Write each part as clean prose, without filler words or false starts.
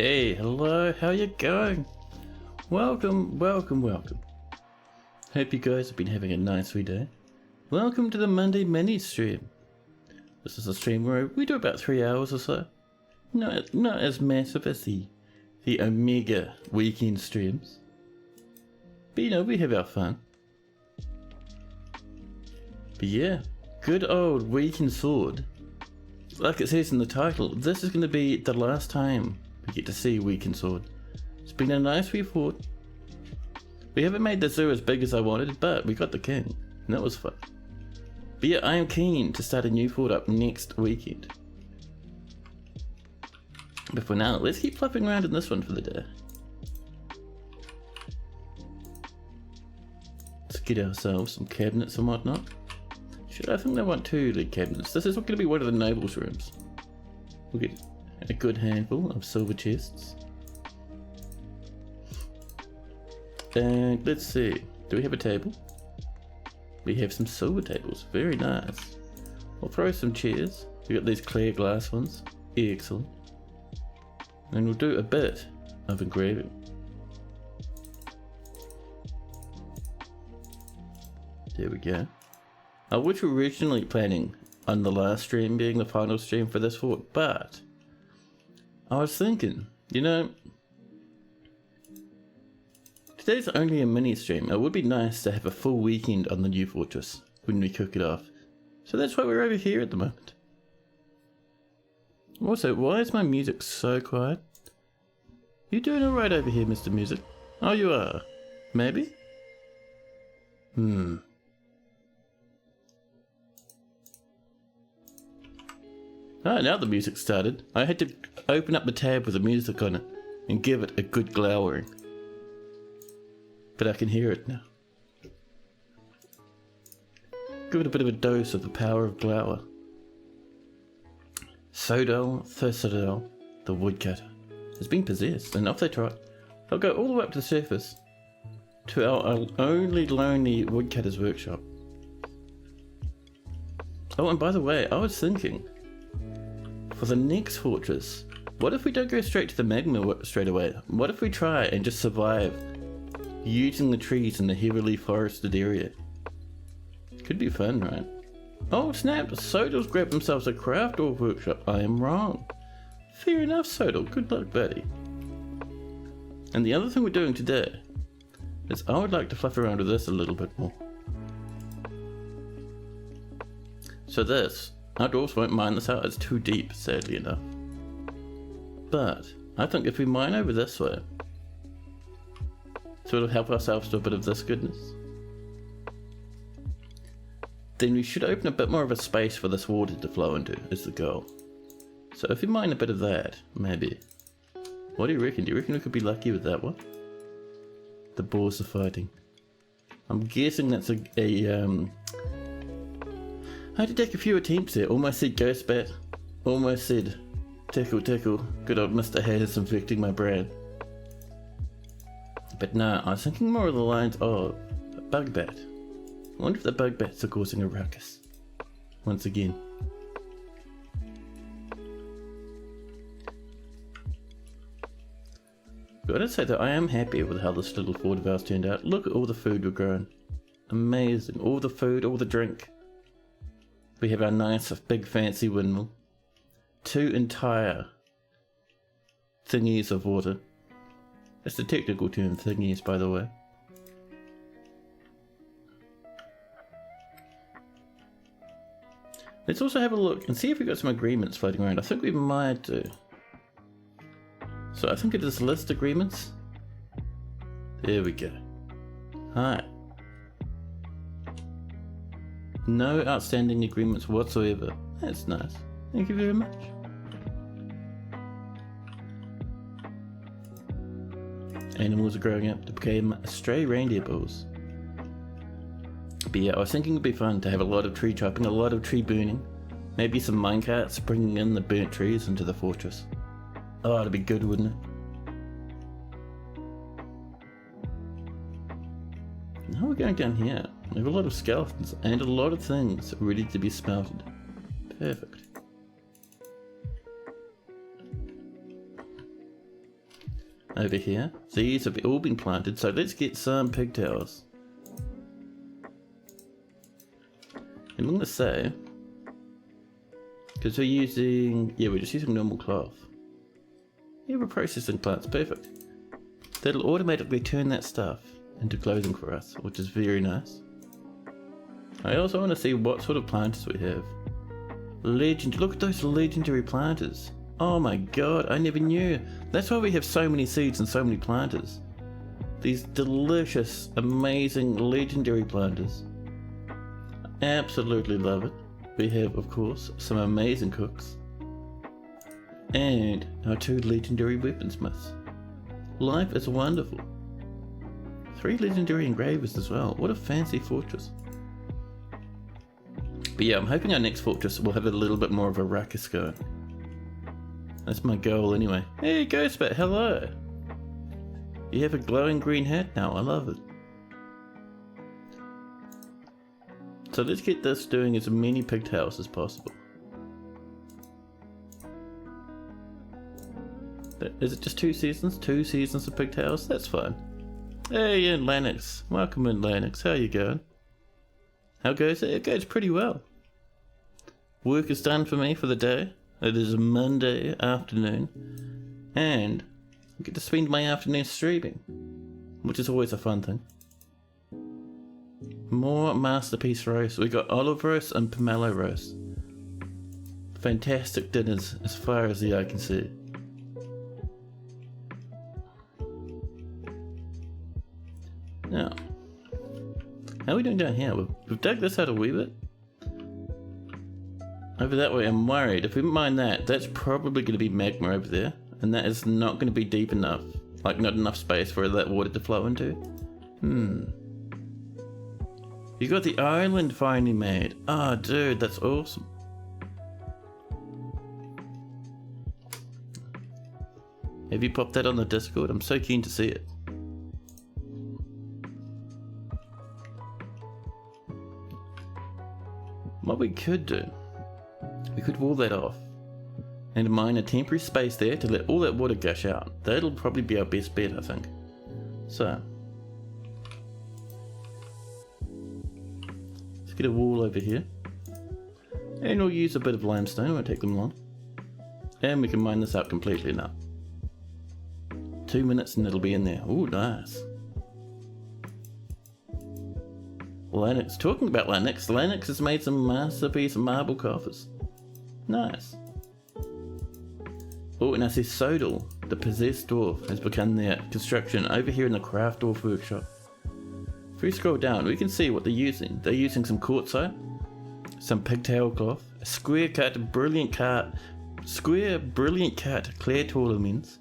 Hey, hello, how you going? Welcome. Hope you guys have been having a nice wee day. Welcome to the Monday mini stream. This is a stream where we do about 3 hours or so. Not as massive as the Omega weekend streams. But you know, we have our fun. But yeah, good old Weakensword. Like it says in the title, this is going to be the last time we get to see Weakensword. It's been a nice wee fort. We haven't made the zoo as big as I wanted, but we got the king, and that was fun. But yeah, I am keen to start a new fort up next weekend. But for now, let's keep flipping around in this one for the day. Let's get ourselves some cabinets and whatnot. I think they want 2 lead cabinets. This is going to be one of the nobles' rooms. We'll get a good handful of silver chests. And let's see, do we have a table? We have some silver tables, very nice. We'll throw some chairs. We got these clear glass ones, excellent. And we'll do a bit of engraving. There we go. I was originally planning on the last stream being the final stream for this fort, but I was thinking, you know, today's only a mini stream. It would be nice to have a full weekend on the new fortress when we cook it off. So that's why we're over here at the moment. Also, why is my music so quiet? You doing alright over here, Mr. Music? Oh, you are. Maybe? Ah, now the music started. I had to open up the tab with the music on it and give it a good glowering. But I can hear it now. Give it a bit of a dose of the power of glower. Sodal Thursadal, the woodcutter, has been possessed, and off they trot. They'll go all the way up to the surface to our only lonely woodcutter's workshop. Oh, and by the way, I was thinking, for the next fortress, what if we don't go straight to the magma straight away? What if we try and just survive using the trees in the heavily forested area? Could be fun, right? Oh snap, Sodal's grabbed themselves a craft or workshop. I am wrong. Fair enough, Sodal, good luck, buddy. And the other thing we're doing today is I would like to fluff around with this a little bit more. So this, our dwarves won't mine this out, it's too deep, sadly enough. But I think if we mine over this way, sort of help ourselves to a bit of this goodness, then we should open a bit more of a space for this water to flow into, is the goal. So if we mine a bit of that, maybe. What do you reckon? Do you reckon we could be lucky with that one? The boars are fighting. I'm guessing that's I had to take a few attempts there. Almost said ghost bat. Almost said tickle tickle. Good old Mr. Head is infecting my brain. But no, I was thinking more of the lines of a bug bat. I wonder if the bug bats are causing a ruckus. Once again. Gotta say though, I am happy with how this little fort of ours turned out. Look at all the food we've grown. Amazing. All the food, all the drink. We have our nice big fancy windmill. 2 entire thingies of water. That's the technical term, thingies, by the way. Let's also have a look and see if we've got some agreements floating around. I think we might do. So I think it is list agreements. There we go. Hi. No outstanding agreements whatsoever. That's nice. Thank you very much. Animals are growing up to become stray reindeer bulls. But yeah, I was thinking it'd be fun to have a lot of tree chopping, a lot of tree burning. Maybe some minecarts bringing in the burnt trees into the fortress. Oh, it'd be good, wouldn't it? Now we're going down here. We have a lot of skeletons and a lot of things ready to be smelted. Perfect. over here. These have all been planted, so let's get some pigtails. And I'm going to say, because we're just using normal cloth. Yeah, we're processing plants, perfect. That'll automatically turn that stuff into clothing for us, which is very nice. I also want to see what sort of planters we have. Look at those legendary planters. Oh my god, I never knew. That's why we have so many seeds and so many planters. These delicious, amazing, legendary planters. Absolutely love it. We have, of course, some amazing cooks. And our 2 legendary weaponsmiths. Life is wonderful. 3 legendary engravers as well. What a fancy fortress. But yeah, I'm hoping our next fortress will have a little bit more of a ruckus going. That's my goal anyway. Hey Ghostbat, hello! You have a glowing green hat now, I love it. So let's get this doing as many pigtails as possible. Is it just 2 seasons? 2 seasons of pigtails? That's fine. Hey, in Lennox. Welcome in, Lennox. How you going? How goes it? It goes pretty well. Work is done for me for the day. It is a Monday afternoon. And I get to spend my afternoon streaming, which is always a fun thing. More masterpiece roast. We got olive roast and pomelo roast. Fantastic dinners as far as the eye can see. Now, how are we doing down here? We've dug this out a wee bit. Over that way, I'm worried. If we mine that, that's probably going to be magma over there. And that is not going to be deep enough. Like, not enough space for that water to flow into. You got the island finally made. Ah, dude, that's awesome. Have you popped that on the Discord? I'm so keen to see it. What we could do, we could wall that off and mine a temporary space there to let all that water gush out. That'll probably be our best bet, I think. So, let's get a wall over here. And we'll use a bit of limestone, it won't take them long. And we can mine this out completely now. 2 minutes and it'll be in there. Ooh, nice. Lennox, talking about Lennox, Lennox has made some masterpiece marble coffers. Nice. Oh, and I see Sodal, the possessed dwarf, has begun their construction over here in the craft dwarf workshop. If we scroll down, we can see what they're using. They're using some quartzite, some pigtail cloth, a square cut brilliant cut clear tourlaments,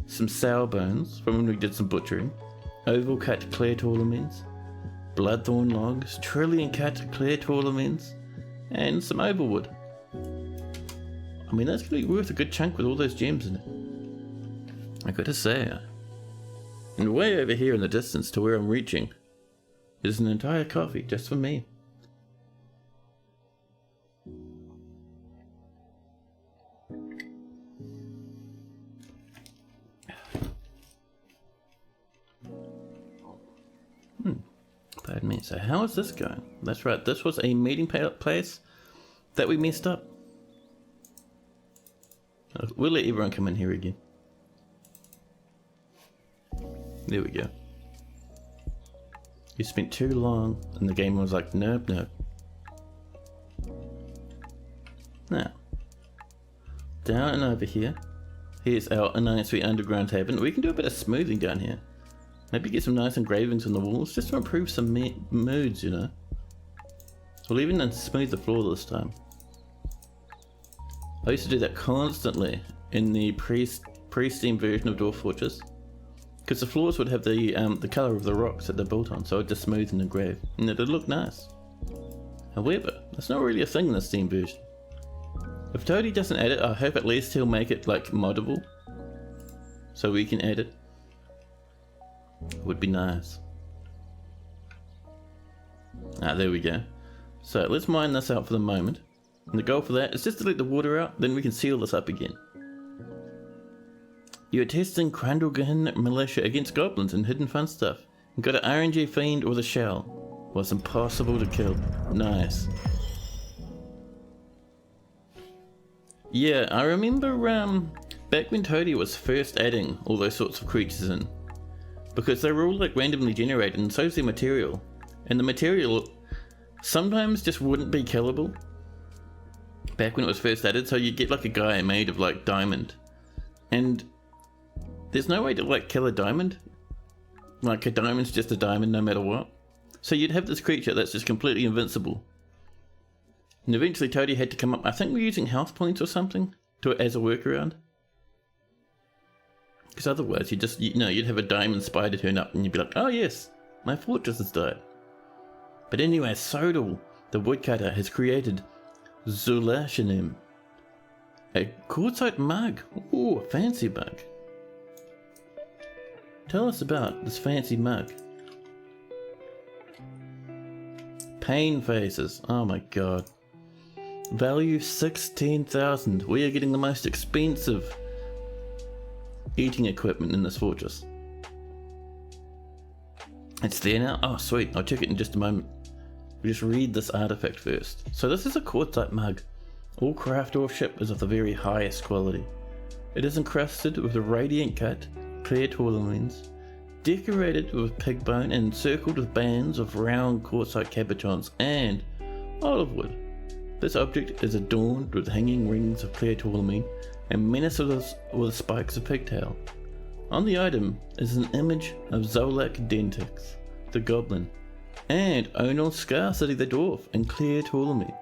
some sour bones from when we did some butchering, oval cut clear tourlaments, bloodthorn logs, trillion cut clear tourlaments, and some oval wood. I mean, that's going to be worth a good chunk with all those gems in it, I gotta say. And way over here in the distance to where I'm reaching is an entire coffee just for me. Pardon me. So how is this going? That's right, this was a meeting place that we messed up. We'll let everyone come in here again. There we go. You spent too long and the game was like, nope, nope. Now, down and over here, here's our nice sweet underground tavern. We can do a bit of smoothing down here. Maybe get some nice engravings on the walls just to improve some moods, you know. We'll even smooth the floor this time. I used to do that constantly in the pre-Steam version of Dwarf Fortress, because the floors would have the colour of the rocks that they're built on, so I'd just smooth and engrave, and it'd look nice. However, that's not really a thing in the Steam version. If Toadie doesn't add it, I hope at least he'll make it like moddable, so we can add it. Would be nice. Ah, there we go. So let's mine this out for the moment. And the goal for that is just to let the water out, then we can seal this up again. You're testing Crandalgan militia against goblins and hidden fun stuff. You got an RNG fiend with a shell. Was impossible to kill. Nice. Yeah, I remember back when Toadie was first adding all those sorts of creatures in, because they were all like randomly generated, and so's their material. And the material sometimes just wouldn't be killable back when it was first added, so you'd get like a guy made of like diamond, and there's no way to like kill a diamond. Like a diamond's just a diamond no matter what. So you'd have this creature that's just completely invincible. And eventually Toadie had to come up, I think we're using health points or something as a workaround. Because otherwise you'd have a diamond spider turn up and you'd be like, oh yes, my fortress has died. But anyway, Sodal, the woodcutter, has created Zulashanim, a quartzite mug. Ooh, a fancy mug. Tell us about this fancy mug. Pain faces. Oh my god. Value 16,000. We are getting the most expensive eating equipment in this fortress. It's there now? Oh sweet, I'll check it in just a moment. We'll just read this artifact first. So this is a quartzite mug. All craft workmanship is of the very highest quality. It is encrusted with a radiant cut, clear tourmalines, decorated with pig bone and encircled with bands of round quartzite cabochons and olive wood. This object is adorned with hanging rings of clear tourmaline and menaced with spikes of pigtail. On the item is an image of Zolak Dentix, the goblin, and Onal Scarcity the dwarf in clear tourmaline.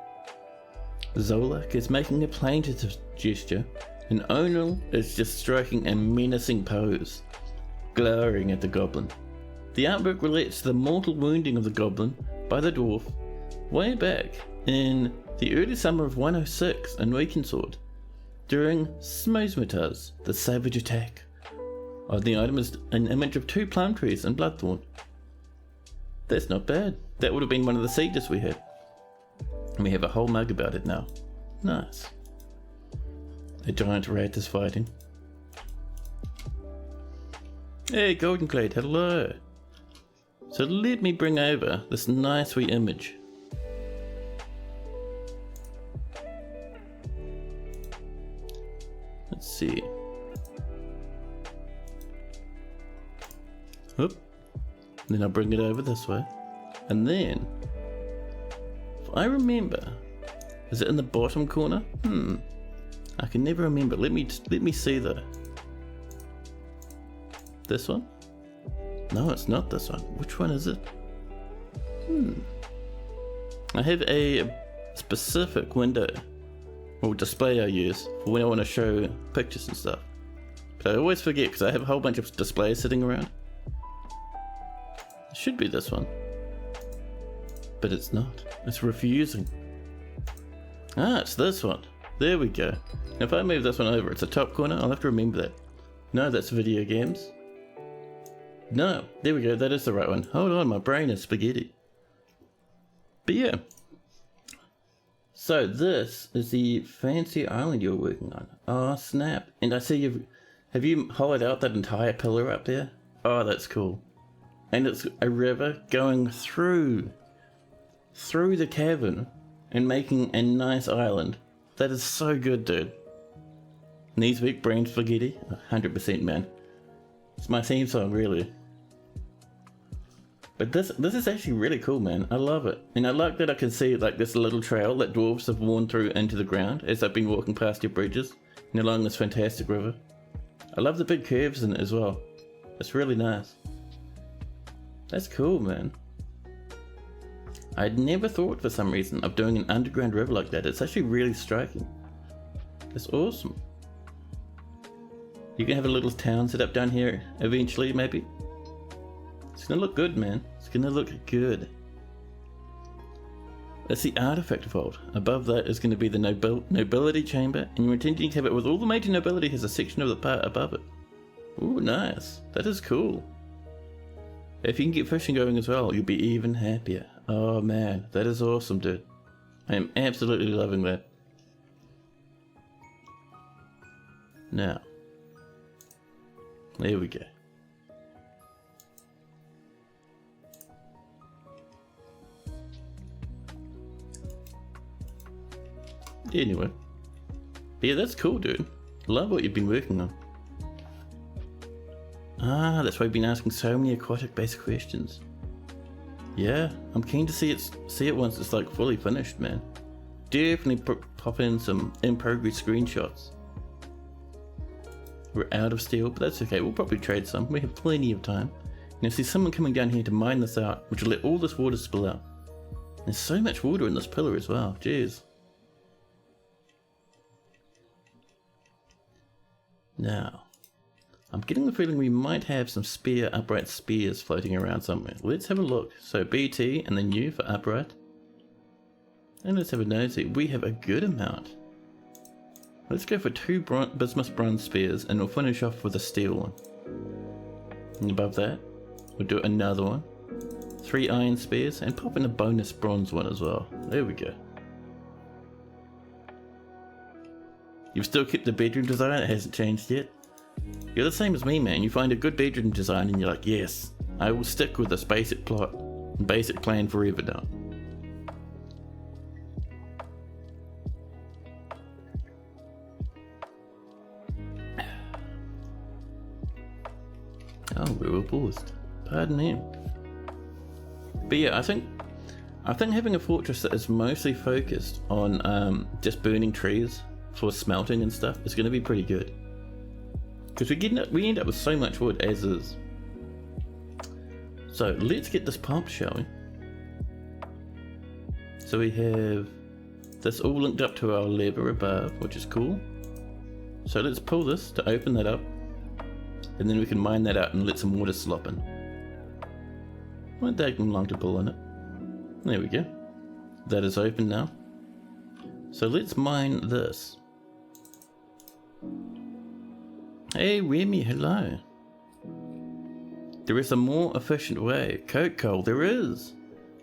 Zolak is making a plaintive gesture, and Onal is just striking a menacing pose, glowering at the goblin. The artwork relates to the mortal wounding of the goblin by the dwarf way back in the early summer of 106 in Weakensword, during Smosmataz, the savage attack. On the item is an image of 2 plum trees and Bloodthorn. That's not bad. That would have been one of the sieges we had. And we have a whole mug about it now. Nice. A giant rat is fighting. Hey, Goldenclade, hello. So let me bring over this nice wee image. Let's see. Oop. Then I'll bring it over this way. And then, if I remember, is it in the bottom corner? I can never remember. Let me see though. This one? No, it's not this one. Which one is it? I have a specific window or display I use for when I want to show pictures and stuff. But I always forget because I have a whole bunch of displays sitting around. It should be this one. But it's not. It's refusing. Ah, it's this one. There we go. Now if I move this one over, it's the top corner. I'll have to remember that. No, that's video games. No, there we go. That is the right one. Hold on, my brain is spaghetti. But yeah. So this is the fancy island you're working on. Oh snap. And I see have you hollowed out that entire pillar up there? Oh, that's cool. And it's a river going through the cavern and making a nice island. That is so good, dude. Knees weak, brain spaghetti. 100%, man. It's my theme song, really. But this is actually really cool, man. I love it. And I like that I can see like this little trail that dwarves have worn through into the ground as I've been walking past your bridges and along this fantastic river. I love the big curves in it as well. It's really nice. That's cool, man. I'd never thought for some reason of doing an underground river like that. It's actually really striking. That's awesome. You can have a little town set up down here eventually, maybe. It's gonna look good, man. It's gonna look good. That's the artifact vault. Above that is going to be the nobility chamber, and you're intending to have it with all the major nobility has a section of the part above it. Ooh, nice. That is cool. If you can get fishing going as well, you'll be even happier. Oh man, that is awesome, dude. I am absolutely loving that. There we go. Anyway. Yeah, that's cool, dude. Love what you've been working on. Ah, that's why I've been asking so many aquatic-based questions. Yeah, I'm keen to see it once it's like fully finished, man. Definitely pop in some in-progress screenshots. We're out of steel, but that's okay. We'll probably trade some. We have plenty of time. Now, see someone coming down here to mine this out, which will let all this water spill out. There's so much water in this pillar as well. Jeez. Now, I'm getting the feeling we might have some upright spears floating around somewhere. Let's have a look. So BT and then U for upright. And let's have a nosy. We have a good amount. Let's go for 2 bismuth bronze spears and we'll finish off with a steel one. And above that, we'll do another one. 3 iron spears and pop in a bonus bronze one as well. There we go. You've still kept the bedroom design, it hasn't changed yet. You're the same as me, man. You find a good bedroom design and you're like, yes, I will stick with this basic plot and basic plan forever now. Oh, we were paused. Pardon him. But yeah, I think having a fortress that is mostly focused on just burning trees for smelting and stuff is going to be pretty good. Because we end up with so much wood as is. So let's get this pumped, shall we? So we have this all linked up to our lever above, which is cool. So let's pull this to open that up. And then we can mine that out and let some water slop in. Won't take long to pull on it. There we go. That is open now. So let's mine this. Hey Remy, hello. There is a more efficient way. Coke coal, there is.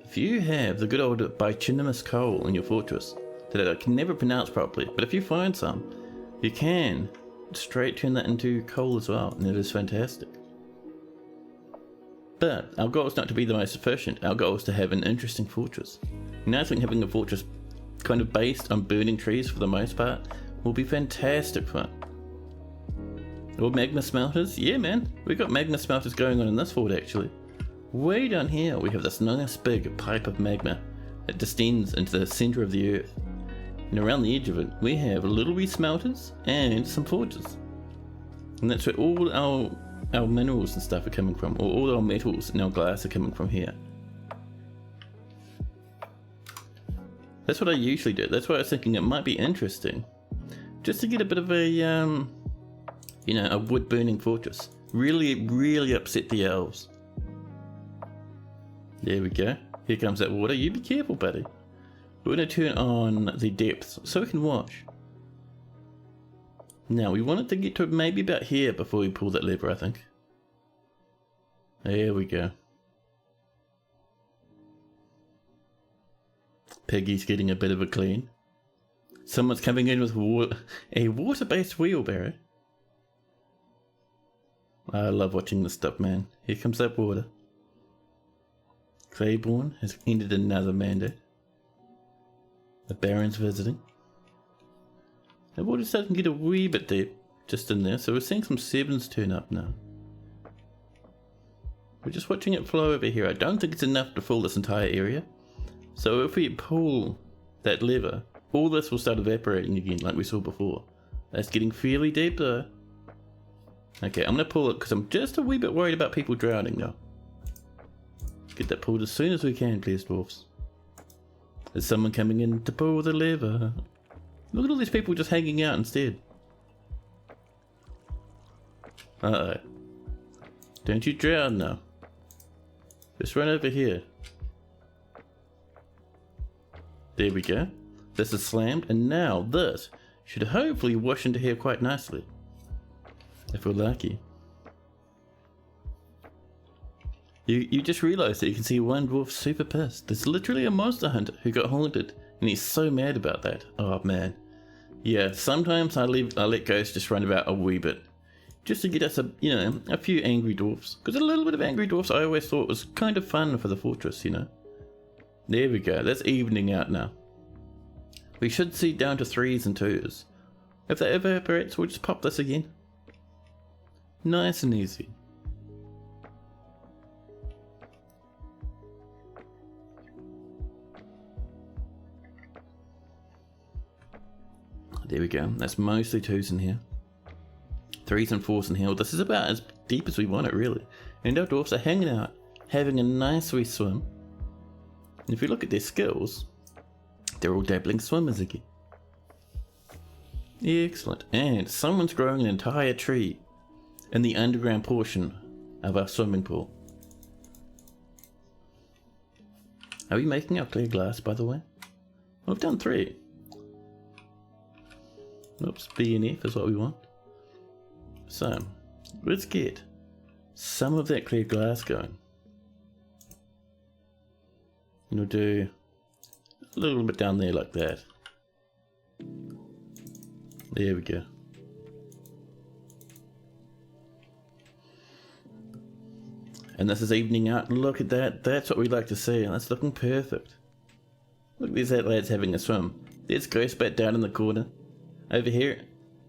If you have the good old bituminous coal in your fortress that I can never pronounce properly, but if you find some, you can straight turn that into coal as well, and it is fantastic. But our goal is not to be the most efficient, our goal is to have an interesting fortress. And I think having a fortress kind of based on burning trees for the most part will be fantastic fun. Or magma smelters, yeah man, we've got magma smelters going on in this fort actually. Way down here we have this nice big pipe of magma that descends into the centre of the earth. And around the edge of it we have little wee smelters and some forges. And that's where all our minerals and stuff are coming from, or all our metals and our glass are coming from here. That's what I usually do. That's why I was thinking it might be interesting just to get a bit of a you know, a wood burning fortress. Really upset the elves. There we go. Here comes that water. You be careful, buddy. We're going to turn on the depths so we can wash. Now, we want it to get to maybe about here before we pull that lever, I think. There we go. Peggy's getting a bit of a clean. Someone's coming in with a water-based wheelbarrow. I love watching this stuff, man. Here comes that water. Claiborne has ended another mandate. The Baron's visiting. The water's starting to get a wee bit deep just in there, so we're seeing some 7s turn up now. We're just watching it flow over here. I don't think it's enough to fill this entire area. So if we pull that lever, all this will start evaporating again like we saw before. That's getting fairly deep though. Okay, I'm going to pull it because I'm just a wee bit worried about people drowning now. Get that pulled as soon as we can, please, dwarfs. There's someone coming in to pull the lever. Look at all these people just hanging out instead. Uh-oh. Don't you drown now. Just run over here. There we go. This is slammed, and now this should hopefully wash into here quite nicely. If we're lucky. You just realised that you can see one dwarf super pissed. There's literally a monster hunter who got haunted, and he's so mad about that. Oh man. Yeah, sometimes I let ghosts just run about a wee bit. just to get us a few angry dwarfs. Because a little bit of angry dwarfs I always thought was kind of fun for the fortress, There we go, that's evening out now. We should see down to 3s and 2s. If that evaporates, we'll just pop this again. Nice and easy. There we go, that's mostly 2s in here. 3s and 4s in here. Well, this is about as deep as we want it, really. And our dwarfs are hanging out, having a nice wee swim. And if you look at their skills, they're all dabbling swimmers again. Excellent. And someone's growing an entire tree in the underground portion of our swimming pool. Are we making our clear glass, by the way? We've done 3. Oops, B and F is what we want. So, let's get some of that clear glass going. And we'll do a little bit down there like that. There we go. And this is evening out. Look at that. That's what we like to see. That's looking perfect. Look, there's that lad's having a swim. There's Ghostbat down in the corner. Over here,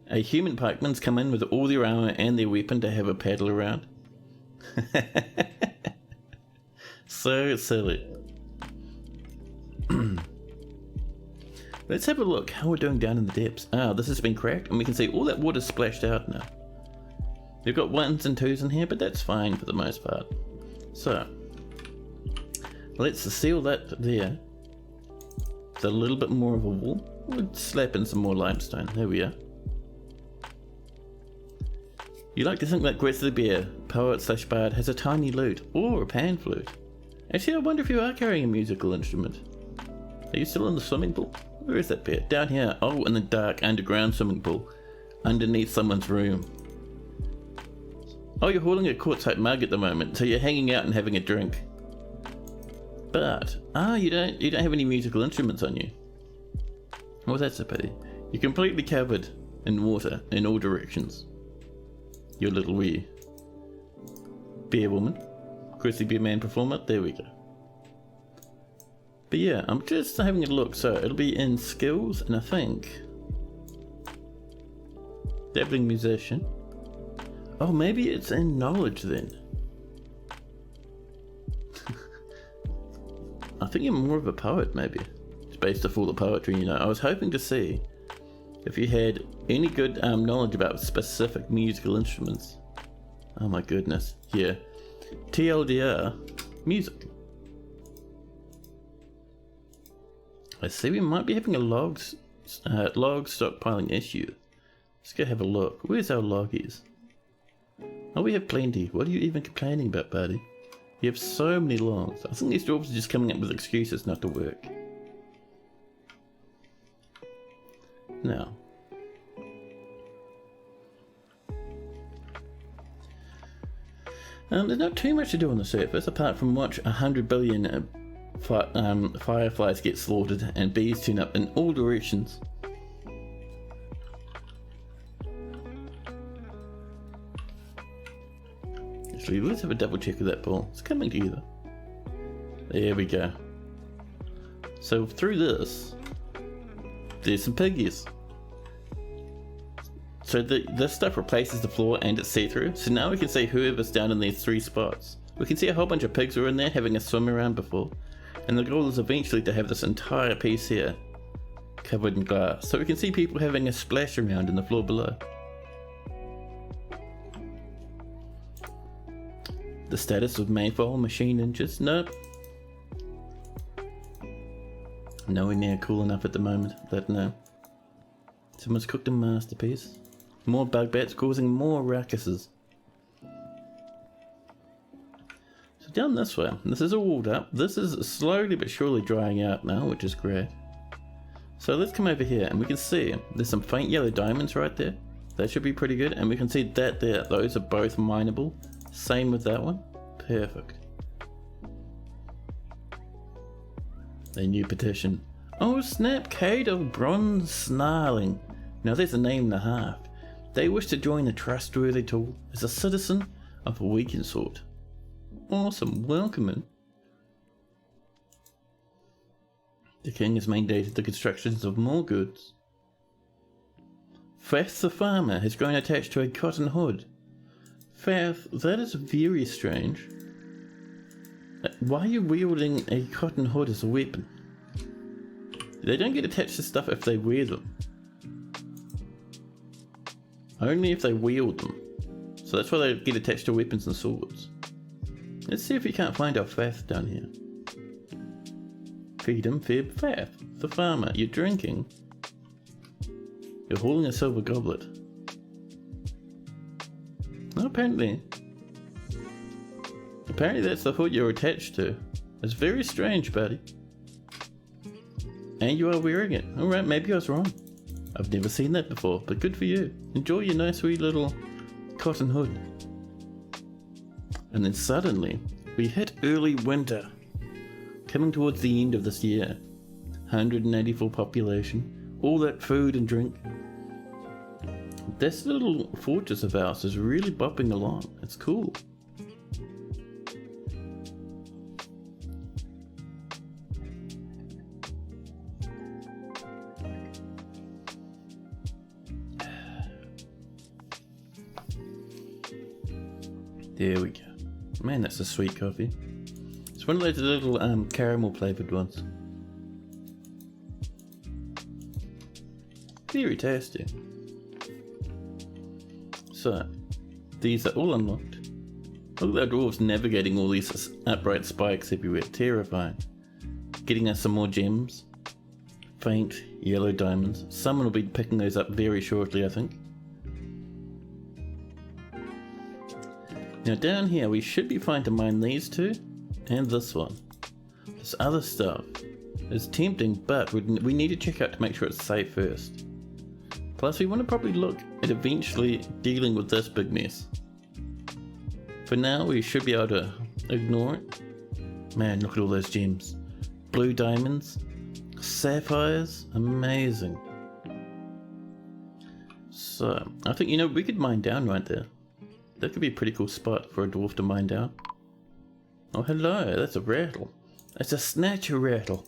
a human pikeman's come in with all their armor and their weapon to have a paddle around. So silly. Let's have a look how we're doing down in the depths. Ah, this has been cracked and we can see all that water splashed out now. We've got 1s and 2s in here, but that's fine for the most part. So, let's seal that there. It's a little bit more of a wall. We'll slap in some more limestone. There we are. You like to think that Grizzly Bear, poet/bard, has a tiny lute or a pan flute. Actually, I wonder if you are carrying a musical instrument. Are you still in the swimming pool? Where is that bear? Down here. Oh, in the dark underground swimming pool. Underneath someone's room. Oh, you're holding a quartzite mug at the moment, so you're hanging out and having a drink. But, you don't have any musical instruments on you. Well, that's a pity. You're completely covered in water in all directions. Your little wee bear woman. Grizzly Bear Man performer. There we go. But yeah, I'm just having a look. So it'll be in skills, and I think dabbling musician. Oh, maybe it's in knowledge then. I think you're more of a poet, maybe. It's based off all the poetry, I was hoping to see if you had any good knowledge about specific musical instruments. Oh my goodness. Yeah. TLDR. Music. I see we might be having a log stockpiling issue. Let's go have a look. Where's our loggies? Oh, we have plenty. What are you even complaining about, buddy? You have so many logs. I think these dwarves are just coming up with excuses not to work. Now. There's not too much to do on the surface apart from watch 100 billion fireflies get slaughtered and bees turn up in all directions. Actually, let's have a double check of that ball. It's coming together. There we go. So through this, there's some piggies. So this stuff replaces the floor and it's see-through. So now we can see whoever's down in these 3 spots. We can see a whole bunch of pigs were in there having a swim around before. And the goal is eventually to have this entire piece here covered in glass. So we can see people having a splash around in the floor below. The status of Mayfall machine ninjas? Nope. Nowhere near cool enough at the moment, but no. Someone's cooked a masterpiece. More bug bats causing more ruckuses. So down this way, this is all walled up. This is slowly but surely drying out now, which is great. So let's come over here and we can see there's some faint yellow diamonds right there. That should be pretty good. And we can see that there. Those are both mineable. Same with that one. Perfect. A new petition. Oh snap, Cade of Bronze Snarling. Now there's a name and a half. They wish to join the trustworthy tool as a citizen of Weakensword. Awesome, welcome in. The king has mandated the constructions of more goods. Fath the farmer has grown attached to a cotton hood. Fath, that is very strange. Why are you wielding a cotton hood as a weapon? They don't get attached to stuff if they wear them. Only if they wield them. So that's why they get attached to weapons and swords. Let's see if we can't find our Fath down here. Feed him, fed Fath, the farmer. You're drinking. You're holding a silver goblet. No, apparently that's the hood you're attached to. It's very strange, buddy. And you are wearing it. Alright, maybe I was wrong. I've never seen that before, but good for you. Enjoy your nice wee little cotton hood. And then suddenly, we hit early winter. Coming towards the end of this year. 184 population. All that food and drink. This little fortress of ours is really bopping along. It's cool. There we go. Man, that's a sweet coffee. It's one of those little caramel flavoured ones. Very tasty. So, these are all unlocked. Look at our dwarves navigating all these upright spikes everywhere. Terrifying. Getting us some more gems. Faint yellow diamonds. Someone will be picking those up very shortly, I think. Now down here we should be fine to mine these two and this one. This other stuff is tempting, but we need to check out to make sure it's safe first. Plus we want to probably look at eventually dealing with this big mess. For now we should be able to ignore it. Man, look at all those gems. Blue diamonds, sapphires, amazing. So I think, you know, we could mine down right there. That could be a pretty cool spot for a dwarf to mine down. Oh hello, that's a rattle. That's a snatcher rattle.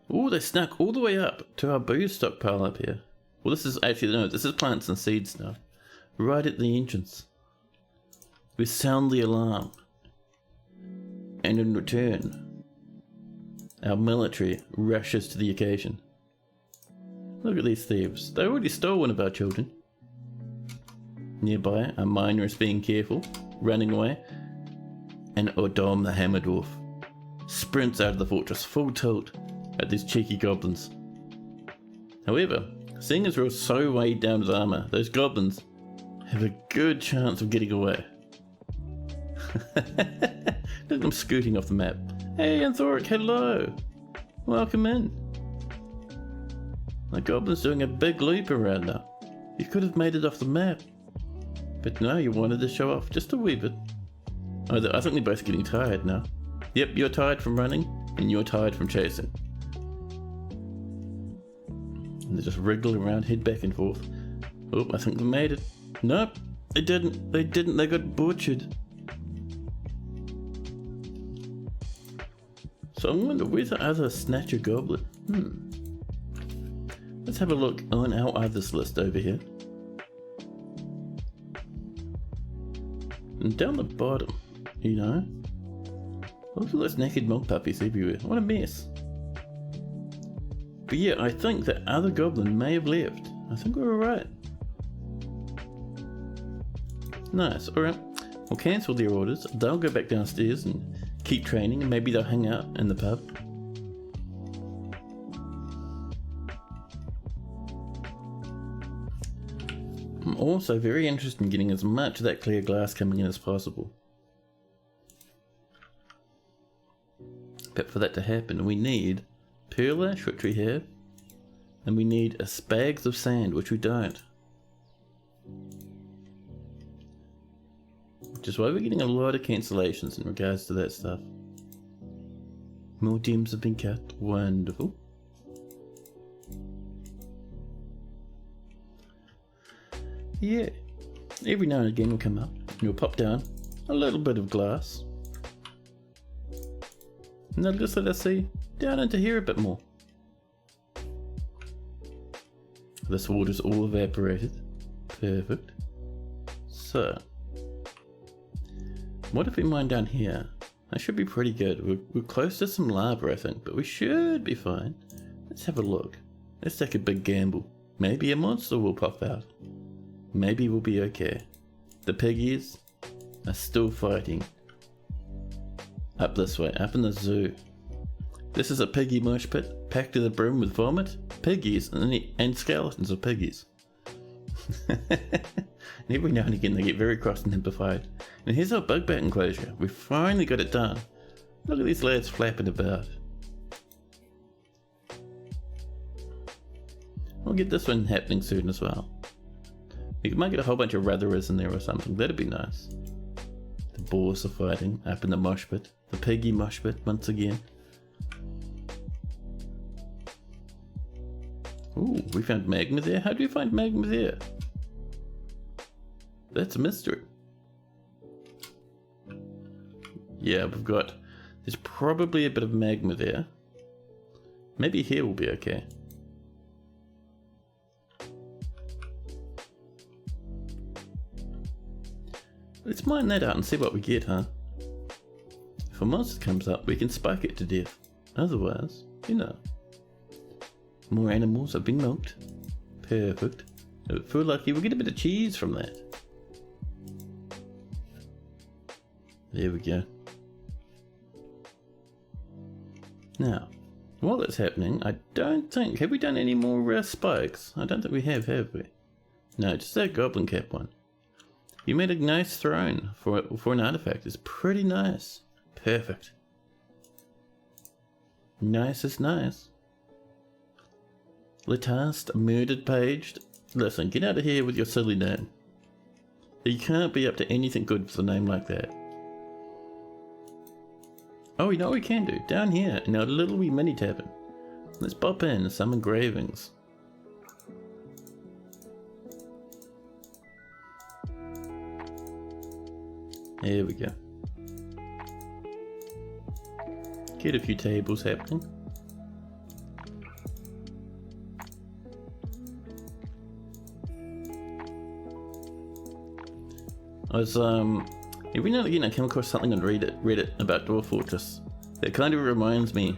Oh, they snuck all the way up to our booze stockpile up here. Well, this is actually, no, this is plants and seeds now. Right at the entrance. We sound the alarm. And in return, our military rushes to the occasion. Look at these thieves. They already stole one of our children. Nearby, a miner is being careful, running away, and Odom the Hammer Dwarf sprints out of the fortress full tilt at these cheeky goblins. However, seeing as we're so weighed down with armor, those goblins have a good chance of getting away. Look at them scooting off the map. Hey Anthoric, hello! Welcome in. The goblin's doing a big loop around now. You could have made it off the map. But no, you wanted to show off just a wee bit. Oh, I think they're both getting tired now. Yep, you're tired from running, and you're tired from chasing. And they just wriggle around, head back and forth. Oh, I think they made it. Nope, they didn't. They didn't. They got butchered. So I wonder, where's the other snatcher goblin? Let's have a look on our others list over here. And down the bottom, you know, look at those naked milk puppies everywhere. What a mess. But yeah, I think that other goblin may have left. I think we're alright. Nice, alright. We'll cancel their orders. They'll go back downstairs and keep training, and maybe they'll hang out in the pub. I'm also very interested in getting as much of that clear glass coming in as possible. But for that to happen, we need pearl ash, which we have, and we need a spags of sand, which we don't. Which is why we're getting a lot of cancellations in regards to that stuff. More gems have been cut. Wonderful. Yeah. Every now and again we'll come up and we'll pop down a little bit of glass. And they'll just let us see down into here a bit more. This water's all evaporated. Perfect. So, what if we mine down here? That should be pretty good. We're close to some lava, I think, but we should be fine. Let's have a look. Let's take a big gamble. Maybe a monster will pop out. Maybe we'll be okay. The piggies are still fighting. Up this way, up in the zoo. This is a piggy mosh pit, packed to the brim with vomit, piggies, and skeletons of piggies. And every now and again they get very cross and amplified. And here's our bug bat enclosure. We finally got it done. Look at these lads flapping about. We'll get this one happening soon as well. We might get a whole bunch of ratherers in there or something. That'd be nice. The boars are fighting up in the mosh pit. The piggy mosh pit once again. Ooh, we found magma there? How do we find magma there? That's a mystery. Yeah, there's probably a bit of magma there. Maybe here will be okay. Let's mine that out and see what we get, huh? If a monster comes up, we can spike it to death. Otherwise, you know. More animals have been milked. Perfect. If we're lucky, we'll get a bit of cheese from that. There we go. Now, while that's happening, I don't think... Have we done any more spikes? I don't think we have we? No, just that goblin cap one. You made a nice throne for an artifact. It's pretty nice. Perfect. Nice is nice. Letast, murdered paged. Listen, get out of here with your silly name. You can't be up to anything good with a name like that. Oh, you know what we can do? Down here, in our little wee mini tavern. Let's pop in some engravings. There we go. Get a few tables happening. I was every now and again I came across something on Reddit about Dwarf Fortress that kind of reminds me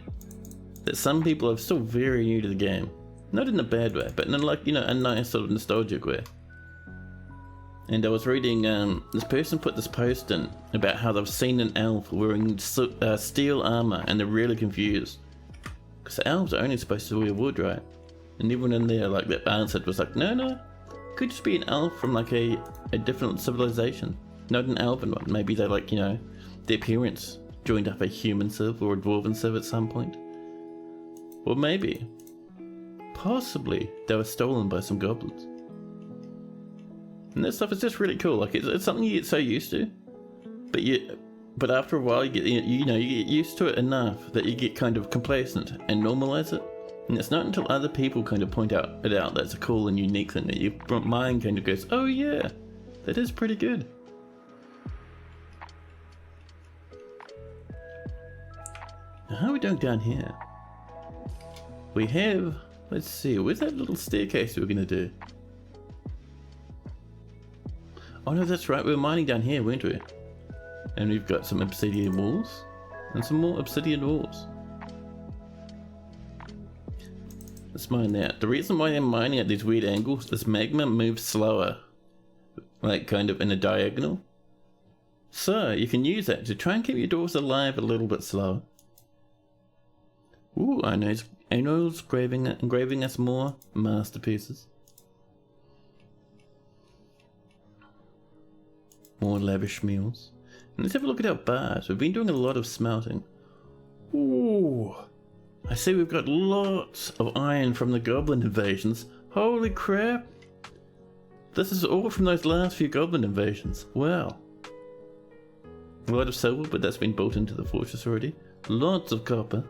that some people are still very new to the game. Not in a bad way, but in like, you know, a nice sort of nostalgic way. And I was reading, this person put this post in about how they've seen an elf wearing steel armor and they're really confused. Because elves are only supposed to wear wood, right? And everyone in there, like, that answered was like, no, could just be an elf from like a different civilization. Not an elven one. Maybe they're like, you know, their parents joined up a human civ or a dwarven civ at some point. Or maybe, possibly, they were stolen by some goblins. And that stuff is just really cool. Like it's something you get so used to, but after a while you get you get used to it enough that you get kind of complacent and normalize it. And it's not until other people kind of point it out that's a cool and unique thing that your mind kind of goes, oh yeah, that is pretty good. Now how are we doing down here? We have, let's see, where's that little staircase we're gonna do? Oh no, that's right, we were mining down here, weren't we? And we've got some obsidian walls, and some more obsidian walls. Let's mine that. The reason why I'm mining at these weird angles, this magma moves slower. Like kind of in a diagonal. So, you can use that to try and keep your dwarves alive a little bit slower. Ooh, I know it's engraving us more masterpieces. More lavish meals. And let's have a look at our bars. We've been doing a lot of smelting. Ooh, I see we've got lots of iron from the goblin invasions. Holy crap! This is all from those last few goblin invasions. Wow. A lot of silver, but that's been built into the fortress already. Lots of copper.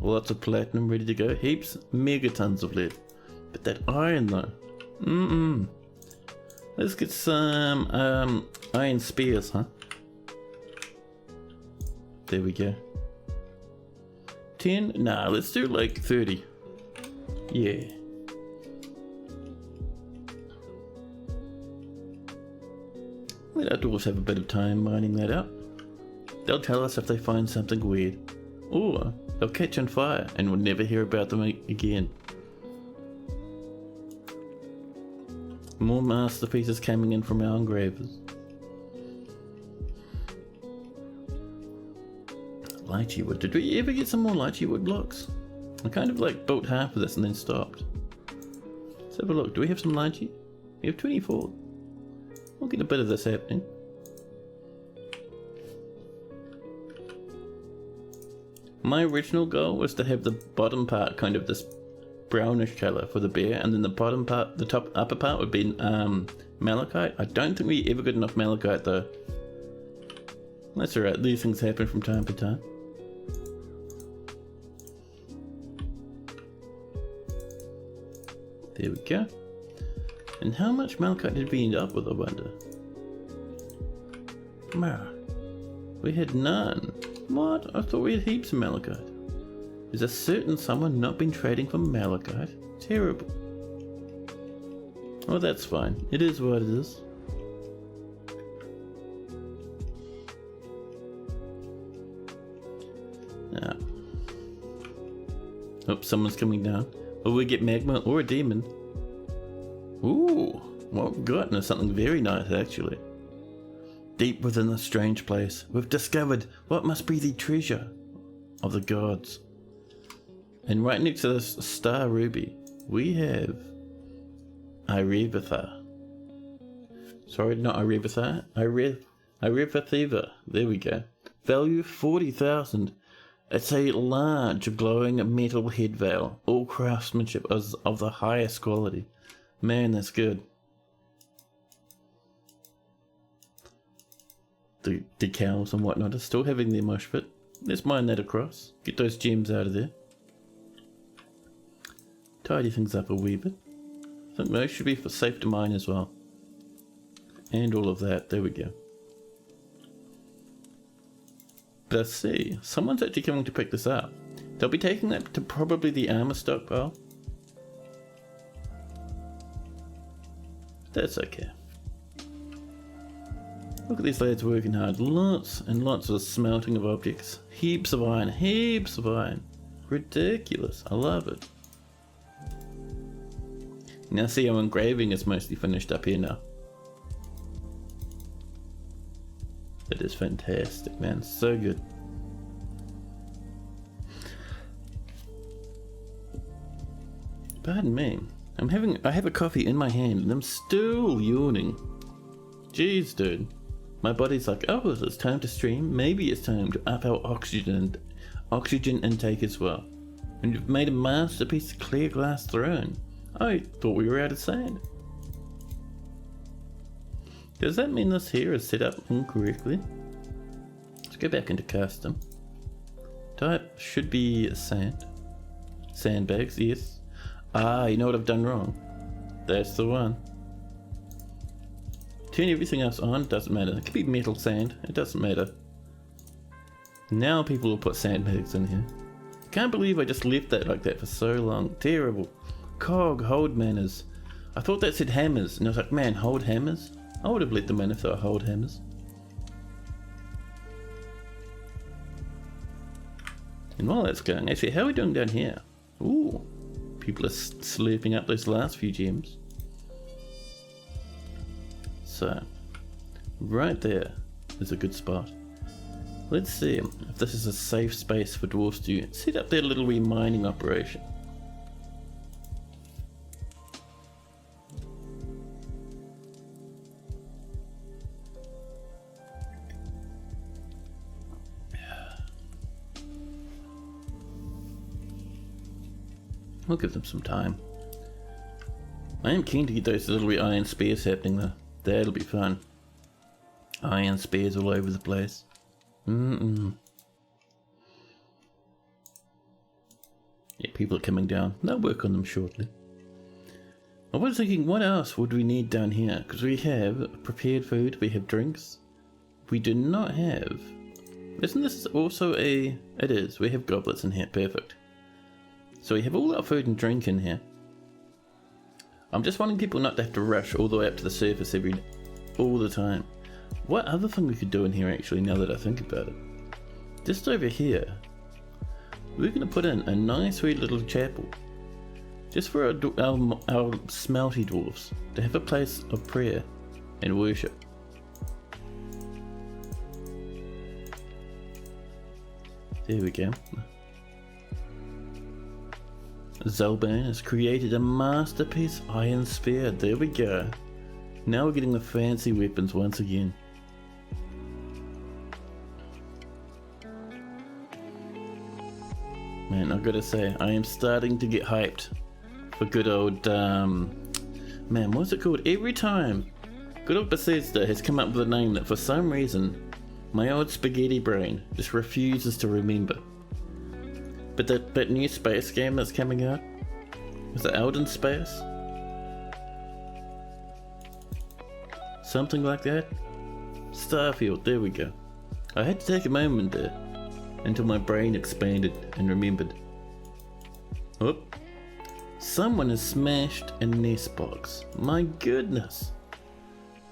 Lots of platinum ready to go. Heaps, megatons of lead. But that iron though. Let's get some iron spears, huh? There we go. 10? Nah, let's do like 30. Yeah. Let our dwarves have a bit of time mining that up. They'll tell us if they find something weird. Or they'll catch on fire and we'll never hear about them again. More masterpieces coming in from our engravers. Lychee wood. Did we ever get some more lychee wood blocks? I kind of like built half of this and then stopped. Let's have a look. Do we have some lychee? We have 24. We'll get a bit of this happening. My original goal was to have the bottom part kind of this brownish colour for the bear, and then the bottom part, the upper part would be malachite. I don't think we ever got enough malachite though. That's alright, these things happen from time to time. There we go. And how much malachite did we end up with, I wonder? We had none. What? I thought we had heaps of malachite. Is there certain someone not been trading for malachite? Terrible. Oh, that's fine. It is what it is. Ah. Oh, someone's coming down. Will we get magma or a demon? Ooh, what we've gotten is something very nice actually. Deep within this strange place, we've discovered what must be the treasure of the gods. And right next to this star ruby, we have Irevatha. Sorry, not Irevatha. Irevathiva. There we go. Value 40,000. It's a large glowing metal head veil. All craftsmanship is of the highest quality. Man, that's good. The decals and whatnot are still having their mosh fit. Let's mine that across. Get those gems out of there. Tidy things up a wee bit. I think those should be safe to mine as well. And all of that. There we go. But I see, someone's actually coming to pick this up. They'll be taking that to probably the armor stockpile. That's okay. Look at these lads working hard. Lots and lots of smelting of objects. Heaps of iron. Heaps of iron. Ridiculous. I love it. Now see, our engraving is mostly finished up here now. That is fantastic, man. So good. Pardon me. I have a coffee in my hand and I'm still yawning. Jeez, dude. My body's like, oh, it's time to stream. Maybe it's time to up our oxygen intake as well. And you've made a masterpiece of clear glass throne. I thought we were out of sand. Does that mean this here is set up incorrectly? Let's go back into custom. Type should be sand. Sandbags, yes. Ah, you know what I've done wrong? That's the one. Turn everything else on, doesn't matter. It could be metal sand, it doesn't matter. Now people will put sandbags in here. Can't believe I just left that like that for so long. Terrible. Cog, hold manners. I thought that said hammers, and I was like, man, hold hammers? I would have let them in if they were hold hammers. And while that's going, actually, how are we doing down here? Ooh, people are slurping up those last few gems. So, right there is a good spot. Let's see if this is a safe space for dwarves to set up their little wee mining operation. We'll give them some time. I am keen to get those little wee iron spears happening though. That'll be fun. Iron spears all over the place. Yeah, people are coming down. They'll work on them shortly. I was thinking, what else would we need down here? Because we have prepared food, we have drinks. We do not have... Isn't this also a... It is, we have goblets in here, perfect. So we have all our food and drink in here. I'm just wanting people not to have to rush all the way up to the surface all the time. What other thing we could do in here actually, now that I think about it? Just over here, we're going to put in a nice sweet little chapel. Just for our smelty dwarfs to have a place of prayer and worship. There we go. Zelban has created a masterpiece iron spear. There we go. Now we're getting the fancy weapons once again. Man, I've got to say, I am starting to get hyped for good old, man, what's it called? Every time good old Bethesda has come up with a name that for some reason my old spaghetti brain just refuses to remember. But that new space game that's coming out, was it Elden Space? Something like that? Starfield, there we go. I had to take a moment there until my brain expanded and remembered. Oh, someone has smashed a nest box. My goodness.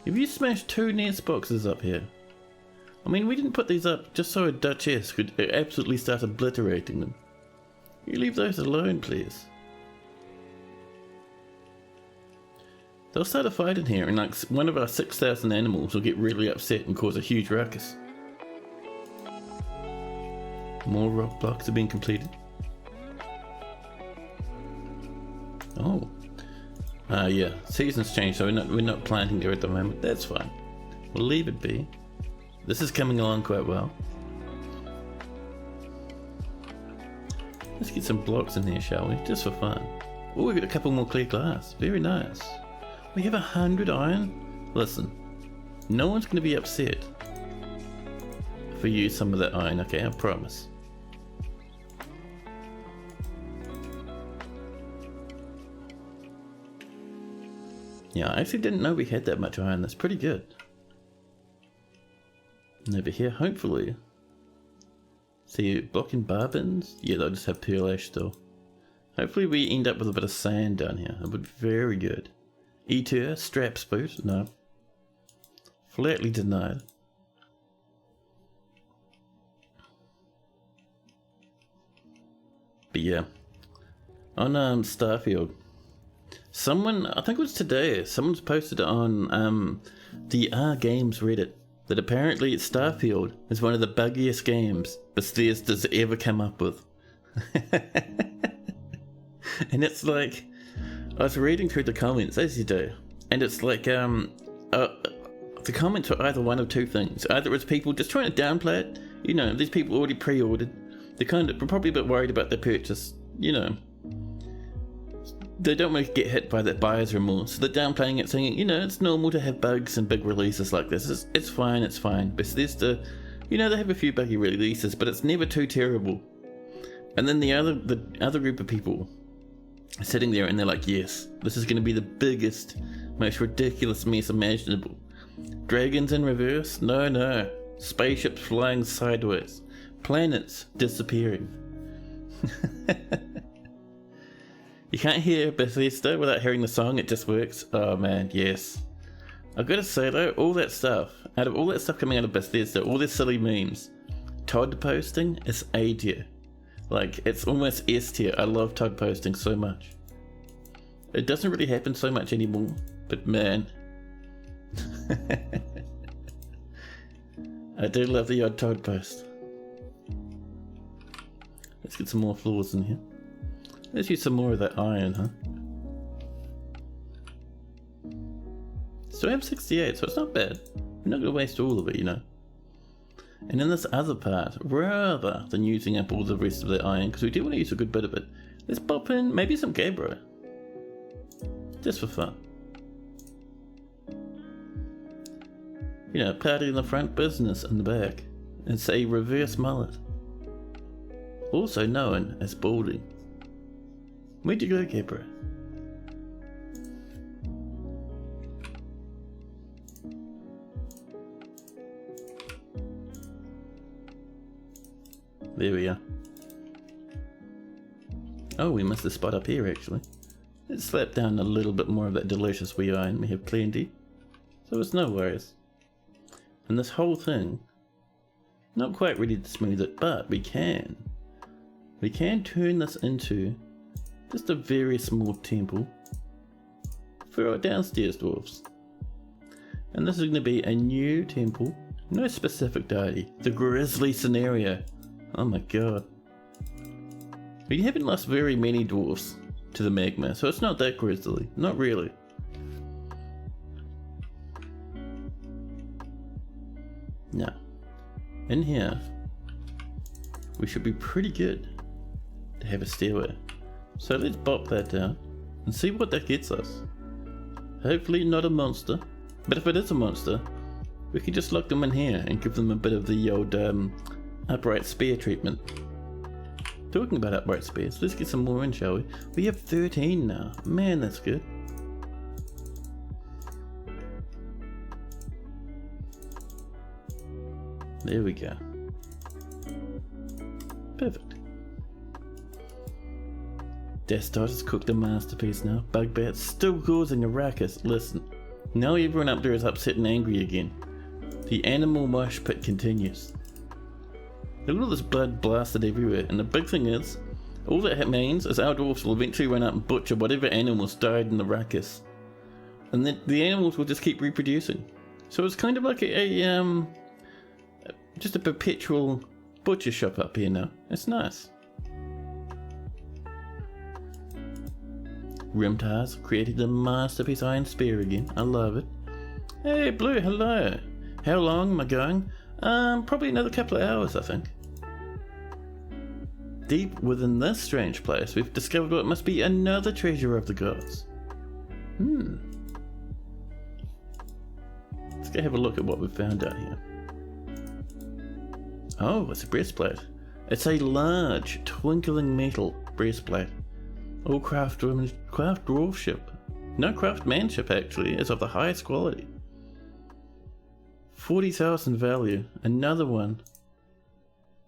Have you smashed 2 nest boxes up here? I mean, we didn't put these up just so a Duchess could absolutely start obliterating them. You leave those alone, please. They'll start a fight in here and like one of our 6,000 animals will get really upset and cause a huge ruckus. More rock blocks are being completed. Oh. Yeah, seasons change, so we're not planting there at the moment. That's fine. We'll leave it be. This is coming along quite well. Let's get some blocks in there, shall we? Just for fun. Oh, we've got a couple more clear glass. Very nice. We have 100 iron. Listen, no one's going to be upset if we use some of that iron, okay? I promise. Yeah, I actually didn't know we had that much iron. That's pretty good. And over here, hopefully. See, blocking barbins? Yeah, they'll just have pearl ash still. Hopefully we end up with a bit of sand down here. That would be very good. Eater, strap spoot? No. Flatly denied. But yeah. On Starfield. Someone, I think it was today, someone's posted on the R-Games Reddit that apparently Starfield is one of the buggiest games Bethesda's ever come up with. And it's like, I was reading through the comments, as you do, and it's like, the comments are either one of two things. Either it's people just trying to downplay it, you know, these people already pre-ordered, they're probably a bit worried about their purchase, you know. They don't want to get hit by that buyer's remorse, so they're downplaying it, saying, you know, it's normal to have bugs and big releases like this. It's fine, it's fine. Bethesda, you know, they have a few buggy releases, but it's never too terrible. And then the other group of people are sitting there and they're like, yes, this is going to be the biggest, most ridiculous mess imaginable. Dragons in reverse? No. Spaceships flying sideways. Planets disappearing. You can't hear Bethesda without hearing the song, it just works. Oh man, yes. I've got to say though, all that stuff coming out of Bethesda, all these silly memes, Todd posting is A tier. Like, it's almost S tier. I love Todd posting so much. It doesn't really happen so much anymore, but man. I do love the odd Todd post. Let's get some more floors in here. Let's use some more of that iron, huh? Still have 68, so it's not bad. We're not going to waste all of it, you know. And in this other part, rather than using up all the rest of the iron, because we do want to use a good bit of it, let's pop in maybe some gabbro. Just for fun. You know, party in the front, business in the back. It's a reverse mullet. Also known as balding. Where'd you go, Gabbro? There we are. Oh, we missed a spot up here actually. Let's slap down a little bit more of that delicious wee iron we have plenty. So it's no worries. And this whole thing, not quite ready to smooth it, but we can. We can turn this into just a very small temple for our downstairs dwarves. And this is going to be a new temple, no specific deity, the grizzly scenario. Oh my god. We haven't lost very many dwarves to the magma, so it's not that grisly, not really. Now, in here, we should be pretty good to have a stairway. So let's bop that down and see what that gets us. Hopefully not a monster, but if it is a monster, we can just lock them in here and give them a bit of the old upright spear treatment. Talking about upright spears, let's get some more in, shall we? We have 13 now. Man, that's good. There we go. Perfect. Death Dot has cooked a masterpiece now. Bugbear's still causing a ruckus. Listen, now everyone up there is upset and angry again. The animal mosh pit continues. Look at all this blood blasted everywhere, and the big thing is, all that means is our dwarfs will eventually run out and butcher whatever animals died in the ruckus. And then the animals will just keep reproducing. So it's kind of like just a perpetual butcher shop up here now. It's nice. Rimtars created a masterpiece iron spear again. I love it. Hey Blue, hello. How long am I going? Probably another couple of hours, I think. Deep within this strange place, we've discovered what must be another treasure of the gods. Let's go have a look at what we've found out here. Oh, it's a breastplate. It's a large, twinkling metal breastplate. All craftmanship. No craftsmanship actually, is of the highest quality. 40,000 value. Another one.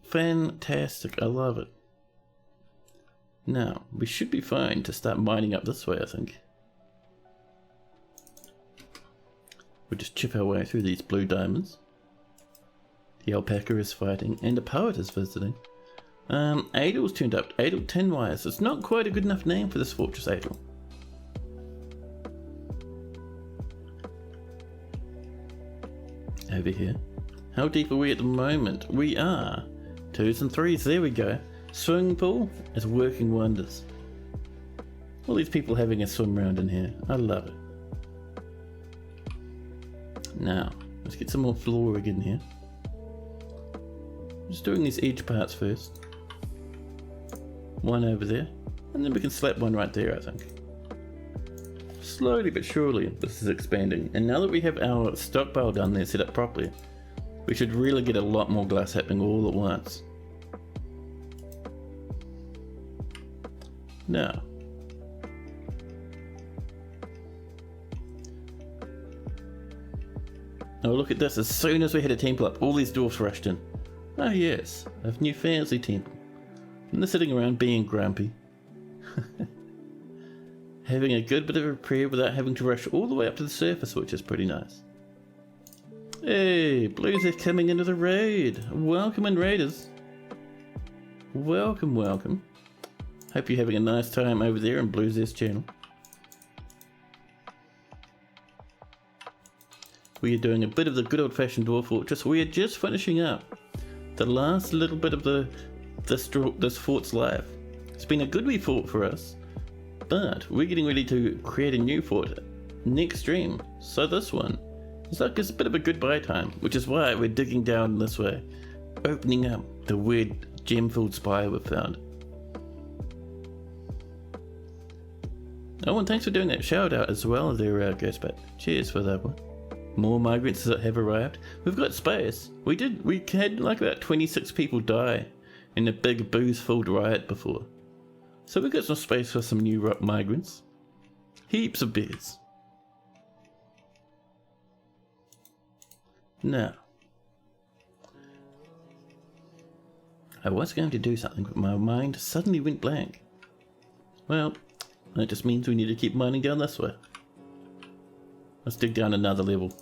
Fantastic, I love it. Now, we should be fine to start mining up this way, I think. We'll just chip our way through these blue diamonds. The alpaca is fighting, and a poet is visiting. Adel's turned up. Adel Tinwires. It's not quite a good enough name for this fortress, Adel. Over here. How deep are we at the moment? We are 2s and 3s. There we go. Swimming pool is working wonders. All these people having a swim round in here. I love it. Now, let's get some more flooring in here. Just doing these edge parts first. One over there, and then we can slap one right there, I think. Slowly but surely, this is expanding, and now that we have our stockpile down there set up properly, we should really get a lot more glass happening all at once. Now, oh look at this, as soon as we had a temple up, all these dwarfs rushed in. Oh yes, a new fancy temple. And they're sitting around being grumpy. Having a good bit of a prayer without having to rush all the way up to the surface, which is pretty nice. Hey, Blues are coming into the raid. Welcome in, raiders. Welcome, welcome. Hope you're having a nice time over there on Blues' channel. We are doing a bit of the good old-fashioned dwarf fortress. We are just finishing up the last little bit of this fort's life. It's been a good wee fort for us, but we're getting ready to create a new fort next stream. So this one is like it's a bit of a goodbye time, which is why we're digging down this way, opening up the weird gem-filled spire we've found. Oh, and thanks for doing that shout out as well there, Ghostbat. Cheers for that one. More migrants that have arrived. We've got space. We had like about 26 people die in a big booze-filled riot before. So we've got some space for some new migrants. Heaps of beers. Now, I was going to do something, but my mind suddenly went blank. Well, that just means we need to keep mining down this way. Let's dig down another level.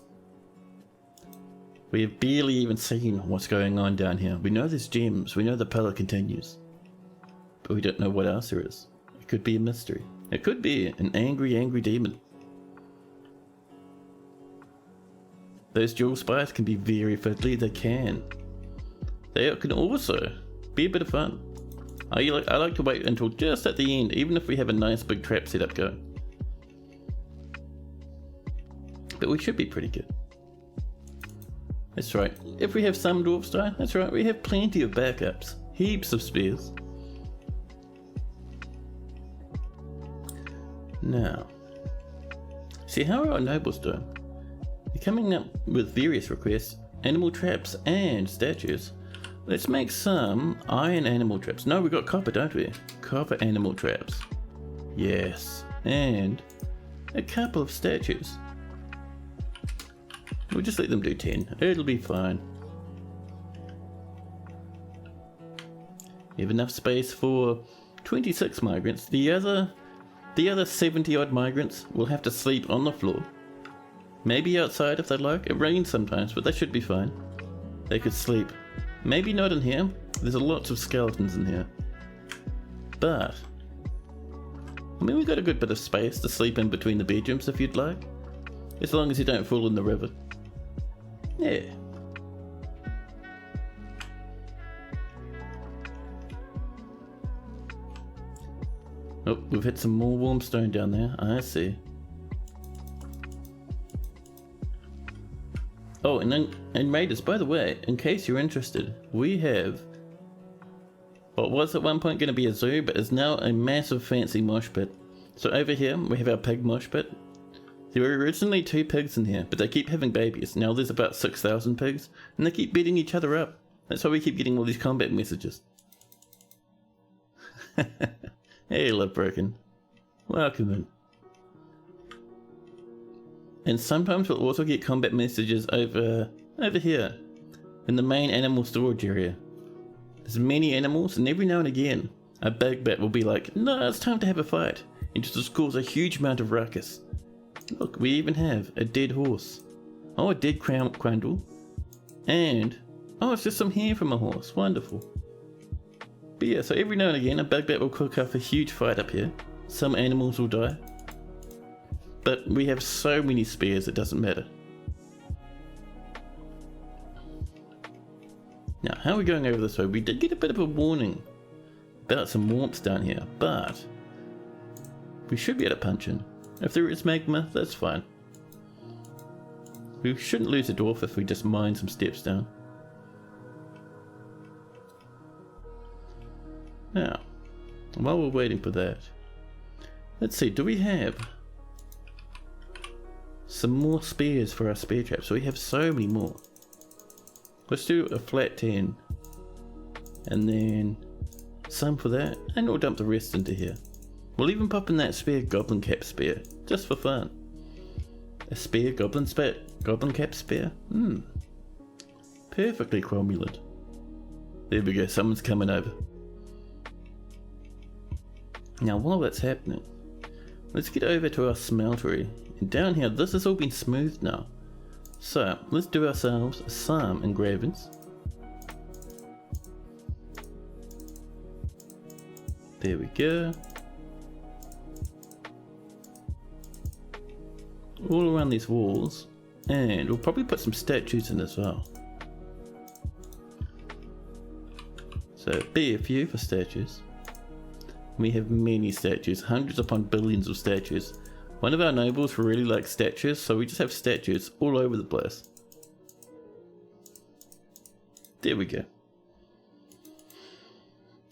We have barely even seen what's going on down here. We know there's gems, we know the pillar continues. But we don't know what else there is. It could be a mystery. It could be an angry demon. Those jewel spires can be very fiddly, they can. They can also be a bit of fun. I like to wait until just at the end, even if we have a nice big trap setup going. But we should be pretty good. That's right, if we have some dwarf stone, that's right, we have plenty of backups. Heaps of spears. Now, see, how are our nobles doing? They're coming up with various requests, animal traps and statues. Let's make some iron animal traps. No, we got copper, don't we? Copper animal traps. Yes, and a couple of statues. We'll just let them do 10. It'll be fine. We have enough space for 26 migrants. The other 70 odd migrants will have to sleep on the floor. Maybe outside if they like. It rains sometimes, but they should be fine. They could sleep. Maybe not in here. There's lots of skeletons in here. But I mean, we've got a good bit of space to sleep in between the bedrooms if you'd like. As long as you don't fall in the river. Yeah. Oh, we've hit some more warm stone down there. I see. Oh, and raiders, by the way, in case you're interested, we have what was at one point going to be a zoo, but is now a massive fancy mosh pit. So over here, we have our pig mosh pit. There were originally 2 pigs in here, but they keep having babies. Now there's about 6,000 pigs, and they keep beating each other up. That's why we keep getting all these combat messages. Hey, Love Broken. Welcome in. And sometimes we'll also get combat messages over here, in the main animal storage area. There's many animals, and every now and again, a big bat will be like, no, it's time to have a fight, and just cause a huge amount of ruckus. Look, we even have a dead horse. Oh, a dead crandall. And, oh, it's just some hair from a horse. Wonderful. But yeah, so every now and again, a big bat will cook up a huge fight up here. Some animals will die. But we have so many spears, it doesn't matter. Now, how are we going over this way? We did get a bit of a warning about some warmth down here, but we should be able to punch in. If there is magma, that's fine. We shouldn't lose a dwarf if we just mine some steps down. Now, while we're waiting for that, let's see, do we have some more spears for our spear traps? So we have so many more. Let's do a flat 10 and then some for that, and we'll dump the rest into here. We'll even pop in that spare goblin cap spear, just for fun. A spare goblin cap spear? Perfectly cromulent. There we go, someone's coming over. Now while that's happening, let's get over to our smeltery. And down here, this has all been smoothed now. So, let's do ourselves some engravings. There we go. All around these walls. And we'll probably put some statues in as well. So, be a few for statues. We have many statues, hundreds upon billions of statues. One of our nobles really likes statues, so we just have statues all over the place. There we go.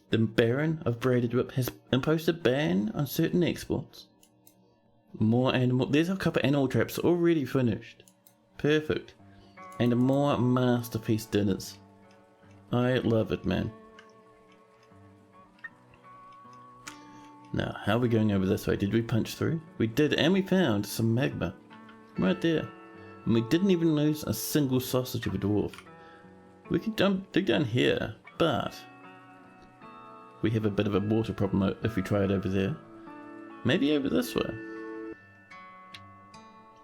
The Baron of Braided Whip has imposed a ban on certain exports. More animal. There's our copper animal traps already finished. Perfect. And more masterpiece dinners. I love it, man. Now, how are we going over this way? Did we punch through? We did, and we found some magma. Right there. And we didn't even lose a single sausage of a dwarf. We could dig down here, but we have a bit of a water problem if we try it over there. Maybe over this way.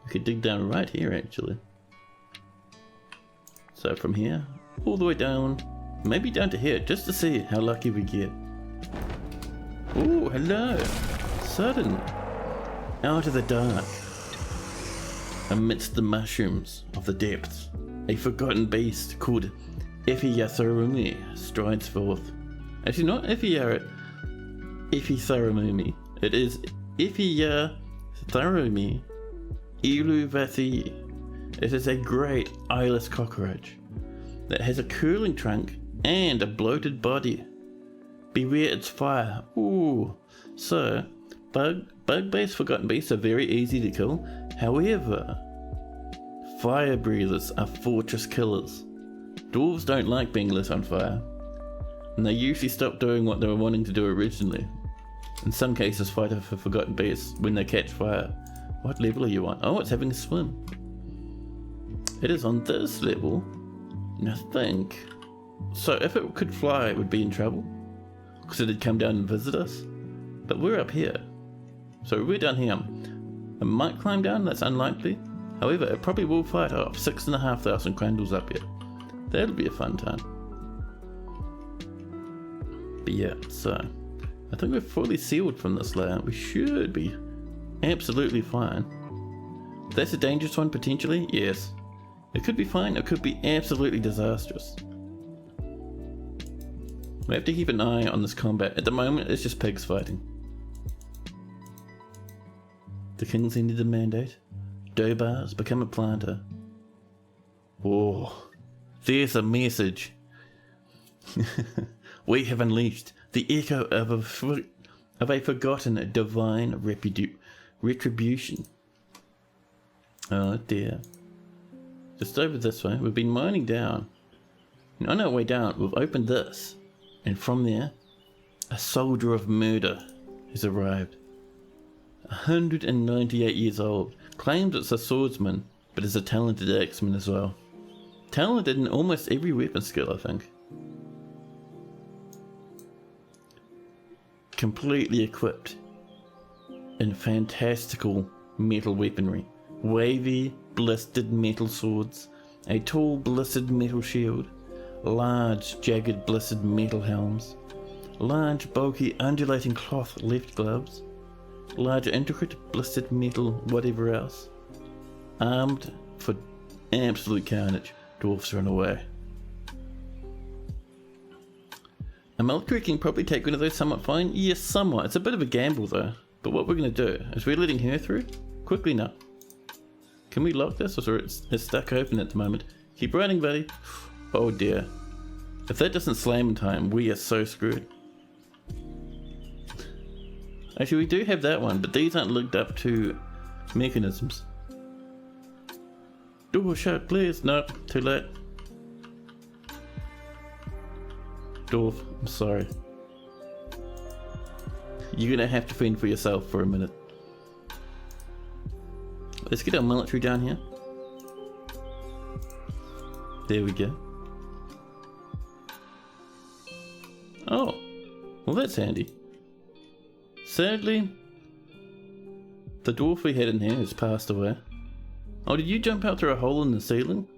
We could dig down right here actually. So from here, all the way down, maybe down to here, just to see how lucky we get. Oh, hello! Suddenly, out of the dark, amidst the mushrooms of the depths, a forgotten beast called Ifiyatharumi strides forth. Actually, not Ifiyatharumi. It is Ifiyatharumi Iluvathi. It is a great eyeless cockroach that has a curling trunk and a bloated body. Beware its fire. Ooh. So, bug-based forgotten beasts are very easy to kill. However, fire breathers are fortress killers. Dwarves don't like being lit on fire, and they usually stop doing what they were wanting to do originally. In some cases, fight for forgotten beasts when they catch fire. What level are you on? Oh, it's having a swim. It is on this level, I think. So if it could fly, it would be in trouble, because it had come down and visit us. But we're up here, so we're down here. It might climb down, that's unlikely. However, it probably will fight off 6,500 crandles up here. That'll be a fun time. But yeah, so I think we're fully sealed from this layer. We should be absolutely fine. That's a dangerous one potentially, yes. It could be fine, it could be absolutely disastrous. We have to keep an eye on this combat. At the moment, it's just pigs fighting. The king's ended the mandate. Dobars, become a planter. Whoa, there's a message. We have unleashed the echo of a forgotten divine retribution. Oh dear. Just over this way, we've been mining down. And on our way down, we've opened this. And from there, a soldier of murder has arrived. 198 years old, claims it's a swordsman, but is a talented axeman as well. Talented in almost every weapon skill, I think. Completely equipped in fantastical metal weaponry. Wavy, blistered metal swords, a tall, blistered metal shield, large, jagged, blistered metal helms, large, bulky, undulating cloth left gloves, large, intricate, blistered metal whatever else. Armed for absolute carnage, dwarfs run away. A military can probably take one of those somewhat fine. Yes, somewhat. It's a bit of a gamble though. But what we're going to do is we're letting her through. Quickly now. Can we lock this? Or it's stuck open at the moment. Keep running, buddy. Oh dear. If that doesn't slam in time, we are so screwed. Actually, we do have that one, but these aren't linked up to mechanisms. Door shut, please. No, too late. Dwarf, I'm sorry. You're gonna have to fend for yourself for a minute. Let's get our military down here. There we go. Oh, well that's handy. Sadly, the dwarf we had in here has passed away. Oh, did you jump out through a hole in the ceiling?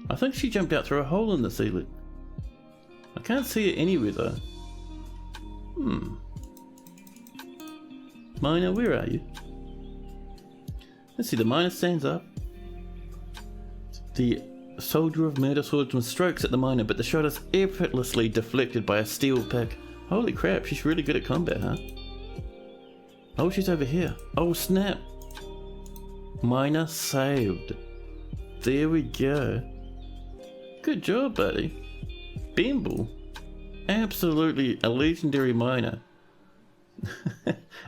I think she jumped out through a hole in the ceiling. I can't see it anywhere though. Miner, where are you? Let's see, the miner stands up. The soldier of murder swordsman strokes at the miner, but the shot is effortlessly deflected by a steel pick. Holy crap, she's really good at combat, huh? Oh, she's over here. Oh snap. Miner saved. There we go. Good job, buddy. Bimble. Absolutely a legendary miner.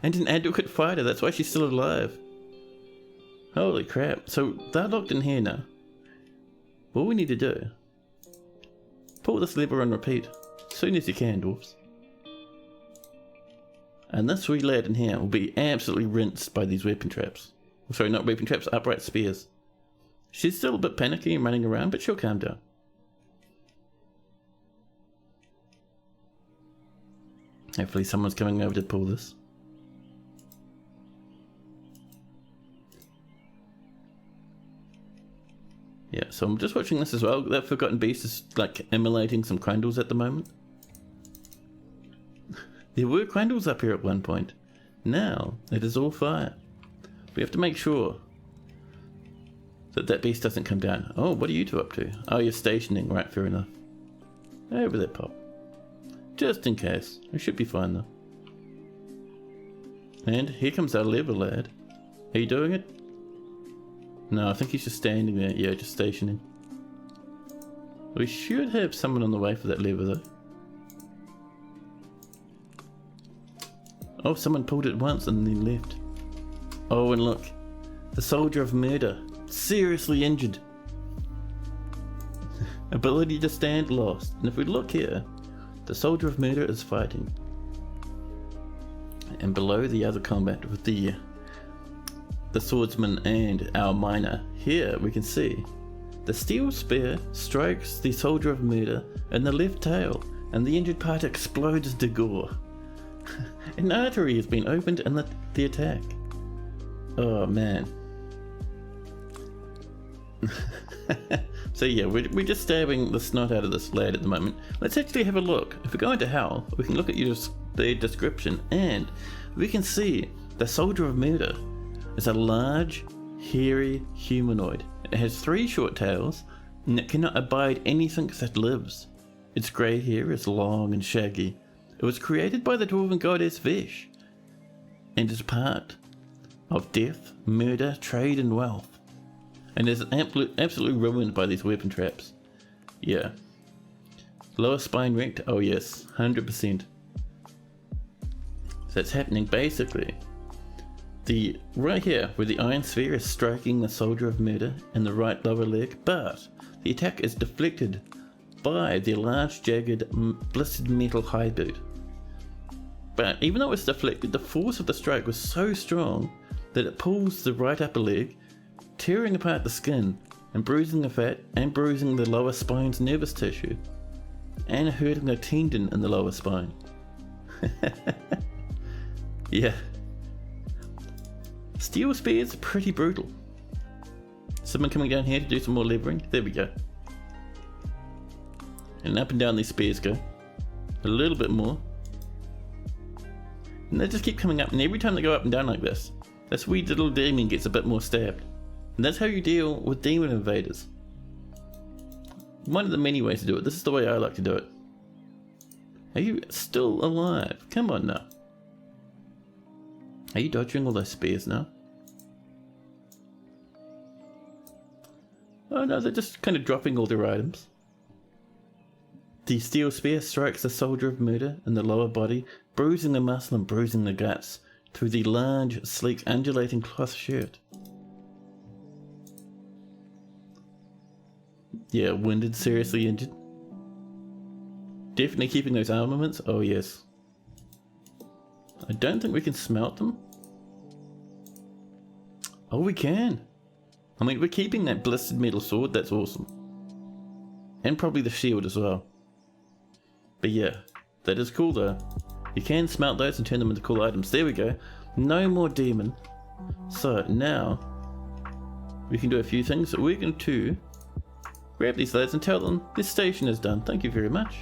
And an adequate fighter, that's why she's still alive. Holy crap. So they're locked in here now. What we need to do, pull this lever and repeat as soon as you can, dwarfs. And this wee lad in here will be absolutely rinsed by these weapon traps. Sorry, not weapon traps, upright spears. She's still a bit panicky and running around, but she'll calm down. Hopefully someone's coming over to pull this. Yeah, so I'm just watching this as well. That Forgotten Beast is like emulating some crandles at the moment. There were crandles up here at one point. Now it is all fire. We have to make sure that that beast doesn't come down. Oh, what are you two up to? Oh, you're stationing. Right, fair enough. Over there, Pop. Just in case. We should be fine though. And here comes our lever lad. Are you doing it? No, I think he's just standing there. Yeah, just stationing. We should have someone on the way for that lever though. Oh, someone pulled it once and then left. Oh, and look. The soldier of murder. Seriously injured. Ability to stand lost. And if we look here, the soldier of murder is fighting. And below the other combat with the swordsman and our miner, here we can see the steel spear strikes the soldier of murder in the left tail, and the injured part explodes into gore. An artery has been opened in the attack. Oh man. So yeah, we're just stabbing the snot out of this lad at the moment. Let's actually have a look. If we go into Hell, we can look at the description, and we can see the soldier of murder is a large, hairy humanoid. It has 3 short tails, and it cannot abide anything that lives. Its grey hair is long and shaggy. It was created by the dwarven goddess Vish, and is part of death, murder, trade, and wealth. And is absolutely ruined by these weapon traps. Yeah. Lower spine wrecked? Oh yes, 100%. So that's happening basically. Right here, where the iron sphere is striking the soldier of murder in the right lower leg, but the attack is deflected by the large, jagged, blistered metal high boot. But even though it was deflected, the force of the strike was so strong that it pulls the right upper leg, tearing apart the skin and bruising the fat and bruising the lower spine's nervous tissue, and hurting a tendon in the lower spine. Yeah. Steel spear's pretty brutal. Someone coming down here to do some more levering. There we go. And up and down these spears go. A little bit more. And they just keep coming up, and every time they go up and down like this, this wee little demon gets a bit more stabbed. And that's how you deal with demon invaders. One of the many ways to do it. This is the way I like to do it. Are you still alive? Come on now. Are you dodging all those spears now? Oh no, they're just kind of dropping all their items. The steel spear strikes the soldier of murder in the lower body, bruising the muscle and bruising the guts through the large, sleek, undulating cloth shirt. Yeah, winded, seriously injured. Definitely keeping those armaments, oh yes. I don't think we can smelt them. Oh, we can. I mean, we're keeping that blistered metal sword, that's awesome. And probably the shield as well. But yeah, that is cool though. You can smelt those and turn them into cool items. There we go. No more demon. So now, we can do a few things. We're going to grab these lads and tell them this station is done. Thank you very much.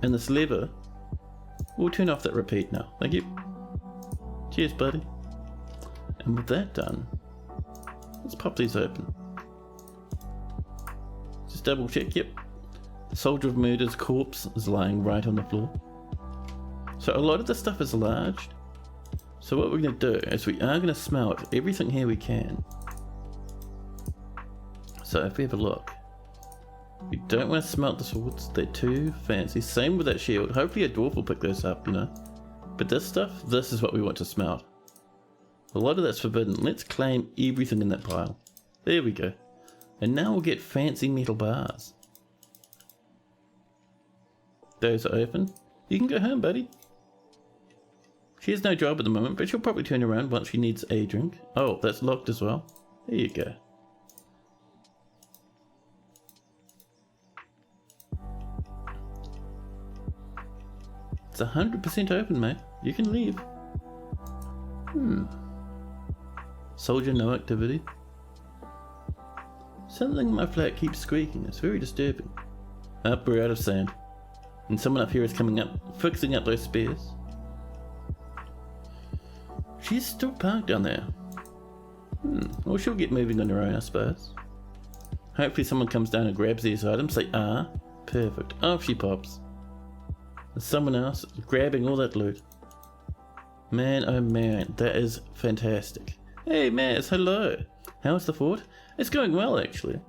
And this lever, we'll turn off that repeat now. Thank you. Cheers, buddy. And with that done, let's pop these open. Just double check, yep. The soldier of murder's corpse is lying right on the floor. So a lot of the stuff is large. So what we're going to do is we are going to smelt everything here we can. So if we have a look, we don't want to smelt the swords, they're too fancy. Same with that shield. Hopefully a dwarf will pick those up, you know. But this stuff, this is what we want to smelt. A lot of that's forbidden. Let's claim everything in that pile. There we go. And now we'll get fancy metal bars. Those are open. You can go home, buddy. She has no job at the moment, but she'll probably turn around once she needs a drink. Oh, that's locked as well. There you go. It's 100% open, mate. You can leave. Soldier, no activity. Something in my flat keeps squeaking. It's very disturbing. Up, we're out of sand. And someone up here is coming up, fixing up those spares. She's still parked down there. Well, she'll get moving on her own, I suppose. Hopefully someone comes down and grabs these items. They are. Perfect. Off she pops. There's someone else grabbing all that loot. Man, oh man, that is fantastic. Hey, Maz, hello. How's the fort? It's going well, actually.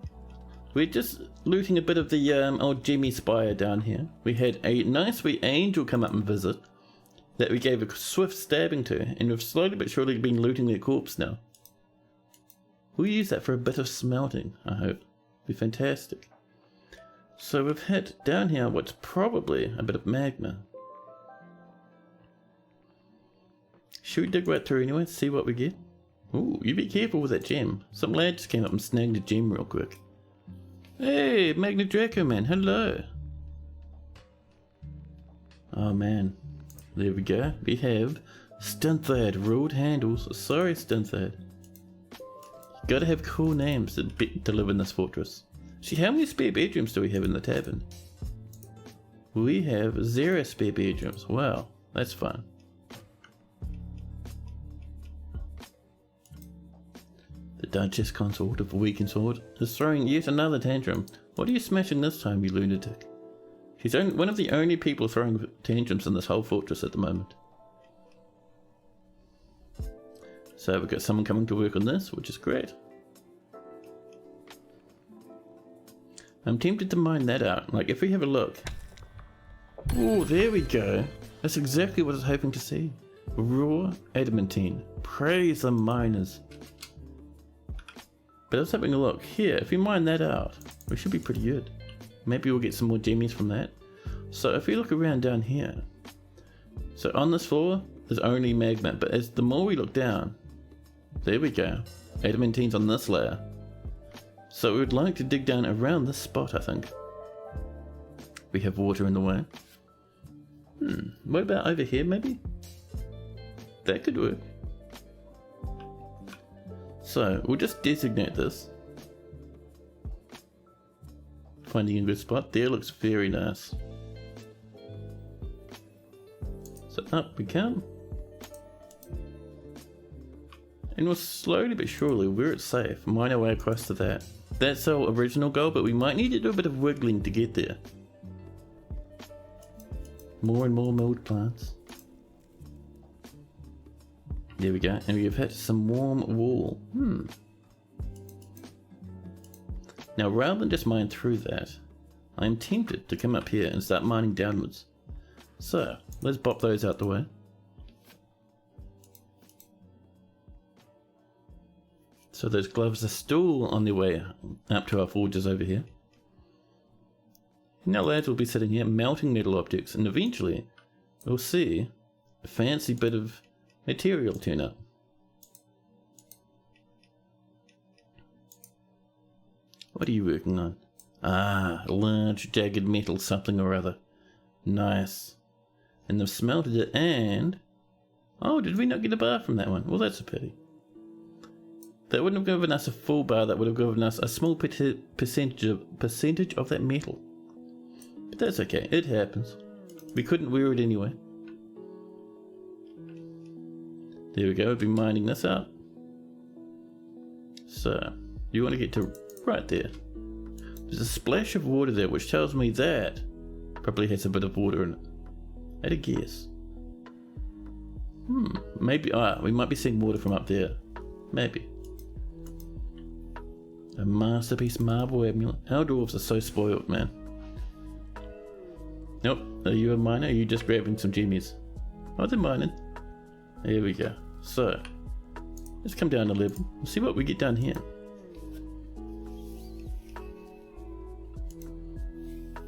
We're just looting a bit of the old Jimmy Spire down here. We had a nice wee angel come up and visit that we gave a swift stabbing to, and we've slowly but surely been looting their corpse now. We'll use that for a bit of smelting, I hope. Be fantastic. So we've hit down here what's probably a bit of magma. Should we dig right through anyway, see what we get? Ooh, you be careful with that gem. Some lad just came up and snagged a gem real quick. Hey, Magna Draco man, hello. Oh man, there we go. We have Stunthad, ruled handles. Sorry, Stunthad. Gotta have cool names to live in this fortress. See, how many spare bedrooms do we have in the tavern? We have 0 spare bedrooms. Wow, that's fun. The Duchess Consort of Weakensword is throwing yet another tantrum. What are you smashing this time, you lunatic? She's one of the only people throwing tantrums in this whole fortress at the moment. So we've got someone coming to work on this, which is great. I'm tempted to mine that out. Like, if we have a look. Oh, there we go. That's exactly what I was hoping to see. Raw adamantine. Praise the miners. But I was having a look. Here, if we mine that out, we should be pretty good. Maybe we'll get some more jimmies from that. So if we look around down here. So on this floor, there's only magma. But as the more we look down, there we go. Adamantine's on this layer. So we would like to dig down around this spot, I think. We have water in the way. What about over here, maybe? That could work. So we'll just designate this. Finding a good spot. There looks very nice. So up we come. And we'll slowly but surely, where it's safe, mine our way across to that. That's our original goal, but we might need to do a bit of wiggling to get there. More and more milled plants. There we go, and we've hit some warm wool. Now rather than just mine through that, I'm tempted to come up here and start mining downwards. So, let's bop those out the way. So those gloves are still on their way up to our forges over here. Now lads will be sitting here melting metal objects, and eventually we'll see a fancy bit of material turn up. What are you working on? Ah, large jagged metal something or other. Nice. And they've smelted it and... Oh, did we not get a bar from that one? Well, that's a pity. That wouldn't have given us a full bar, that would have given us a small percentage of that metal. But that's okay, it happens. We couldn't wear it anyway. There we go, we'll be mining this out. So, you want to get to right there. There's a splash of water there, which tells me that probably has a bit of water in it. At a guess. Maybe, we might be seeing water from up there. Maybe. A masterpiece marble amulet. Our dwarves are so spoiled, man. Nope. Are you a miner? Or are you just grabbing some jimmies? Oh, they're mining. There we go. So, let's come down a level. We'll see what we get down here.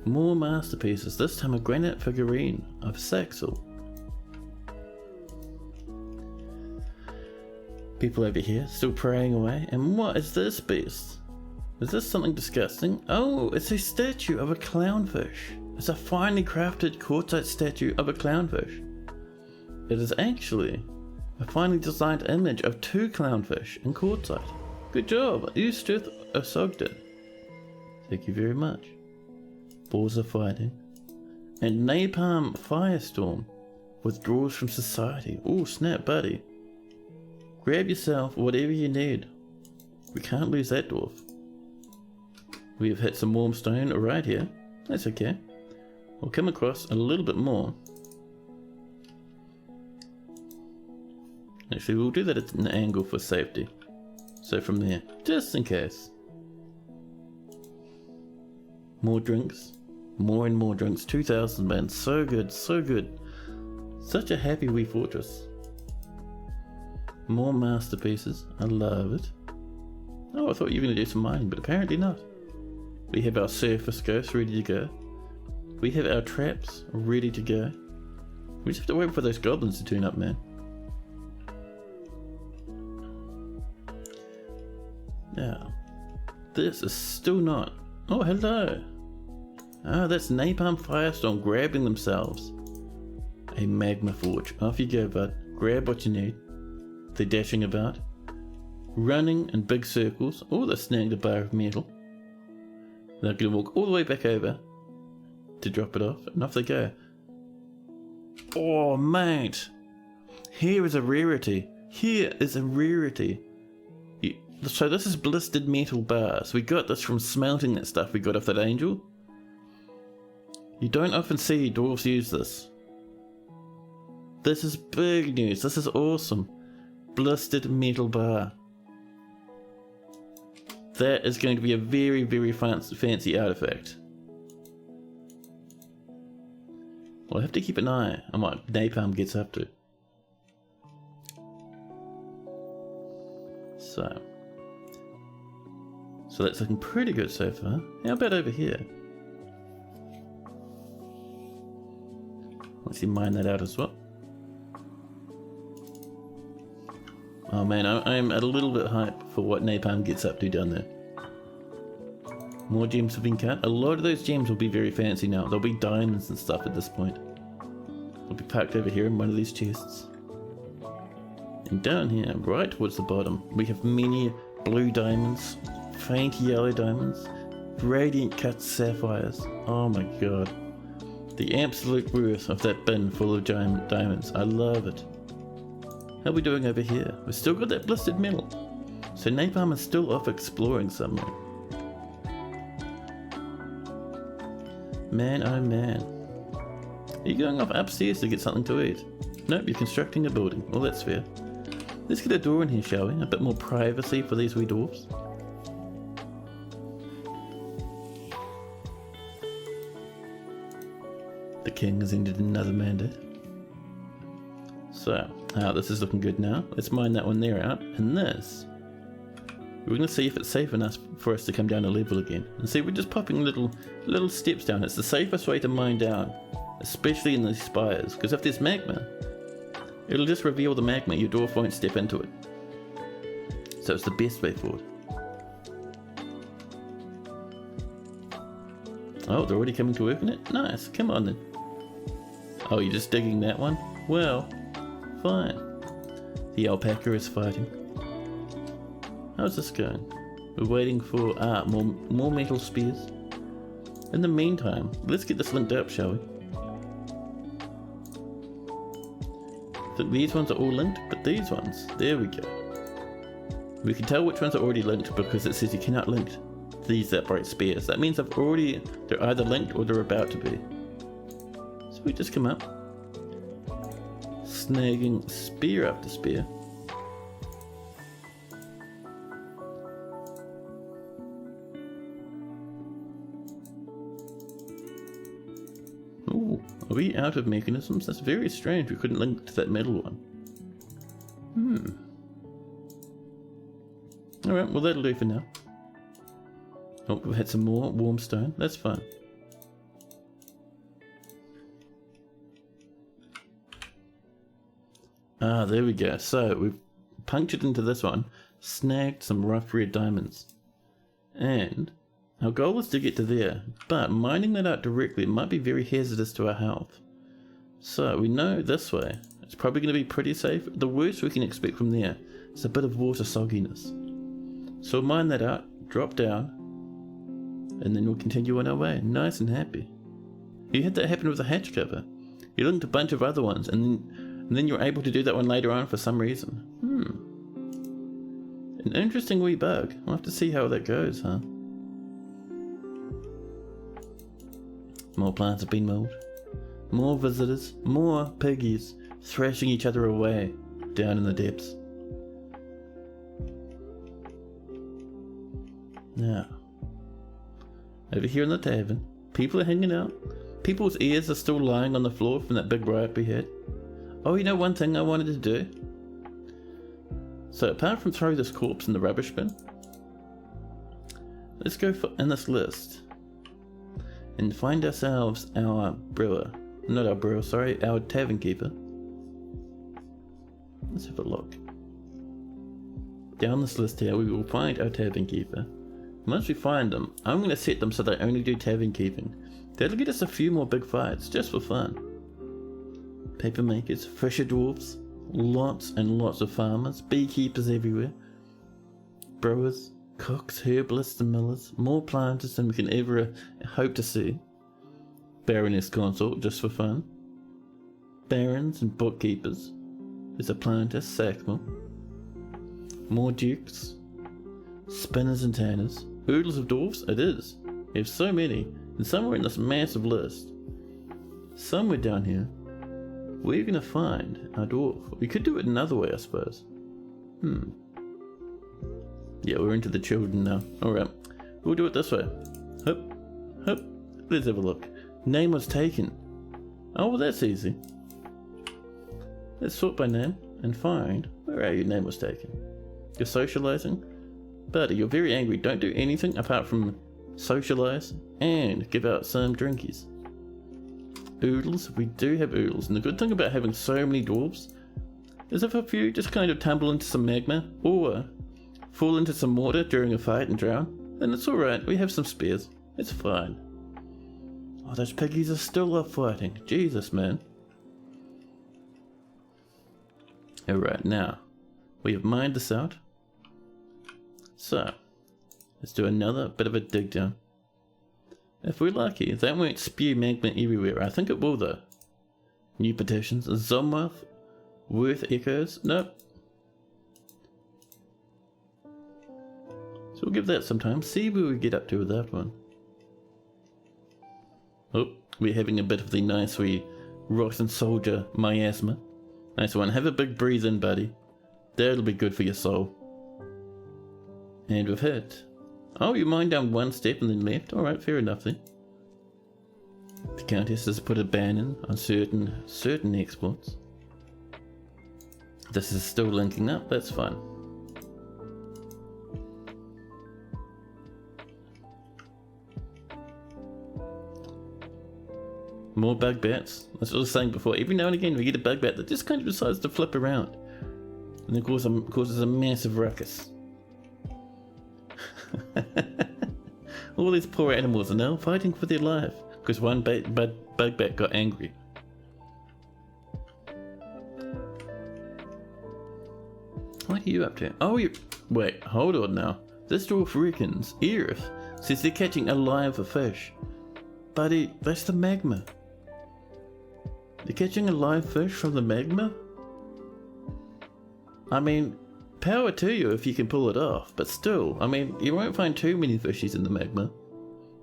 More masterpieces. This time a granite figurine of Saxel. People over here still praying away. And what is this beast? Is this something disgusting? Oh, it's a statue of a clownfish. It's a finely crafted quartzite statue of a clownfish. It is actually a finely designed image of 2 clownfish in quartzite. Good job, you Stuth Osogdin. Thank you very much. Balls of fighting. And Napalm Firestorm withdraws from society. Oh snap, buddy. Grab yourself whatever you need. We can't lose that dwarf. We have hit some warm stone right here. That's okay. We'll come across a little bit more. Actually, we'll do that at an angle for safety. So from there, just in case. More drinks. More and more drinks. 2,000, man. So good, so good. Such a happy wee fortress. More masterpieces. I love it. Oh, I thought you were going to do some mining, but apparently not. We have our surface ghosts ready to go. We have our traps ready to go. We just have to wait for those goblins to turn up, man. Now, this is still not... Oh, hello. Ah, that's Napalm Firestorm grabbing themselves a magma forge. Off you go, bud. Grab what you need. They're dashing about, running in big circles. Oh, they snagged a bar of metal. They're going to walk all the way back over to drop it off, and off they go. Oh, mate. Here is a rarity. Here is a rarity. So this is blistered metal bars. We got this from smelting that stuff we got off that angel. You don't often see dwarves use this. This is big news. This is awesome. Blistered metal bar. That is going to be a very, very fancy artifact. We'll have to keep an eye on what Napalm gets up to. So that's looking pretty good so far. How about over here? Let's see, mine that out as well. Oh man, I'm a little bit hyped for what Napalm gets up to down there. More gems have been cut. A lot of those gems will be very fancy now. There'll be diamonds and stuff at this point. They'll be packed over here in one of these chests. And down here, right towards the bottom, we have many blue diamonds, faint yellow diamonds, radiant cut sapphires. Oh my god. The absolute worth of that bin full of diamonds. I love it. How are we doing over here? We've still got that blistered metal. So Napalm is still off exploring somewhere. Man, oh man. Are you going off upstairs to get something to eat? Nope, you're constructing a building. Well, that's fair. Let's get a door in here, shall we? A bit more privacy for these wee dwarfs. The king has ended another mandate. So, this is looking good now. Let's mine that one there out. And this, we're going to see if it's safe enough for us to come down a level again. And see, we're just popping little steps down. It's the safest way to mine down, especially in these spires. Because if there's magma, it'll just reveal the magma. Your dwarf won't step into it. So it's the best way forward. Oh, they're already coming to work on it? Nice, come on then. Oh, you're just digging that one? Well, fine. The alpaca is fighting. How's this going? We're waiting for more metal spears. In the meantime, let's get this linked up, shall we? I think these ones are all linked, but these ones, there we go. We can tell which ones are already linked because it says you cannot link these upright spears. That means they're either linked or they're about to be. So we just come up, snagging spear after spear. Ooh, are we out of mechanisms? That's very strange. We couldn't link to that metal one. Alright, well that'll do for now. Oh, we've had some more warm stone. That's fine. There we go. So we've punctured into this one, snagged some rough red diamonds. And Our goal is to get to there, but mining that out directly might be very hazardous to our health. So we know this way. It's probably going to be pretty safe. The worst we can expect from there is a bit of water sogginess. So we'll mine that out, drop down, and then we'll continue on our way, nice and happy. You had that happen with the hatch cover. You linked a bunch of other ones, and then you're able to do that one later on for some reason. An interesting wee bug. We'll have to see how that goes, huh? More plants have been moved. More visitors, more piggies thrashing each other away down in the depths. Now, over here in the tavern, people are hanging out. People's ears are still lying on the floor from that big riot we had. Oh, you know one thing I wanted to do? So apart from throw this corpse in the rubbish bin, let's go in this list and find ourselves our brewer. Not our brewer, sorry, our tavern keeper. Let's have a look. Down this list here, we will find our tavern keeper. Once we find them, I'm going to set them so they only do tavern keeping. That'll get us a few more big fights, just for fun. Paper makers, fisher dwarves, lots and lots of farmers, beekeepers everywhere. Brewers, cooks, herbalists and millers, more planters than we can ever hope to see. Baroness consort, just for fun. Barons and bookkeepers. There's a planter, Sackmill. More dukes. Spinners and tanners. Oodles of dwarfs, it is. We have so many, and somewhere in this massive list, somewhere down here, we're going to find our dwarf. We could do it another way, I suppose. Yeah, we're into the children now. Alright, we'll do it this way. Hup, hup. Let's have a look. Name was taken. Oh, well, that's easy. Let's sort by name and find where are you. Name was taken. You're socializing? Buddy, you're very angry. Don't do anything apart from socialize and give out some drinkies. Oodles, we do have oodles, and the good thing about having so many dwarves is if a few just kind of tumble into some magma or fall into some water during a fight and drown, then it's alright, we have some spares, it's fine. Oh, those piggies are still up fighting, Jesus man. Alright, now, we have mined this out, so let's do another bit of a dig down. If we're lucky, that won't spew magma everywhere. I think it will though. New petitions. Zomworth? Worth echoes? Nope. So we'll give that some time. See where we get up to with that one. Oh, we're having a bit of the nice wee rotten soldier miasma. Nice one. Have a big breathe in, buddy. That'll be good for your soul. And we've hit. Oh, you mined down one step and then left? Alright, fair enough then. The Countess has put a ban in on certain exports. This is still linking up, that's fine. More bug bats. That's what I was saying before. Every now and again we get a bug bat that just kind of decides to flip around. And it causes a massive ruckus. All these poor animals are now fighting for their life because one bug bat got angry. What are you up to? Oh, you... Wait, hold on now. This dwarf reckons Aerith says they're catching a live fish. Buddy, that's the magma. They're catching a live fish from the magma? I mean, power to you if you can pull it off, but still, I mean, you won't find too many fishies in the magma.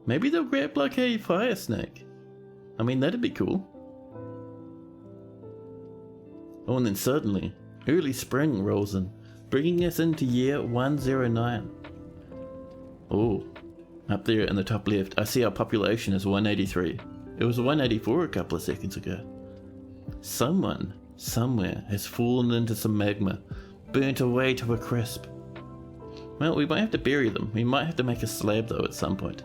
Maybe they'll grab like a fire snake. I mean, that'd be cool. Oh, and then suddenly, early spring rolls in, bringing us into year 109. Oh, up there in the top left, I see our population is 183. It was 184 a couple of seconds ago. Someone, somewhere, has fallen into some magma, burnt away to a crisp. Well, we might have to bury them. We might have to make a slab though at some point.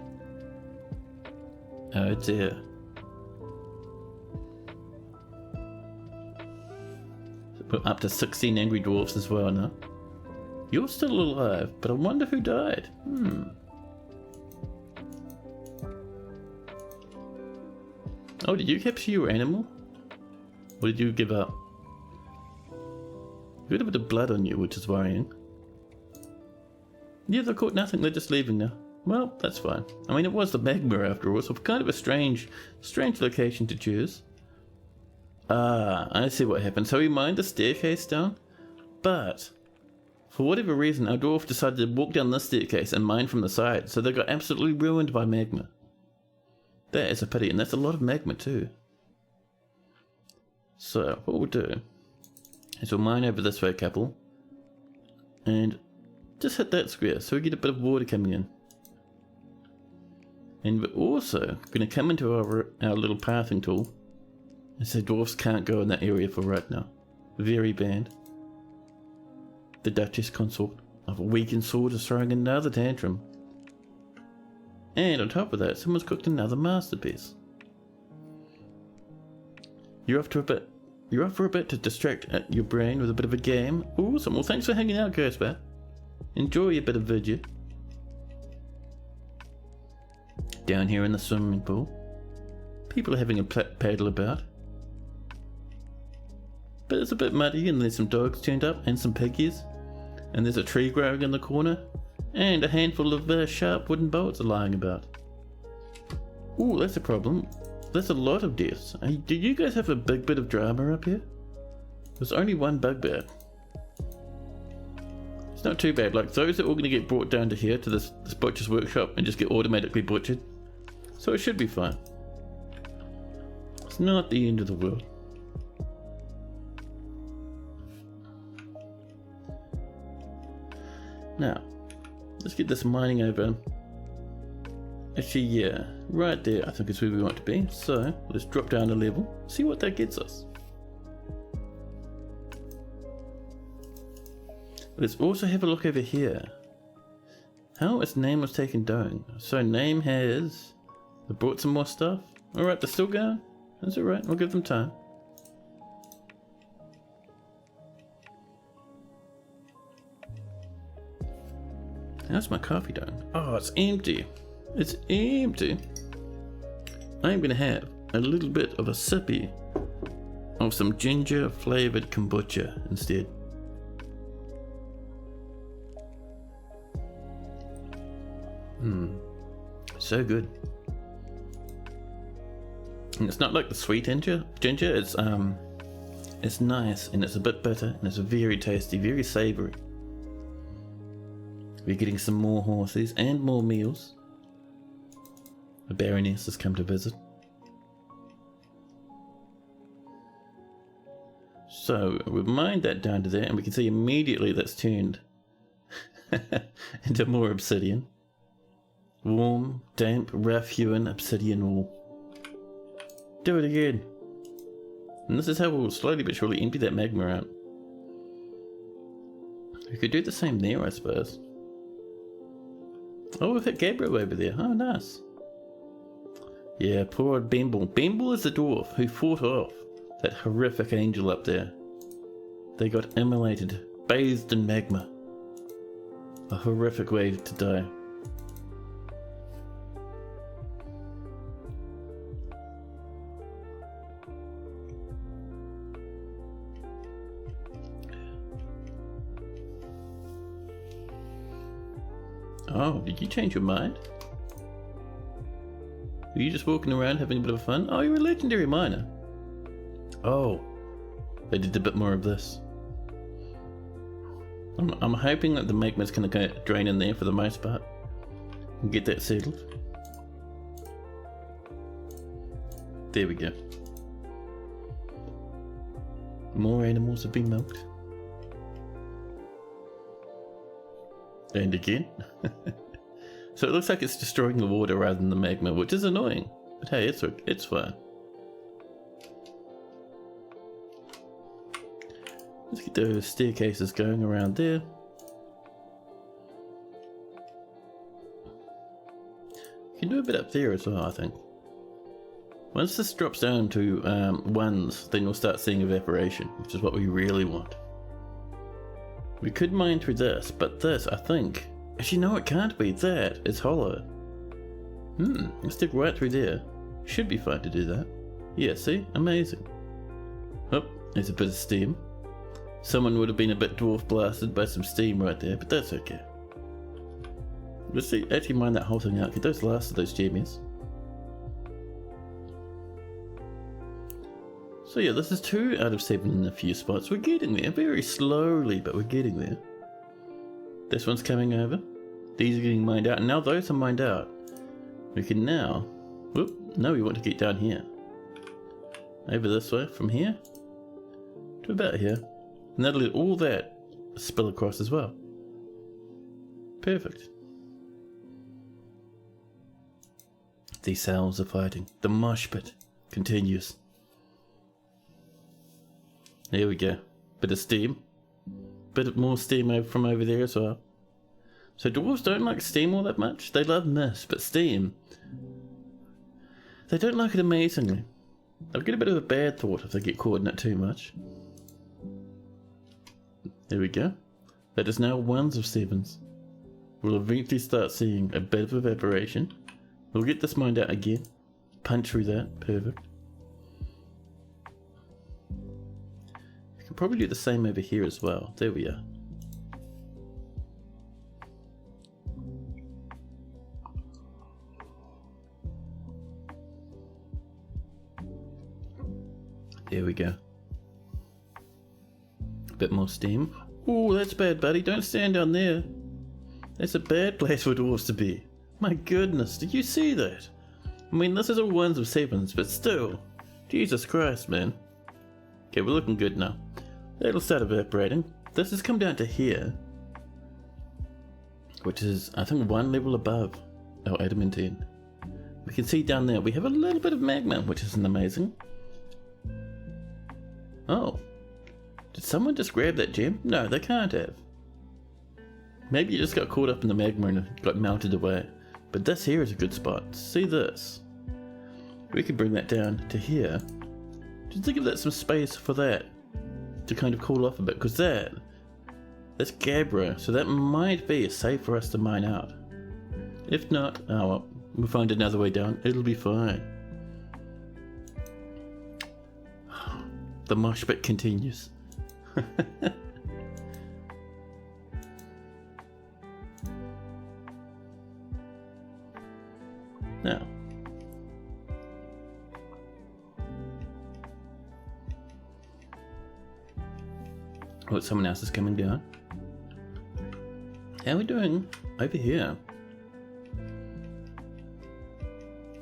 Oh dear. We're up to 16 angry dwarfs as well now. You're still alive, but I wonder who died. Oh, did you capture your animal? Or did you give up? You got a bit of blood on you, which is worrying. Yeah, they've caught nothing, they're just leaving now. Well, that's fine. I mean, it was the magma after all, so kind of a strange location to choose. Ah, I see what happened. So we mined the staircase down, but for whatever reason, our dwarf decided to walk down this staircase and mine from the side, so they got absolutely ruined by magma. That is a pity, and that's a lot of magma too. So, what we'll do is we'll mine over this way a couple, and just hit that square so we get a bit of water coming in. And we're also going to come into our little pathing tool and say dwarfs can't go in that area for right now. Very banned. The Duchess Consort of Weakensword is throwing another tantrum. And on top of that, someone's cooked another masterpiece. You're off for a bit to distract your brain with a bit of a game. Awesome. Well, thanks for hanging out, Ghostbat. Enjoy a bit of video. Down here in the swimming pool, people are having a paddle about. But it's a bit muddy, and there's some dogs turned up and some piggies. And there's a tree growing in the corner, and a handful of sharp wooden bolts are lying about. Ooh, that's a problem. That's a lot of deaths. Hey, do you guys have a big bit of drama up here? There's only one bugbear. It's not too bad. Like, those are all going to get brought down to here, to this butcher's workshop, and just get automatically butchered. So it should be fine. It's not the end of the world. Now, let's get this mining over. Actually, yeah, right there I think is where we want to be. So, let's drop down a level, see what that gets us. Let's also have a look over here. How is name was taken down? So name has... They brought some more stuff. Alright, they're still going. That's alright, we'll give them time. How's my coffee doing? Oh, it's empty. It's empty. I'm gonna have a little bit of a sippy of some ginger flavored kombucha instead. So good. And it's not like the sweet ginger. It's nice, and it's a bit bitter, and it's very tasty, very savoury. We're getting some more horses and more meals. The Baroness has come to visit. So we've mined that down to there, and we can see immediately that's turned into more obsidian. Warm, damp, rough-hewn obsidian wool. Do it again. And this is how we'll slowly but surely empty that magma out. We could do the same there, I suppose. Oh, we've hit Gabriel over there. Oh, nice. Yeah, poor old Bemble. Bemble is the dwarf who fought off that horrific angel up there. They got immolated, bathed in magma. A horrific way to die. Oh, did you change your mind? Were you just walking around having a bit of fun? Oh, you're a legendary miner. Oh, they did a bit more of this. I'm hoping that the magma's going to drain in there for the most part and get that settled. There we go. More animals have been milked. And again. So it looks like it's destroying the water rather than the magma, which is annoying. But hey, it's fine. Let's get those staircases going around there. You can do a bit up there as well, I think. Once this drops down to ones, then we'll start seeing evaporation, which is what we really want. We could mine through this, but this, I think... Actually, no, it can't be. That is hollow. Let's dig right through there. Should be fine to do that. Yeah, see? Amazing. Oh, there's a bit of steam. Someone would have been a bit dwarf blasted by some steam right there, but that's okay. Let's see, actually mine that whole thing out. Get those last of those jammies. So yeah, this is 2 out of 7 in a few spots. We're getting there, very slowly, but we're getting there. This one's coming over. These are getting mined out, and now those are mined out. We can now... Whoop, no, we want to get down here. Over this way, from here to about here. And that'll let all that spill across as well. Perfect. These cells are fighting. The mosh pit continues. There we go. Bit of steam. Bit more steam from over there as well. So dwarves don't like steam all that much. They love mist, but steam, they don't like it amazingly. They'll get a bit of a bad thought if they get caught in it too much. There we go. That is now 1s of 7s. We'll eventually start seeing a bit of evaporation. We'll get this mined out again. Punch through that. Perfect. We can probably do the same over here as well. There we are. There we go. A bit more steam. Ooh, that's bad, buddy. Don't stand down there. That's a bad place for dwarves to be. My goodness, did you see that? I mean, this is all 1s of 7s, but still. Jesus Christ, man. Okay, we're looking good now. It'll start evaporating. This has come down to here, which is, I think, 1 level above our adamantine. We can see down there we have a little bit of magma, which isn't amazing. Oh. Did someone just grab that gem? No, they can't have. Maybe you just got caught up in the magma and got melted away. But this here is a good spot. See this? We could bring that down to here. Just to give that some space for that to kind of cool off a bit, because that's gabbro, so that might be safe for us to mine out. If not, oh well, we'll find another way down. It'll be fine. The mosh pit continues. Now, oh, someone else is coming down. How are we doing over here?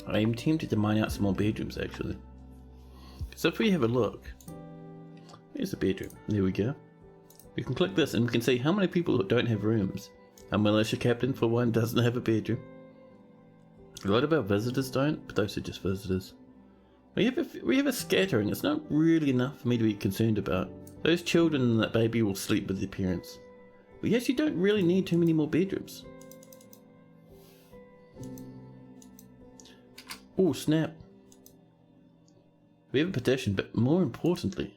I am tempted to mine out some more bedrooms actually. So if we have a look, here's a bedroom. There we go. We can click this and we can see how many people don't have rooms. Our militia captain, for one, doesn't have a bedroom. A lot of our visitors don't, but those are just visitors. We have a scattering. It's not really enough for me to be concerned about. Those children and that baby will sleep with their parents. We actually don't really need too many more bedrooms. Oh snap. We have a petition, but more importantly,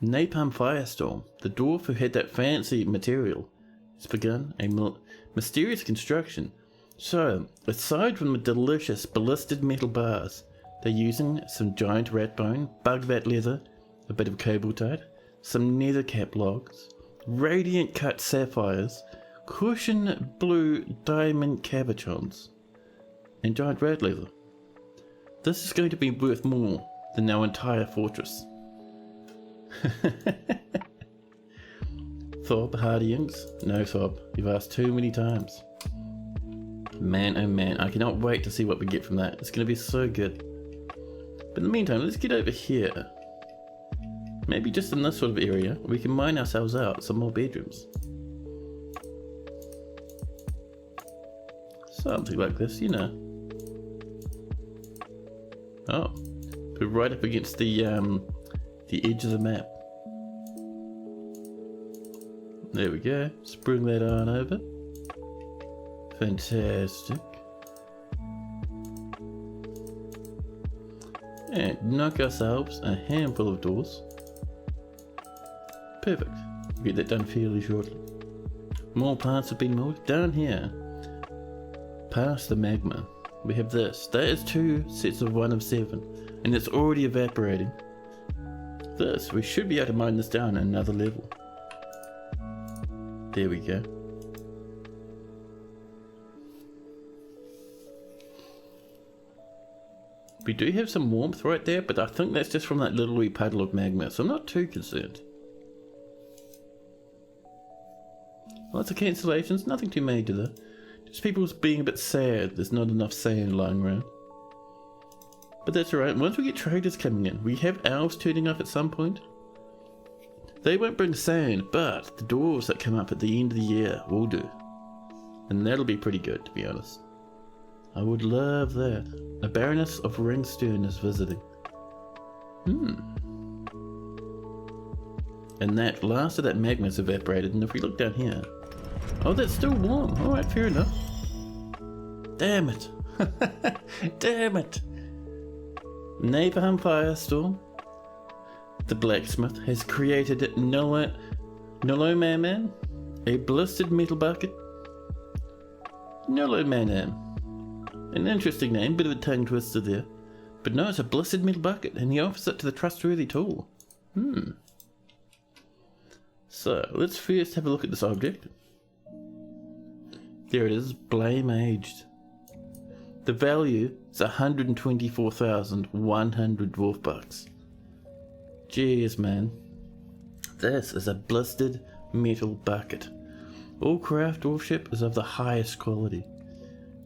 Napalm Firestorm, the dwarf who had that fancy material, has begun a mysterious construction. So, aside from the delicious ballisted metal bars, they're using some giant rat bone, bug bat leather, a bit of cobaltite, some nether cap logs, radiant cut sapphires, cushion blue diamond cabochons, and giant rat leather. This is going to be worth more than our entire fortress. Thob Hardyings? No, Thob, you've asked too many times. Man, oh man, I cannot wait to see what we get from that. It's going to be so good. But in the meantime, let's get over here. Maybe just in this sort of area, we can mine ourselves out some more bedrooms. Something like this, you know. Oh, we're right up against the edge of the map. There we go. Let's bring that on over. Fantastic. And knock ourselves a handful of doors. Perfect. We'll get that done fairly shortly. More plants have been moved. Down here, past the magma, we have this. That is 2 sets of 1 of 7. and it's already evaporating. We should be able to mine this down at another level. There we go. We do have some warmth right there, but I think that's just from that little wee puddle of magma, so I'm not too concerned. Lots of cancellations, nothing too major though. Just people being a bit sad there's not enough sand lying around. But that's alright, once we get traders coming in, we have elves turning up at some point. They won't bring sand, but the dwarves that come up at the end of the year will do. And that'll be pretty good, to be honest. I would love that. A Baroness of Ringstern is visiting. And that last of that magma's evaporated, and if we look down here... Oh, that's still warm. Alright, fair enough. Damn it. Damn it. Neighborham Firestorm. The blacksmith has created Noloman, a blistered metal bucket. Noloman. An interesting name, bit of a tongue twister there. But no, it's a blistered metal bucket, and he offers it to the trustworthy tool. So, let's first have a look at this object. There it is, Blame Aged. The value is 124,100 dwarf bucks. Jeez, man. This is a blistered metal bucket. All craft dwarfship is of the highest quality.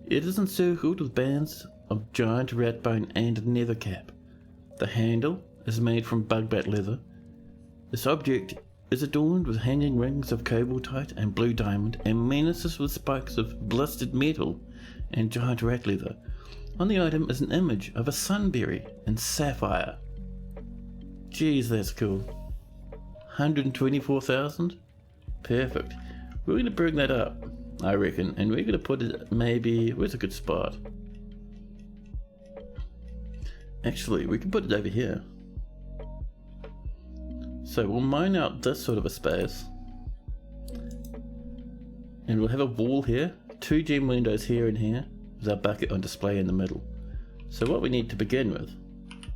It is encircled with bands of giant rat bone and nether cap. The handle is made from bugbat leather. This object is adorned with hanging rings of cobaltite and blue diamond and menaces with spikes of blistered metal and giant rat leather. On the item is an image of a sunberry and sapphire. Jeez, that's cool. 124,000? Perfect. We're going to bring that up, I reckon, and we're going to put it maybe... Where's a good spot? Actually, we can put it over here. So we'll mine out this sort of a space. And we'll have a wall here, 2 gem windows here and here, with our bucket on display in the middle. So what we need to begin with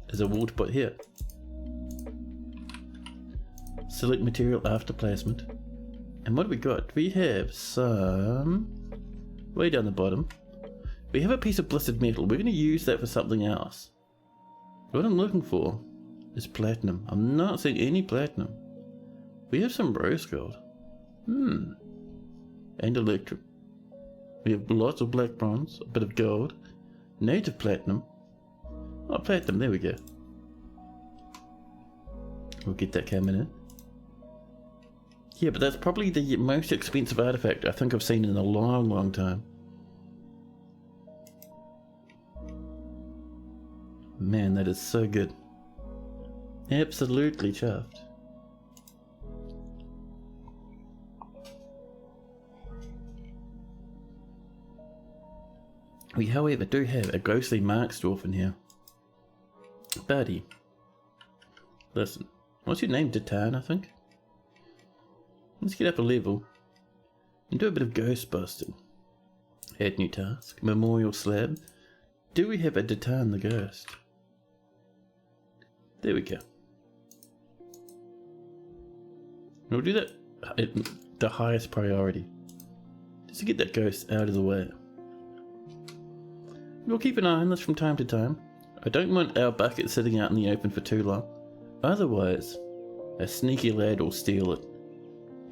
is a wall to put here. Select material after placement. And what have we got? We have some... way down the bottom. We have a piece of blistered metal. We're going to use that for something else. What I'm looking for is platinum. I'm not seeing any platinum. We have some rose gold. And electrum. We have lots of black bronze, a bit of gold, native platinum. Oh, platinum, there we go. We'll get that coming in. Yeah, but that's probably the most expensive artifact I think I've seen in a long, long time. Man, that is so good. Absolutely chuffed. We, however, do have a ghostly Marks dwarf in here. Buddy. Listen, what's your name? Datan, I think? Let's get up a level and do a bit of ghost busting. Add new task. Memorial slab. Do we have a Datan the ghost? There we go. We'll do that at the highest priority, just to get that ghost out of the way. We'll keep an eye on this from time to time. I don't want our bucket sitting out in the open for too long. Otherwise, a sneaky lad will steal it,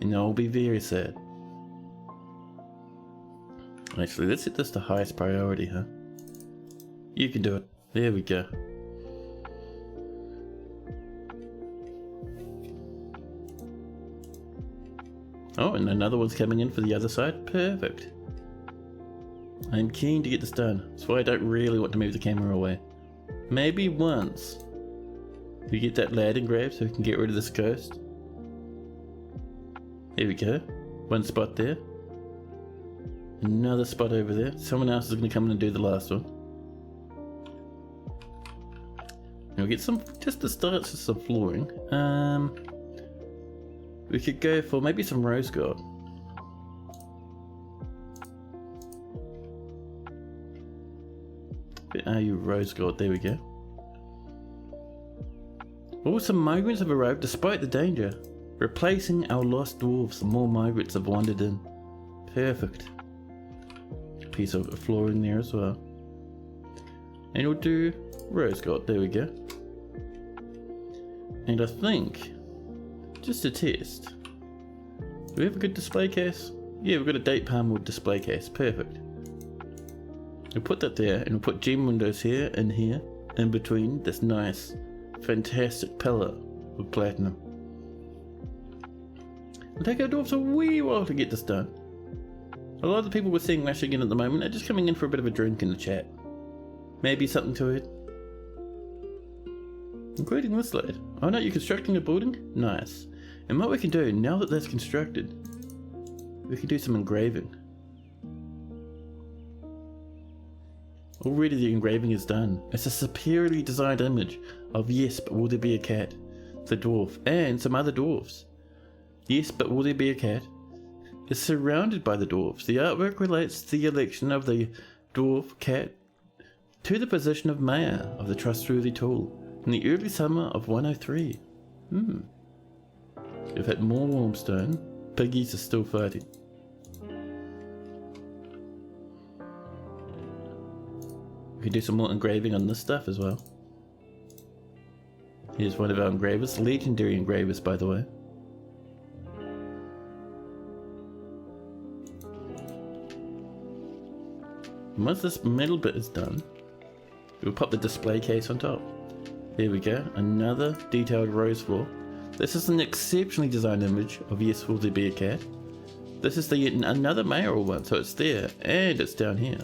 and I'll be very sad. Actually, let's set this to highest priority, huh? You can do it. There we go. Oh, and another one's coming in for the other side. Perfect. I'm keen to get this done. That's why I don't really want to move the camera away. Maybe once we get that lad engraved so we can get rid of this ghost. There we go. One spot there. Another spot over there. Someone else is going to come in and do the last one. And we'll get some, just to start, just some flooring. We could go for maybe some rose gold. Where are you, rose gold? There we go. some migrants have arrived despite the danger. Replacing our lost dwarves, more migrants have wandered in. Perfect. Piece of flooring there as well. And we'll do rose gold, there we go. And I think, just to test, do we have a good display case? Yeah, we've got a date palm wood display case, perfect. We'll put that there, and we'll put gem windows here, in between this nice, fantastic pillar of platinum. It'll take our dwarves a wee while to get this done. A lot of the people we're seeing rushing in at the moment are just coming in for a bit of a drink in the chat. Maybe something to it. Including this lad. Oh no, you're constructing a building? Nice. And what we can do, now that that's constructed, we can do some engraving. Already the engraving is done. It's a superiorly designed image of Yes, But Will There Be a Cat, the dwarf, and some other dwarves. Yes, But Will There Be a Cat is surrounded by the dwarves. The artwork relates the election of the dwarf cat to the position of mayor of the trustworthy tool in the early summer of 103. We've had more warmstone. Piggies are still fighting. We can do some more engraving on this stuff as well. Here's one of our engravers, legendary engravers by the way. And once this middle bit is done, we'll pop the display case on top. There we go, another detailed rose floor. This is an exceptionally designed image of Yes, Will There Be a Cat. This is another mayoral one, so it's there, and it's down here.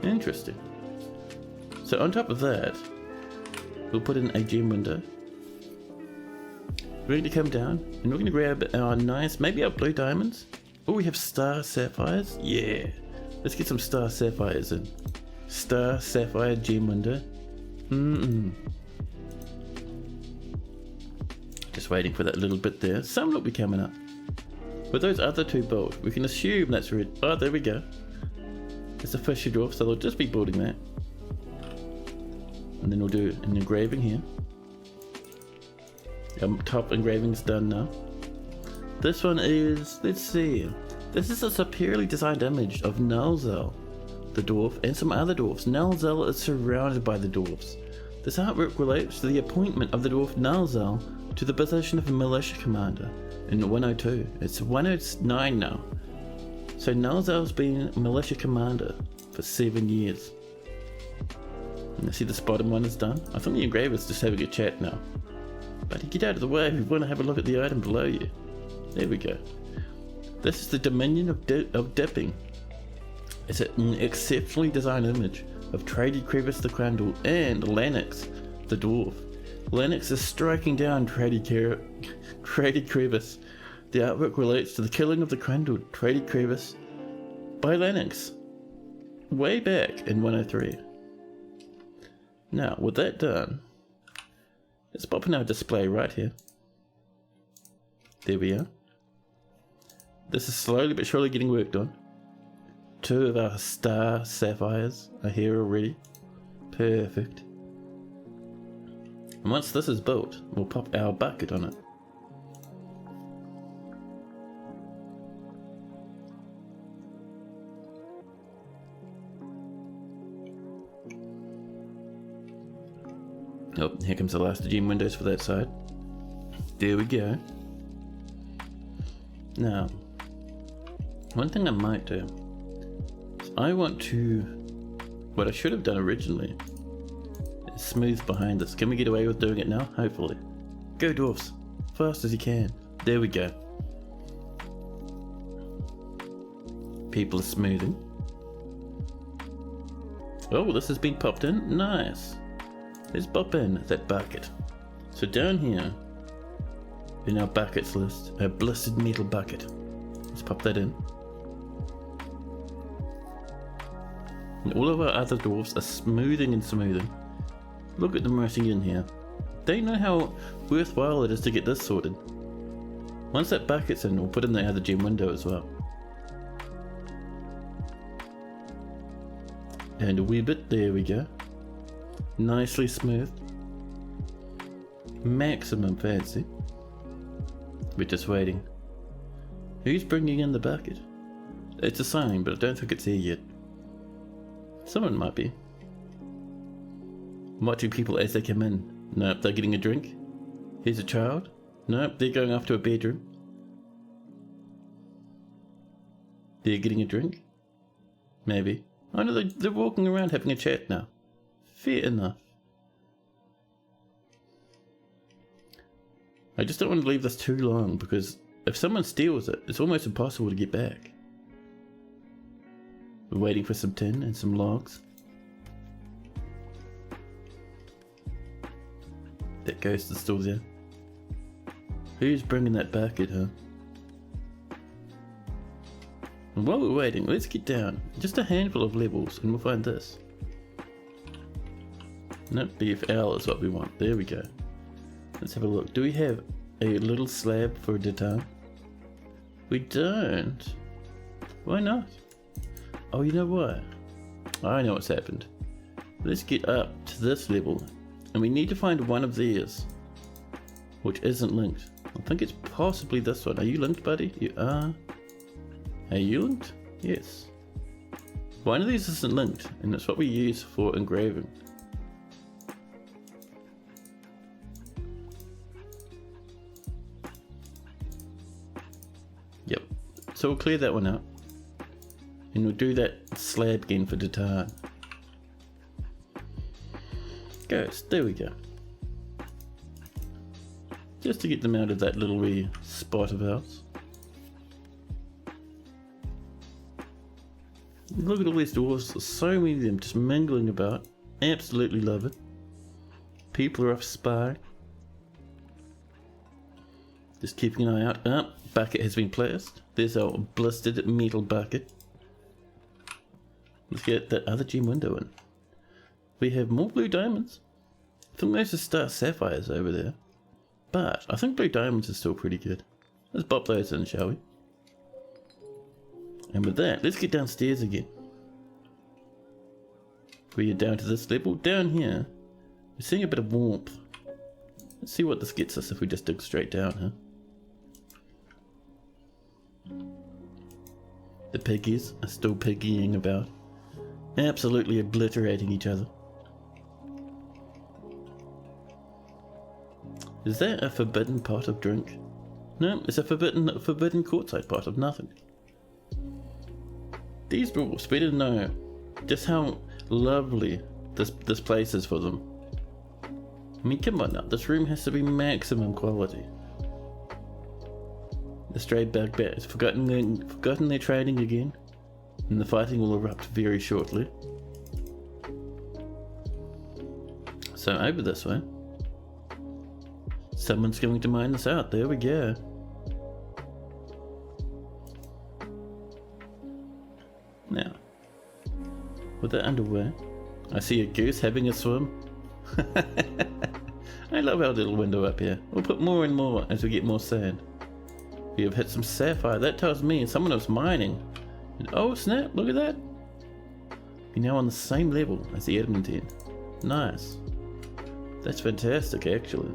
Interesting. So on top of that, we'll put in a gem window. We're going to come down, and we're going to grab our nice, maybe our blue diamonds. Oh, we have star sapphires? Yeah. Let's get some star sapphires in. Star sapphire gem window. Just waiting for that little bit there. Some will be coming up. With those other two built, we can assume that's red. Oh, there we go. It's a fisher dwarf, so they'll just be building that. And then we'll do an engraving here. Our top engraving's done now. This one is, let's see. This is a superiorly designed image of Nalzel, the dwarf, and some other dwarfs. Nalzel is surrounded by the dwarfs. This artwork relates to the appointment of the dwarf Nalzel to the position of militia commander in 102. It's 109 now. So Nalzel's been militia commander for 7 years. And I see this bottom one is done. I think the engraver's just having a chat now. But get out of the way if you want to have a look at the item below you. There we go. This is the Dominion of Dipping. It's an exceptionally designed image of Trady Crevice the Crandall and Lennox the Dwarf. Lennox is striking down Trady Crevice. The artwork relates to the killing of the Crandall Trady Crevice by Lennox way back in 103. Now, with that done, let's pop in our display right here. There we are. This is slowly but surely getting worked on. 2 of our star sapphires are here already. Perfect. And once this is built, we'll pop our bucket on it. Oh, here comes the last gem windows for that side. There we go. Now, one thing I might do is I want to, what I should have done originally, is smooth behind this. Can we get away with doing it now? Hopefully. Go dwarfs, fast as you can. There we go. People are smoothing. Oh, this has been popped in. Nice. Let's pop in that bucket. So down here, in our buckets list, our blistered metal bucket. Let's pop that in. And all of our other dwarfs are smoothing and smoothing. Look at them rushing in here. They know how worthwhile it is to get this sorted. Once that bucket's in, we'll put in the other gem window as well. And a wee bit, there we go. Nicely smooth. Maximum fancy. We're just waiting. Who's bringing in the bucket? It's a sign, but I don't think it's here yet. Someone might be. I'm watching people as they come in. Nope, they're getting a drink. Here's a child. Nope, they're going off to a bedroom. They're getting a drink? Maybe. I know they're walking around having a chat now. Fair enough. I just don't want to leave this too long because if someone steals it, it's almost impossible to get back. We're waiting for some tin and some logs. That ghost is still there. Who's bringing that bucket, huh? And while we're waiting, let's get down. Just a handful of levels and we'll find this. Nope, BFL is what we want. There we go. Let's have a look. Do we have a little slab for a Datan? We don't. Why not? Oh, you know what? I know what's happened. Let's get up to this level. And we need to find one of these. Which isn't linked. I think it's possibly this one. Are you linked, buddy? You are. Are you linked? Yes. One of these isn't linked. And that's what we use for engraving. Yep. So we'll clear that one out. And we'll do that slab again for Datan. Ghost, there we go. Just to get them out of that little wee spot of ours. Look at all these doors, there's so many of them just mingling about. Absolutely love it. People are off spying. Just keeping an eye out. Ah, bucket has been placed. There's our blistered metal bucket. Let's get that other gem window in. We have more blue diamonds. I think those are star sapphires over there. But I think blue diamonds are still pretty good. Let's pop those in, shall we? And with that, let's get downstairs again. We are down to this level. Down here, we're seeing a bit of warmth. Let's see what this gets us if we just dig straight down, huh? The piggies are still piggying about. Absolutely obliterating each other. Is that a forbidden pot of drink? No, it's a forbidden courtside pot of nothing. These dwarves better know just how lovely this place is for them. I mean, come on now, this room has to be maximum quality. The stray bugbear has forgotten their training again, and the fighting will erupt very shortly. So over this way. Someone's going to mine this out. There we go. Now, with that underway, I see a goose having a swim. I love our little window up here. We'll put more and more as we get more sand. We have hit some sapphire. That tells me someone was mining. And oh snap, look at that. We're now on the same level as the Edmonton. Nice. That's fantastic, actually.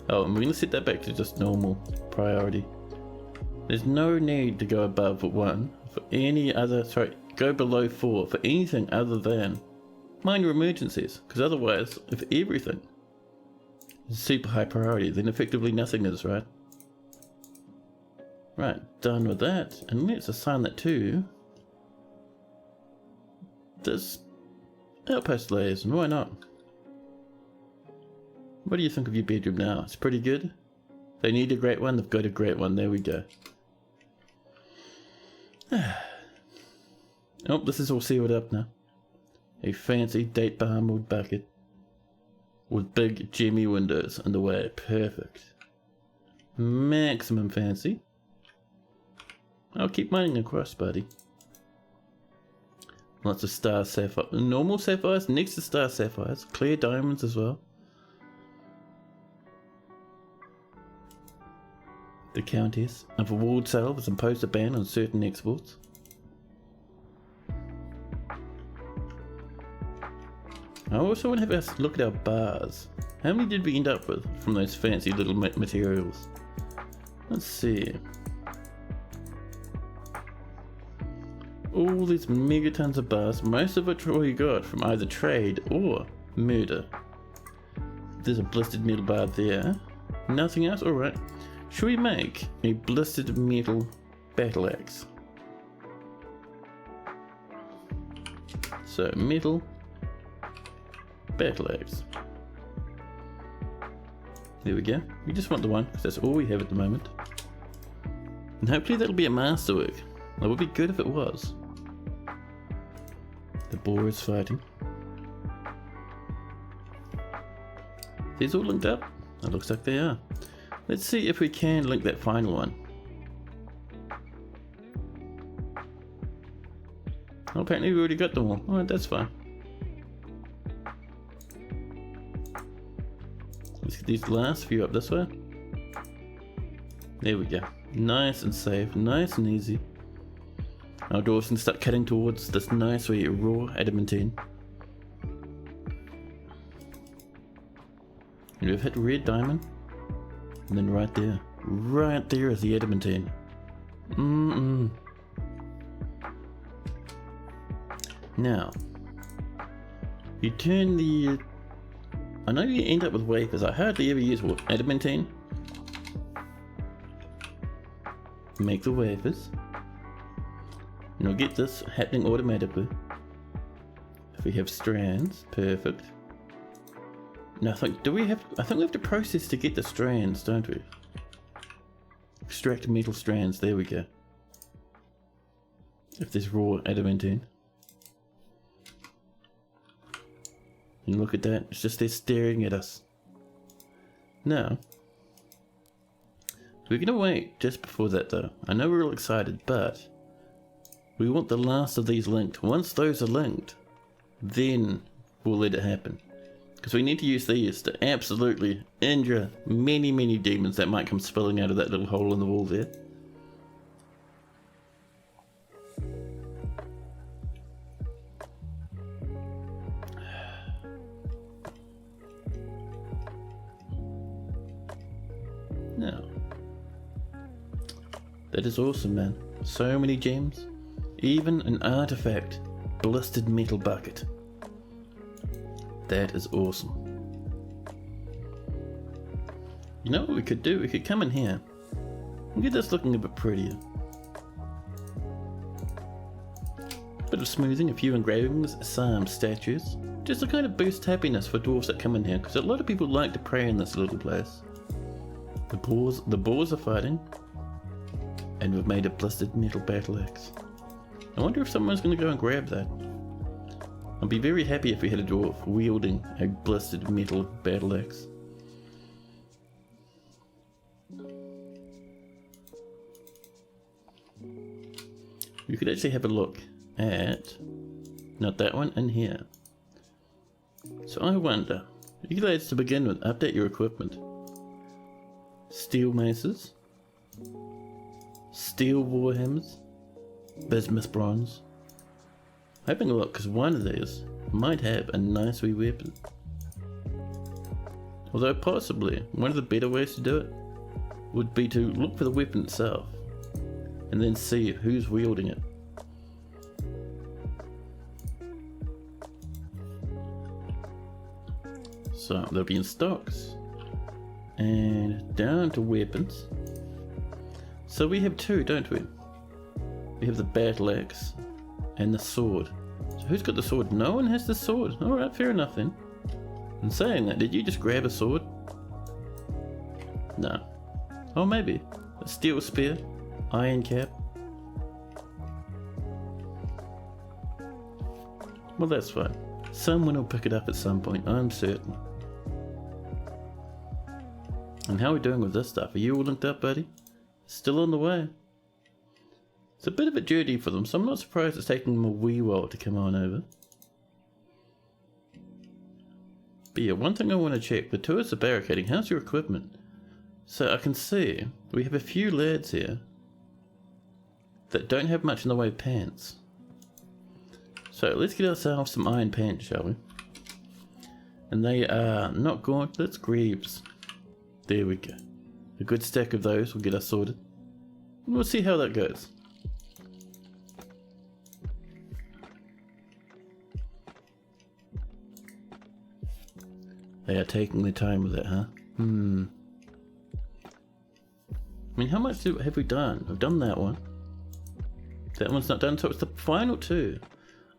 Oh, and we're going to set that back to just normal priority. There's no need to go above 1 for any other, go below 4 for anything other than minor emergencies. Because otherwise, if everything is super high priority, then effectively nothing is, right? Right, done with that. And let's assign that to this outpost layers, and why not? What do you think of your bedroom now? It's pretty good. They need a great one, they've got a great one. There we go. Oh, this is all sealed up now. A fancy date bar wood bucket with big gemmy windows in the way. Perfect. Maximum fancy. I'll keep mining across, buddy. Lots of star sapphire, normal sapphires next to star sapphires, clear diamonds as well. The Countess of a walled cell has imposed a ban on certain exports. I also want to have us look at our bars. How many did we end up with from those fancy little materials? Let's see. All these megatons of bars, most of which we got from either trade or murder. There's a blistered metal bar there. Nothing else? Alright. Should we make a blistered metal battle axe? So, metal battle axe. There we go. We just want the one because that's all we have at the moment. And hopefully that'll be a masterwork. That would be good if it was. The boar is fighting. These all linked up? It looks like they are. Let's see if we can link that final one. Oh, apparently we already got them all. Alright, that's fine. Let's get these last few up this way. There we go. Nice and safe, nice and easy. Our dwarves can start cutting towards this nice way raw adamantine. We've hit red diamond. And then right there is the adamantine. Now, you turn the... I know you end up with wafers. I hardly ever use adamantine. Make the wafers. And we'll get this happening automatically. If we have strands, perfect. Now I think we have to process to get the strands, don't we? Extract metal strands, there we go. If there's raw adamantine. And look at that, it's just there staring at us. Now, we're gonna wait just before that though. I know we're all excited, but we want the last of these linked. Once those are linked, then we'll let it happen. Because we need to use these to absolutely injure many, many demons that might come spilling out of that little hole in the wall there. Now, that is awesome, man. So many gems. Even an artifact. Blistered metal bucket. That is awesome. You know what we could do? We could come in here and get this looking a bit prettier. Bit of smoothing, a few engravings, some statues. Just to kind of boost happiness for dwarves that come in here, because a lot of people like to pray in this little place. The boars are fighting, and we've made a blistered metal battle axe. I wonder if someone's going to go and grab that. I'd be very happy if we had a dwarf wielding a blistered metal battle axe. You could actually have a look at, not that one, in here. So I wonder, you guys to begin with, update your equipment. Steel maces, steel warhammers, bismuth bronze. Having a look, because one of these might have a nice wee weapon. Although possibly, one of the better ways to do it would be to look for the weapon itself, and then see who's wielding it. So they'll be in stocks, and down to weapons. So we have two, don't we? We have the battle axe and the sword. So who's got the sword? No one has the sword. Alright, fair enough then. And saying that, did you just grab a sword? No. Oh, maybe. A steel spear, iron cap. Well, that's fine. Someone will pick it up at some point, I'm certain. And how are we doing with this stuff? Are you all linked up, buddy? Still on the way. It's a bit of a journey for them, so I'm not surprised it's taking them a wee while to come on over. But yeah, one thing I want to check, the tourists are barricading. How's your equipment? So I can see we have a few lads here that don't have much in the way of pants. So let's get ourselves some iron pants, shall we? And they are not gauntlets, greaves. There we go. A good stack of those will get us sorted. And we'll see how that goes. They are taking their time with it, huh? I mean, how much have we done? We've done that one. That one's not done, so it's the final two.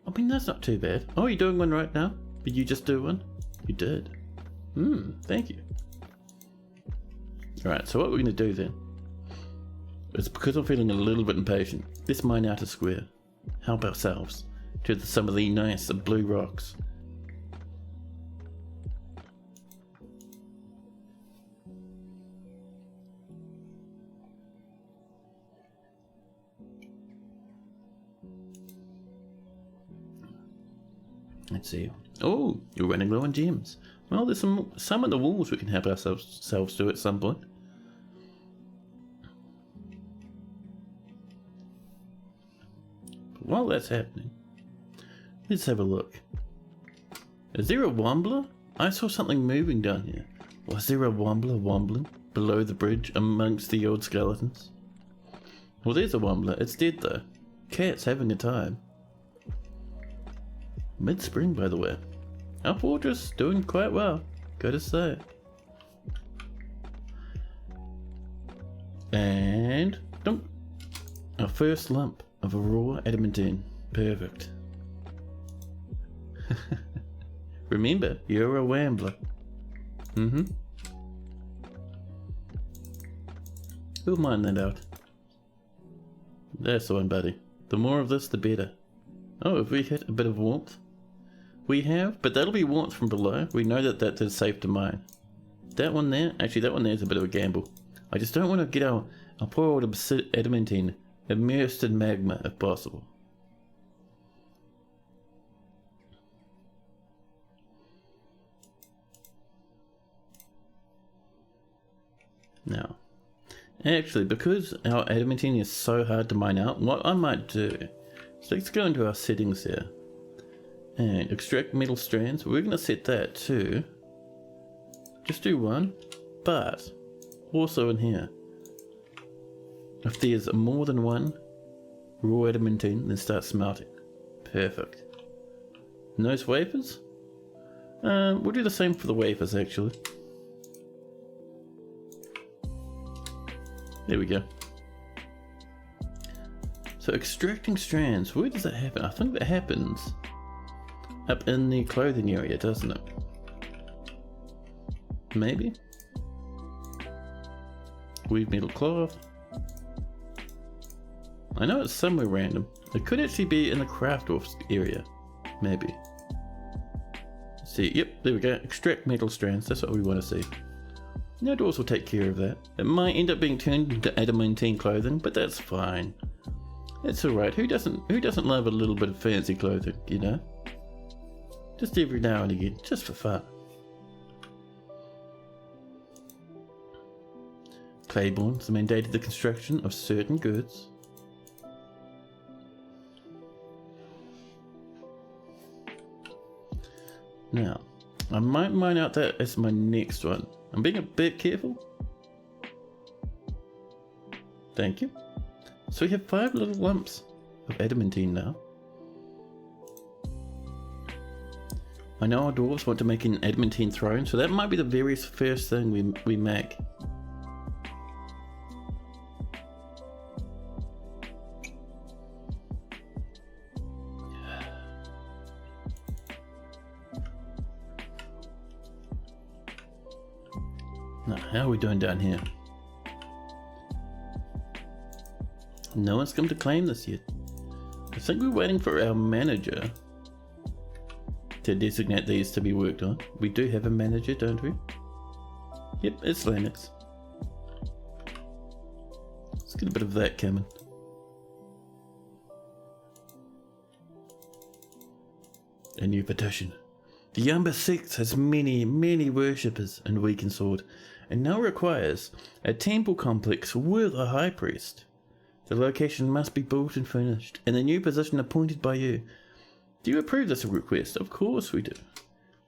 I mean, that's not too bad. Oh, you're doing one right now? Did you just do one? You did. Thank you. Alright, so what we're going to do then, is because I'm feeling a little bit impatient, let's mine out a square. Help ourselves to some of the nice blue rocks. Let's see. Oh, you're running low on gems. Well, there's some of the walls we can help ourselves do at some point. But while that's happening, let's have a look. Is there a wombler? I saw something moving down here. Was there a wombler wombling below the bridge amongst the old skeletons? Well, there's a wombler. It's dead though. Cat's having a time. Mid-spring, by the way. Our fortress doing quite well, gotta say. And dunk. Our first lump of a raw adamantine. Perfect. Remember, you're a wambler. We'll mine that out. That's the one, buddy. The more of this, the better. Oh, have we hit a bit of warmth? We have, but that'll be warmth from below. We know that that is safe to mine. That one there, actually that one there is a bit of a gamble. I just don't want to get our poor old adamantine immersed in magma if possible. Now, actually, because our adamantine is so hard to mine out, what I might do is let's go into our settings here and extract metal strands. We're going to set that to just do one, but also in here, if there's more than one raw adamantine, then start smelting. Perfect. And those wafers? We'll do the same for the wafers actually. There we go. So extracting strands, where does that happen? I think that happens up in the clothing area, doesn't it? Maybe? Weave metal cloth. I know it's somewhere random. It could actually be in the craft area. Maybe. Let's see, yep, there we go. Extract metal strands, that's what we want to see. Now doors will take care of that. It might end up being turned into adamantine clothing, but that's fine. It's alright. Who doesn't love a little bit of fancy clothing, you know? Just every now and again, just for fun. Claibornes mandated the construction of certain goods. Now, I might mine out that as my next one. I'm being a bit careful. Thank you. So we have 5 little lumps of adamantine now. I know our dwarves want to make an adamantine throne, so that might be the very first thing we make. Now, how are we doing down here? No one's come to claim this yet. I think we're waiting for our manager to designate these to be worked on. We do have a manager, don't we? Yep, it's Lennox. Let's get a bit of that coming. A new petition. The Yamba sect has many worshippers in Weakensword, and now requires a temple complex with a high priest. The location must be built and finished, and a new position appointed by you. Do you approve this request? Of course we do.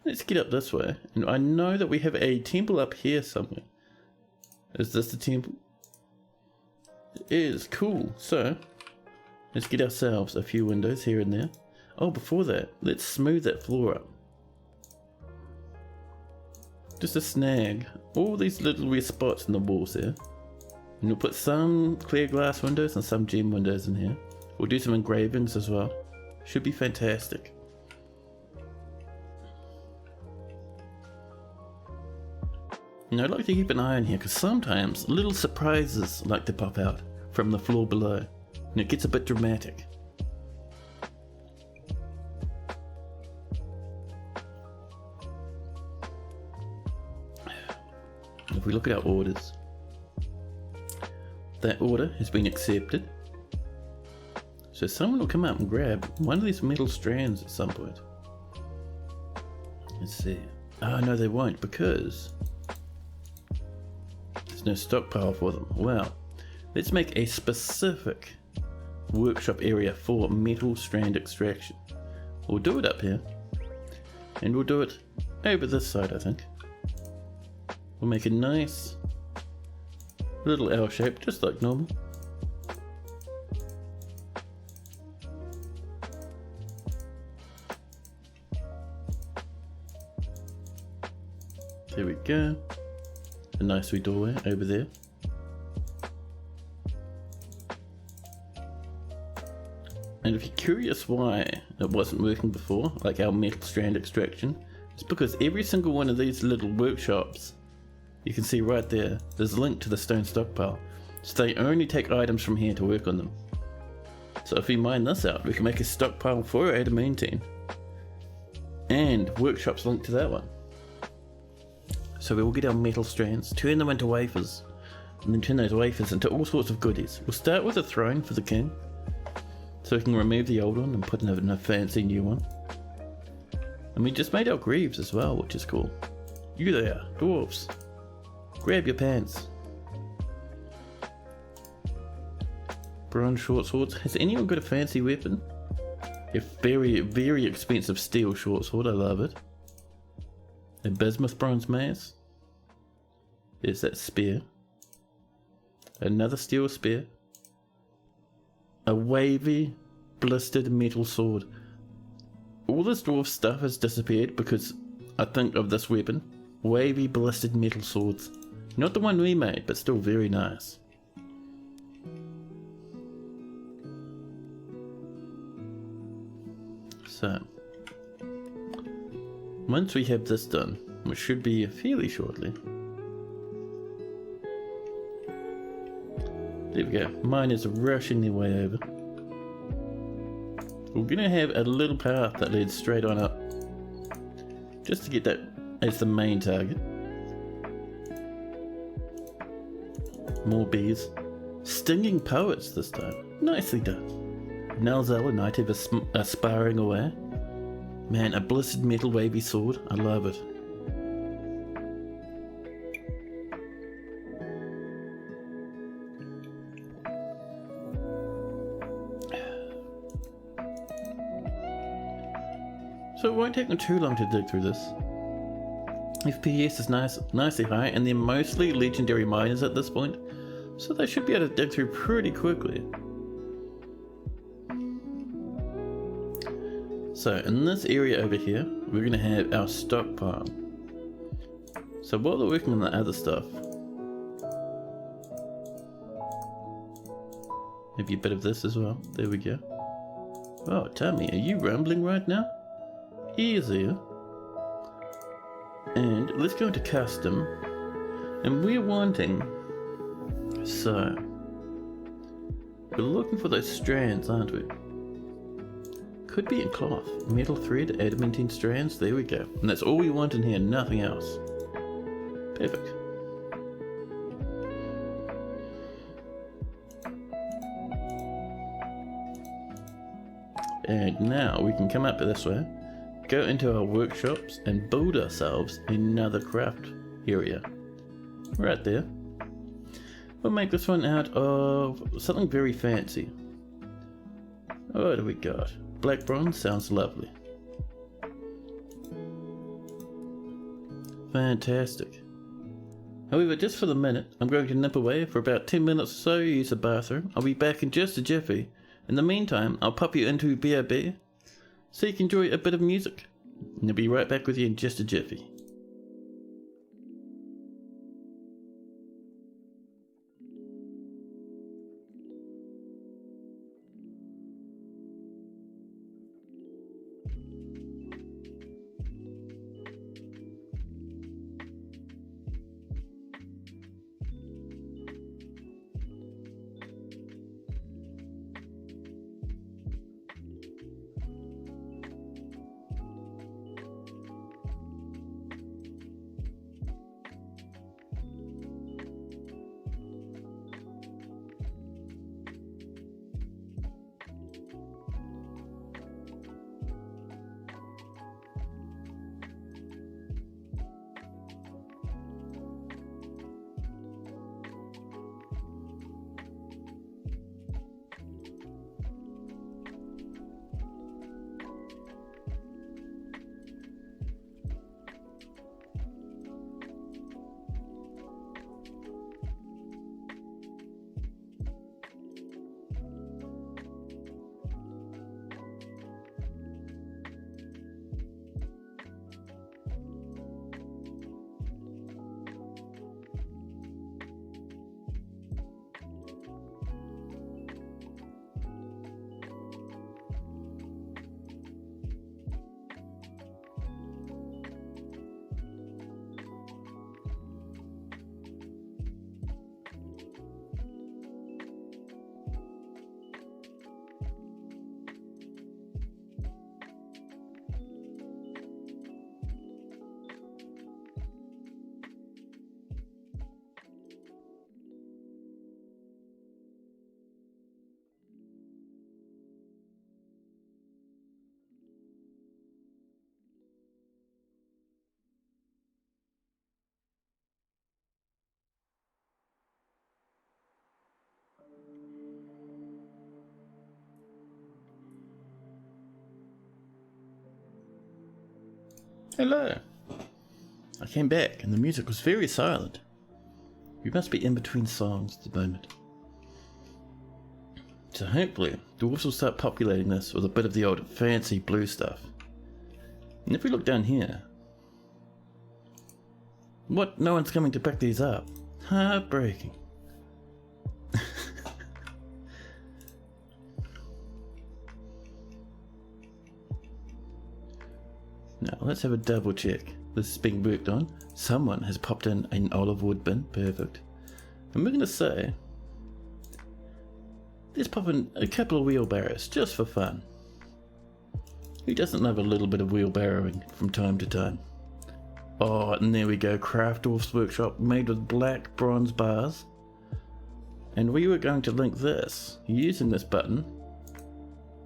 Let's get up this way. And I know that we have a temple up here somewhere. Is this the temple? It is. Cool. So, let's get ourselves a few windows here and there. Oh, before that, let's smooth that floor up. Just to snag all these little weird spots in the walls here. And we'll put some clear glass windows and some gem windows in here. We'll do some engravings as well. Should be fantastic. And I'd like to keep an eye on here because sometimes little surprises like to pop out from the floor below. And it gets a bit dramatic. If we look at our orders, that order has been accepted. So someone will come out and grab one of these metal strands at some point. Let's see. Oh no, they won't because there's no stockpile for them. Well, let's make a specific workshop area for metal strand extraction. We'll do it up here. And we'll do it over this side, I think. We'll make a nice little L shape, just like normal. There we go. A nice wee doorway over there. And if you're curious why it wasn't working before, like our metal strand extraction, it's because every single one of these little workshops, you can see right there, there's a link to the stone stockpile. So they only take items from here to work on them. So if we mine this out, we can make a stockpile for our adamantine. And workshops linked to that one. So we will get our metal strands, turn them into wafers, and then turn those wafers into all sorts of goodies. We'll start with a throne for the king, so we can remove the old one and put in a fancy new one. And we just made our greaves as well, which is cool. You there, dwarves. Grab your pants. Bronze short swords. Has anyone got a fancy weapon? A very, very expensive steel short sword, I love it. A bismuth bronze mace. There's that spear. Another steel spear. A wavy, blistered metal sword. All this dwarf stuff has disappeared because I think of this weapon. Wavy, blistered metal swords. Not the one we made, but still very nice. So, once we have this done, which should be fairly shortly. There we go. Mine is rushing their way over. We're gonna have a little path that leads straight on up, just to get that as the main target. More bees. Stinging poets this time. Nicely done. Nalzel and Nighthev are sparring away. Man, a blistered metal wavy sword. I love it. So it won't take them too long to dig through this. FPS is nicely high, and they're mostly legendary miners at this point, so they should be able to dig through pretty quickly. So in this area over here, we're going to have our stockpile. So while they're working on the other stuff, maybe a bit of this as well. There we go. Oh, Tommy, are you rumbling right now? Easy. And let's go into custom, and we're wanting, so we're looking for those strands, aren't we? Could be in cloth, metal thread, adamantine strands. There we go. And that's all we want in here, nothing else. Perfect. And now we can come up this way, go into our workshops and build ourselves another craft area. Right there. We'll make this one out of something very fancy. What do we got? Black bronze sounds lovely. fantastic. However, just for the minute, I'm going to nip away for about 10 minutes or so, use the bathroom. I'll be back in just a jiffy. In the meantime, I'll pop you into BRB so you can enjoy a bit of music. And I'll be right back with you in just a jiffy. Hello. I came back and the music was very silent. We must be in between songs at the moment. So hopefully, dwarves will start populating this with a bit of the old fancy blue stuff. And if we look down here... What? No one's coming to pick these up. Heartbreaking. Now, let's have a double check. This is being worked on. Someone has popped in an olive wood bin. Perfect. And we're going to say... let's pop in a couple of wheelbarrows, just for fun. Who doesn't love a little bit of wheelbarrowing from time to time? Oh, and there we go. Craft Dwarf's Workshop, made with black bronze bars. And we were going to link this, using this button,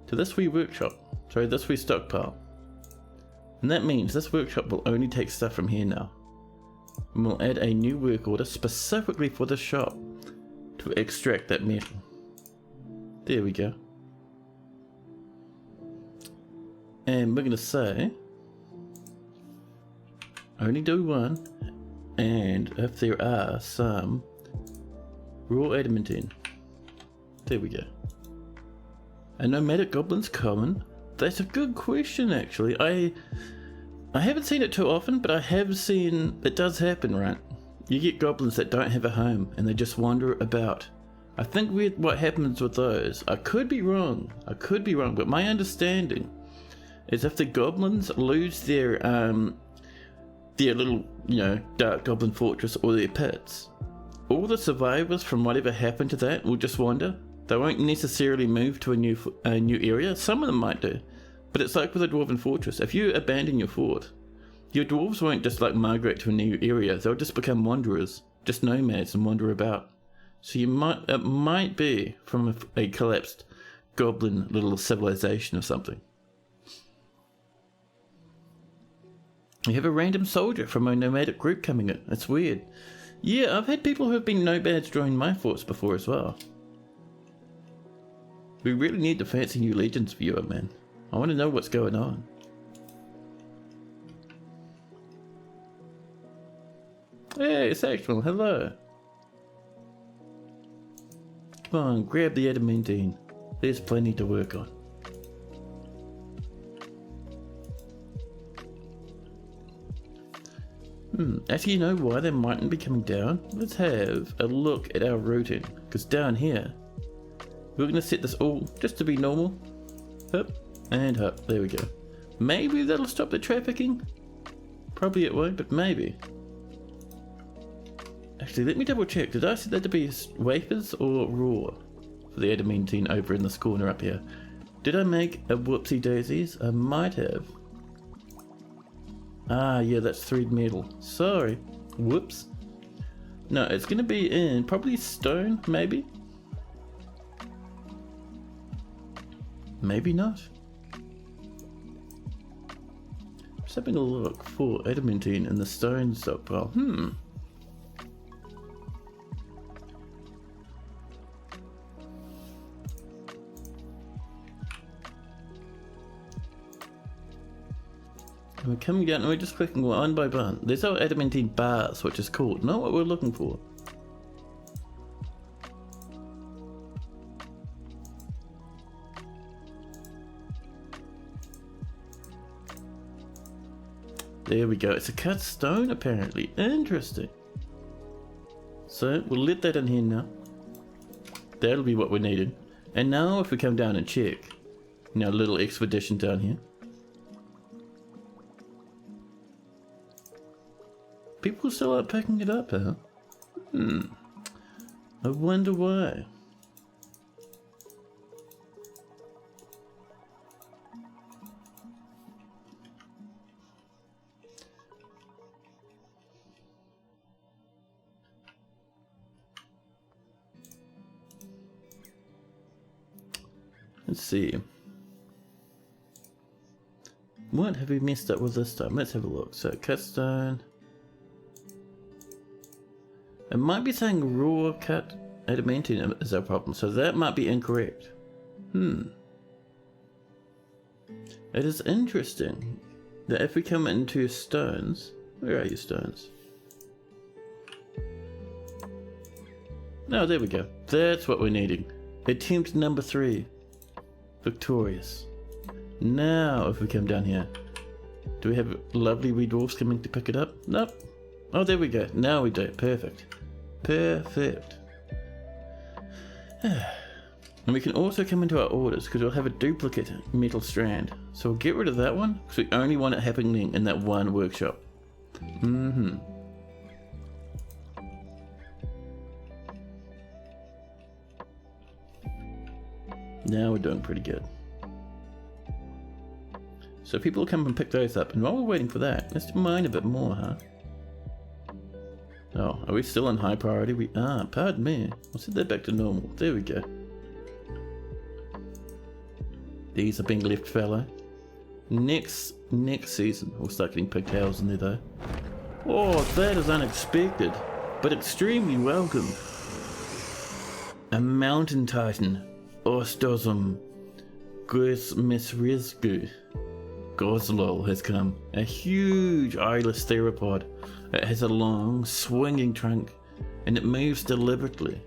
to this wee workshop. Sorry, this wee stockpile. And that means this workshop will only take stuff from here now. And we'll add a new work order specifically for this shop to extract that metal. There we go. And we're going to say only do one, and if there are some raw adamantine. There we go. A nomadic goblin's common. That's a good question, actually. I haven't seen it too often, but I have seen it does happen, right? You get goblins that don't have a home and they just wander about. I think what happens with those, I could be wrong, but my understanding is if the goblins lose their little, dark goblin fortress or their pits, all the survivors from whatever happened to that will just wander. They won't necessarily move to a new area. Some of them might do, but it's like with a dwarven fortress. If you abandon your fort, your dwarves won't just migrate to a new area. They'll just become wanderers, just nomads, and wander about. So it might be from a collapsed goblin little civilization or something. We have a random soldier from a nomadic group coming in. It's weird. Yeah, I've had people who have been nomads join my forts before as well. We really need the fancy new Legends viewer, man. I want to know what's going on. Hey, Sexual, hello. Come on, grab the adamantine. There's plenty to work on. Actually, you know why they mightn't be coming down? Let's have a look at our routing. Because down here, we're going to set this all just to be normal. Up and up. There we go. Maybe that'll stop the trafficking. Probably it won't, but maybe. Actually, let me double check. Did I set that to be wafers or raw? For the adamantine over in this corner up here. Did I make a whoopsie daisies? I might have. Ah, yeah, that's 3 metal. Sorry. Whoops. No, it's going to be in probably stone, maybe? Maybe not. Just having a look for adamantine in the stone stockpile. We're coming down and we're just clicking one by one. There's our adamantine bars, which is cool. Not what we're looking for. There we go. It's a cut stone apparently. Interesting. So we'll let that in here now. That'll be what we're needing. And now if we come down and check. Now a little expedition down here. People still aren't picking it up, huh? I wonder why. Let's see. What have we messed up with this time? Let's have a look. So, cut stone. It might be saying raw cut adamantine is our problem, so that might be incorrect. It is interesting that if we come into stones, where are you stones? Oh, there we go. That's what we're needing. Attempt number 3. Victorious. Now, if we come down here, do we have lovely wee dwarfs coming to pick it up? Nope. Oh, there we go. Now we do. Perfect. Perfect. And we can also come into our orders because we'll have a duplicate metal strand. So we'll get rid of that one because we only want it happening in that one workshop. Now we're doing pretty good. So people will come and pick those up, and while we're waiting for that, let's mine a bit more, huh? Oh, are we still on high priority? We are, pardon me. We'll set that back to normal. There we go. These are being left fallow. Next season, we'll start getting pigtails in there though. Oh, that is unexpected, but extremely welcome. A mountain titan. Ostosum Gosmisrizgu Gozlol has come. A huge eyeless theropod. It has a long, swinging trunk, and it moves deliberately.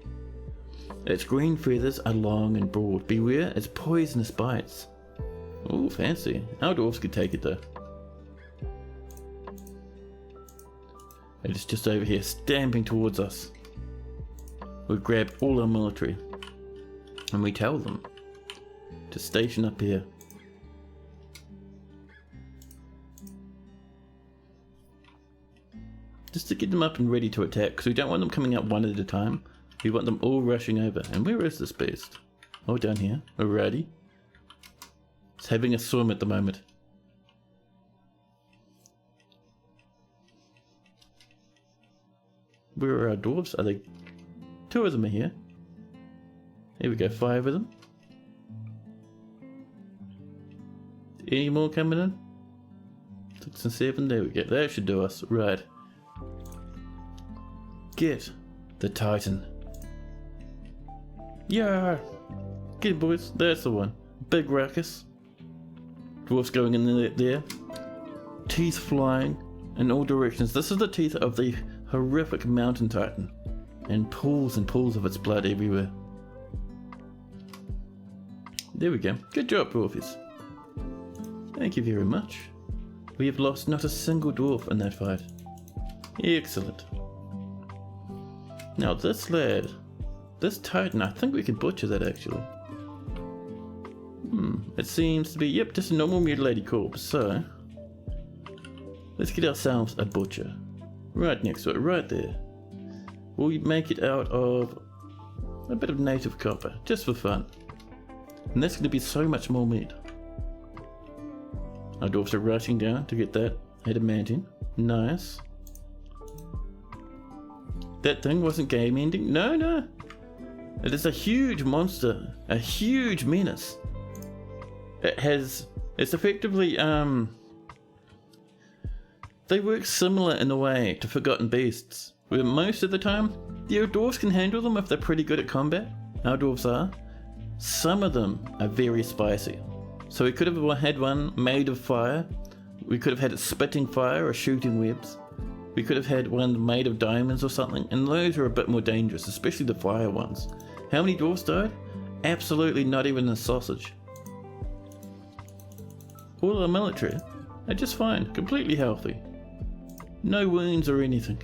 Its green feathers are long and broad. Beware its poisonous bites. Ooh, fancy. Our dwarves could take it though. It is just over here, stamping towards us. We grab all our military. And we tell them to station up here. Just to get them up and ready to attack, because we don't want them coming out one at a time. We want them all rushing over. And where is this beast? Oh, down here. Alrighty. It's having a swim at the moment. Where are our dwarves? Are they? 2 of them are here. Here we go, 5 of them. Any more coming in? 6 and 7, there we go. That should do us. Right. Get the Titan. Yeah. Get it, boys. That's the one. Big ruckus. Dwarfs going in there. Teeth flying in all directions. This is the teeth of the horrific mountain titan, and pools of its blood everywhere. There we go. Good job, dwarfies. Thank you very much. We have lost not a single dwarf in that fight. Excellent. Now this lad, this titan, I think we can butcher that actually. It seems to be, yep, just a normal mutilated corpse, so let's get ourselves a butcher. Right next to it, right there. We'll make it out of a bit of native copper, just for fun. And that's going to be so much more meat. Our dwarfs are rushing down to get that adamantine. Nice. That thing wasn't game ending? No. It is a huge monster. A huge menace. It's effectively, they work similar in a way to Forgotten Beasts, where most of the time, the dwarves can handle them if they're pretty good at combat. Our dwarves are. Some of them are very spicy. So we could have had one made of fire. We could have had it spitting fire or shooting webs. We could have had one made of diamonds or something, and those are a bit more dangerous, especially the fire ones. How many dwarves died? Absolutely not even a sausage. All our military are just fine, completely healthy. No wounds or anything.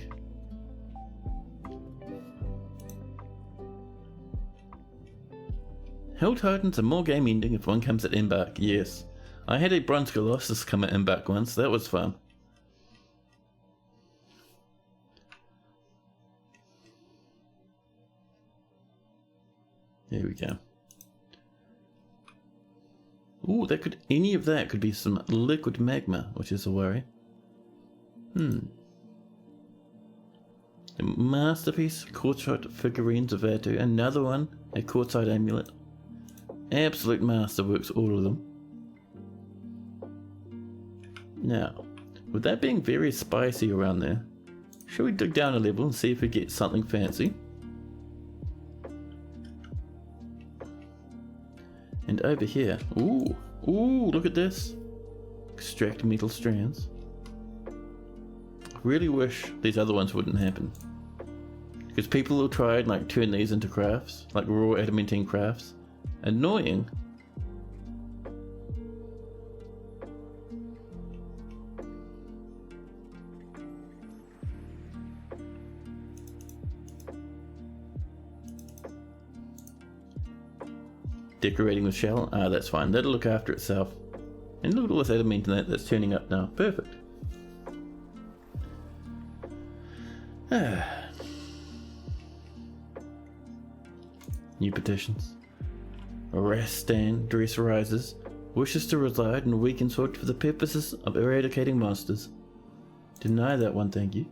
Hell Titans are more game ending if one comes at embark, yes. I had a Bronze Colossus come at embark once, that was fun. There we go. Ooh, any of that could be some liquid magma, which is a worry. A masterpiece, quartzite figurines of Vatu, another one, a quartzite amulet. Absolute masterworks, all of them. Now, with that being very spicy around there, shall we dig down a level and see if we get something fancy? And over here, ooh, look at this. Extract metal strands. Really wish these other ones wouldn't happen. Because people will try and like turn these into crafts, like raw adamantine crafts. Annoying. Decorating with shell? Ah, that's fine. That'll look after itself. And look at all this adamantine that's turning up now. Perfect. New petitions. Rastan Dress Rises wishes to reside in Weakensword for the purposes of eradicating monsters. Deny that one, thank you.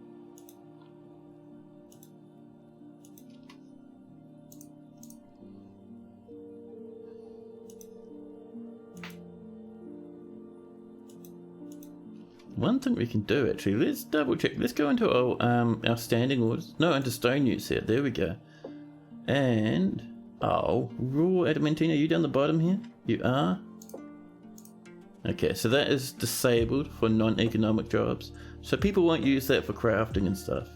One thing we can do actually, let's double check. Let's go into our standing orders. No, into stone use here. There we go. And raw adamantine. Are you down the bottom here? You are. Okay, so that is disabled for non-economic jobs. So people won't use that for crafting and stuff.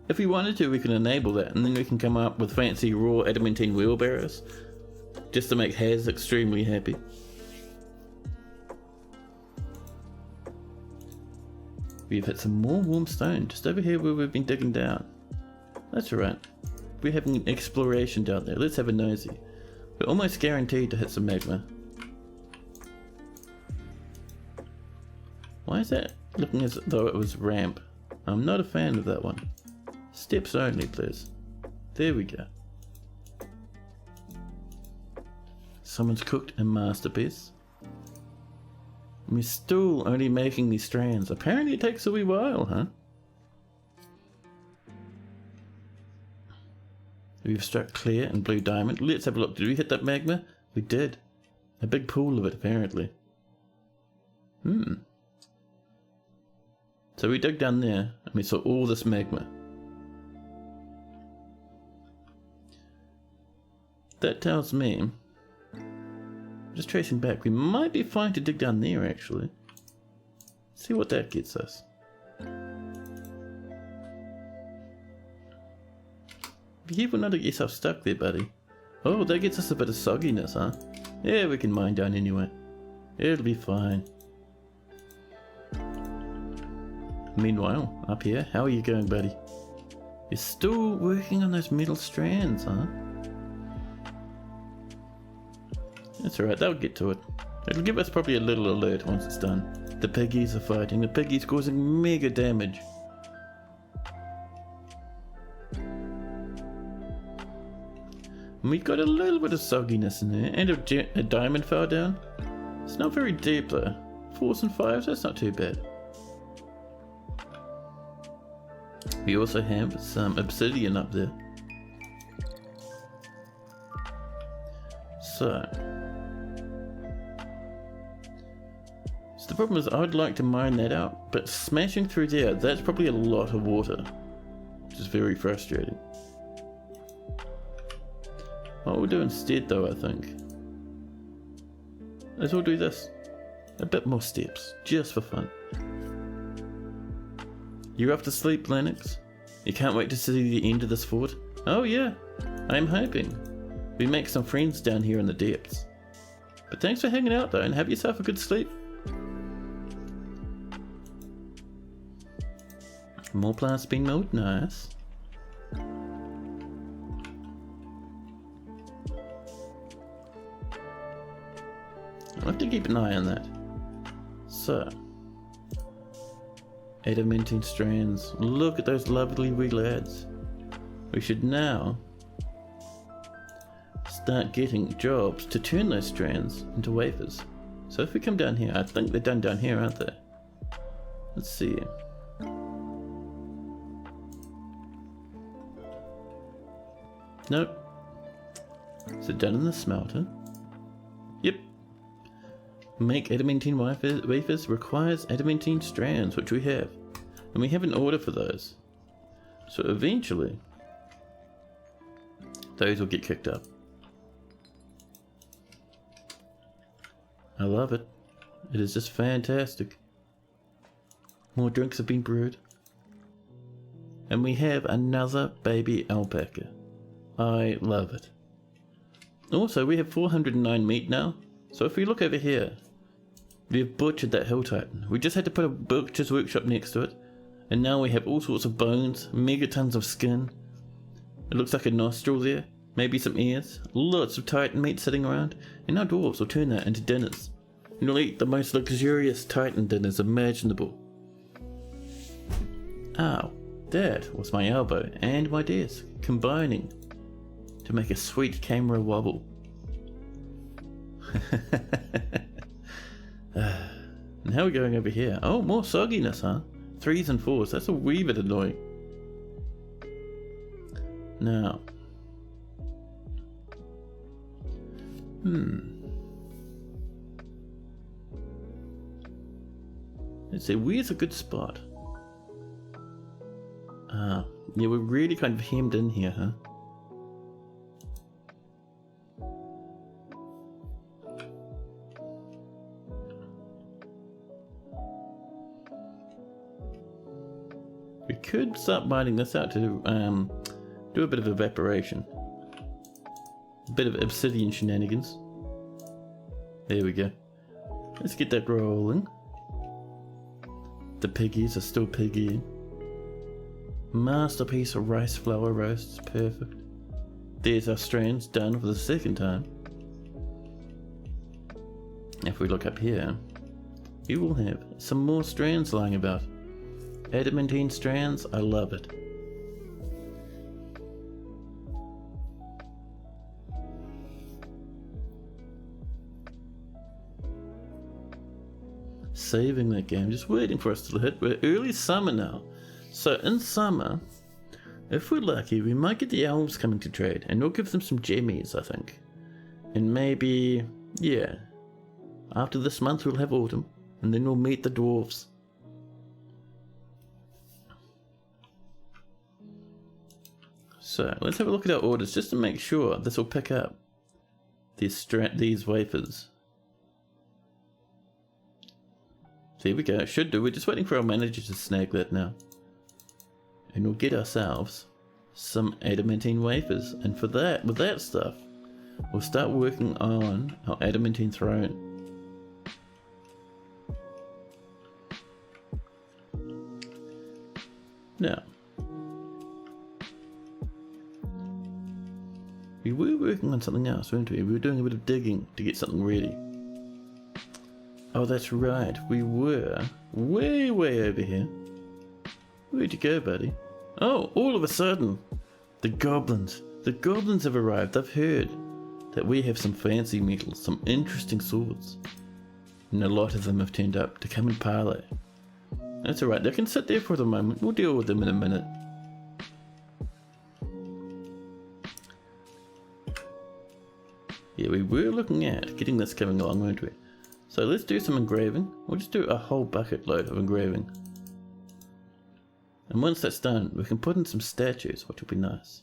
If we wanted to, we can enable that, and then we can come up with fancy raw adamantine wheelbarrows, just to make Haz extremely happy. We've hit some more warm stone just over here where we've been digging down. That's alright. We're having an exploration down there. Let's have a nosy. We're almost guaranteed to hit some magma. Why is that looking as though it was ramp? I'm not a fan of that one. Steps only, please. There we go. Someone's cooked a masterpiece. We're still only making these strands. Apparently it takes a wee while, huh? We've struck clear and blue diamond. Let's have a look. Did we hit that magma? We did. A big pool of it, apparently. So we dug down there and we saw all this magma. That tells me, just tracing back, we might be fine to dig down there actually. See what that gets us. Be careful not to get yourself stuck there, buddy. Oh, that gets us a bit of sogginess, huh? Yeah, we can mine down anyway. It'll be fine. Meanwhile, up here, how are you going, buddy? You're still working on those metal strands, huh? That's alright, they'll get to it. It'll give us probably a little alert once it's done. The piggies are fighting. The piggies causing mega damage. And we got a little bit of sogginess in there. And a diamond fell down. It's not very deep though. 4s and 5s, that's not too bad. We also have some obsidian up there. So the problem is I'd like to mine that out, but smashing through there, that's probably a lot of water, which is very frustrating. What we'll do instead though, I think, is we'll do this. A bit more steps, just for fun. You're off to sleep, Lennox? You can't wait to see the end of this fort? Oh yeah, I'm hoping we make some friends down here in the depths. But thanks for hanging out though, and have yourself a good sleep. More plants being mowed, nice. I'll have to keep an eye on that. So, adamantine strands. Look at those lovely wee lads. We should now start getting jobs to turn those strands into wafers. So if we come down here, I think they're done down here, aren't they? Let's see. Nope. Is it done in the smelter? Yep. Make adamantine wafers requires adamantine strands, which we have. And we have an order for those. So eventually, those will get kicked up. I love it. It is just fantastic. More drinks have been brewed. And we have another baby alpaca. I love it. Also, we have 409 meat now. So if we look over here, we have butchered that hill titan. We just had to put a butcher's workshop next to it. And now we have all sorts of bones, megatons of skin. It looks like a nostril there. Maybe some ears. Lots of titan meat sitting around. And our dwarves will turn that into dinners. And we'll eat the most luxurious titan dinners imaginable. Ow. That was my elbow and my desk combining to make a sweet camera wobble. And how are we going over here? Oh, more sogginess, huh? 3s and 4s, that's a wee bit annoying. Now. Let's see, where's a good spot? Yeah, we're really kind of hemmed in here, huh? We could start mining this out to do a bit of evaporation. A bit of obsidian shenanigans. There we go. Let's get that rolling. The piggies are still piggying. Masterpiece of rice flour roasts, perfect. There's our strands done for the second time. If we look up here, you will have some more strands lying about. Adamantine strands, I love it. Saving that game, just waiting for us to hit. We're early summer now. So in summer, if we're lucky, we might get the elves coming to trade, and we'll give them some jemmies, I think. And maybe, yeah, after this month we'll have autumn, and then we'll meet the dwarves. So let's have a look at our orders just to make sure this will pick up these wafers. There we go, it should do. We're just waiting for our manager to snag that now. And we'll get ourselves some adamantine wafers, and for that, with that stuff, we'll start working on our adamantine throne. Now, we were working on something else, weren't we? We were doing a bit of digging to get something ready. Oh, that's right, we were way over here. Where'd you go, buddy? Oh, all of a sudden, the goblins have arrived. I've heard that we have some fancy metals, some interesting swords, and a lot of them have turned up to come and parley. That's alright, they can sit there for the moment, we'll deal with them in a minute. Yeah, we were looking at getting this coming along, weren't we? So let's do some engraving. We'll just do a whole bucket load of engraving. And once that's done, we can put in some statues, which will be nice.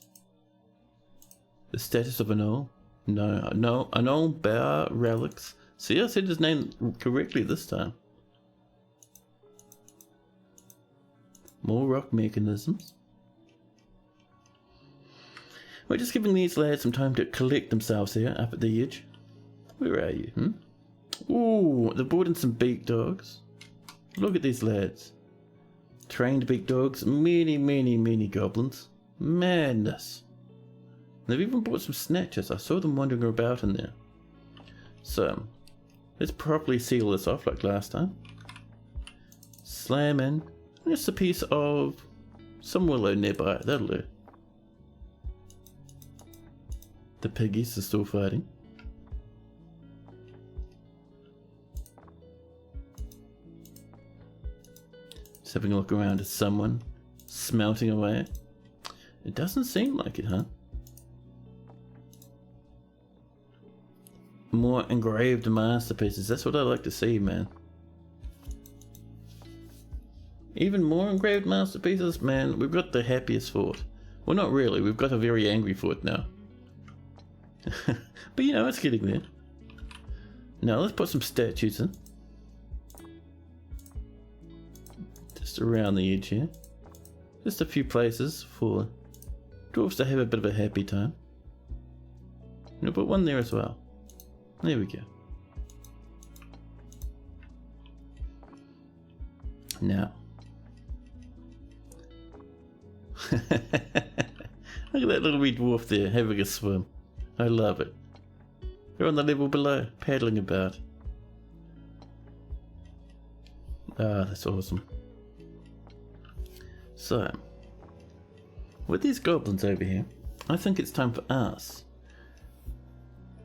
The status of an owl? No, an old bar relics. See, I said his name correctly this time. More rock mechanisms. We're just giving these lads some time to collect themselves here, up at the edge. Where are you, Ooh, they've brought in some beak dogs. Look at these lads. Trained beak dogs, many goblins. Madness. They've even brought some snatchers. I saw them wandering about in there. So, let's properly seal this off like last time. Slam in. Just a piece of some willow nearby. That'll do. The piggies are still fighting. Just having a look around. Is someone smelting away? It doesn't seem like it, huh? More engraved masterpieces. That's what I like to see, man. Even more engraved masterpieces? Man, we've got the happiest fort. Well, not really. We've got a very angry fort now. But you know, it's getting there. Now, let's put some statues in. Just around the edge here. Just a few places for dwarves to have a bit of a happy time. We'll put one there as well. There we go. Now. Look at that little wee dwarf there having a swim. I love it. They're on the level below, paddling about. Ah, that's awesome. So, with these goblins over here, I think it's time for us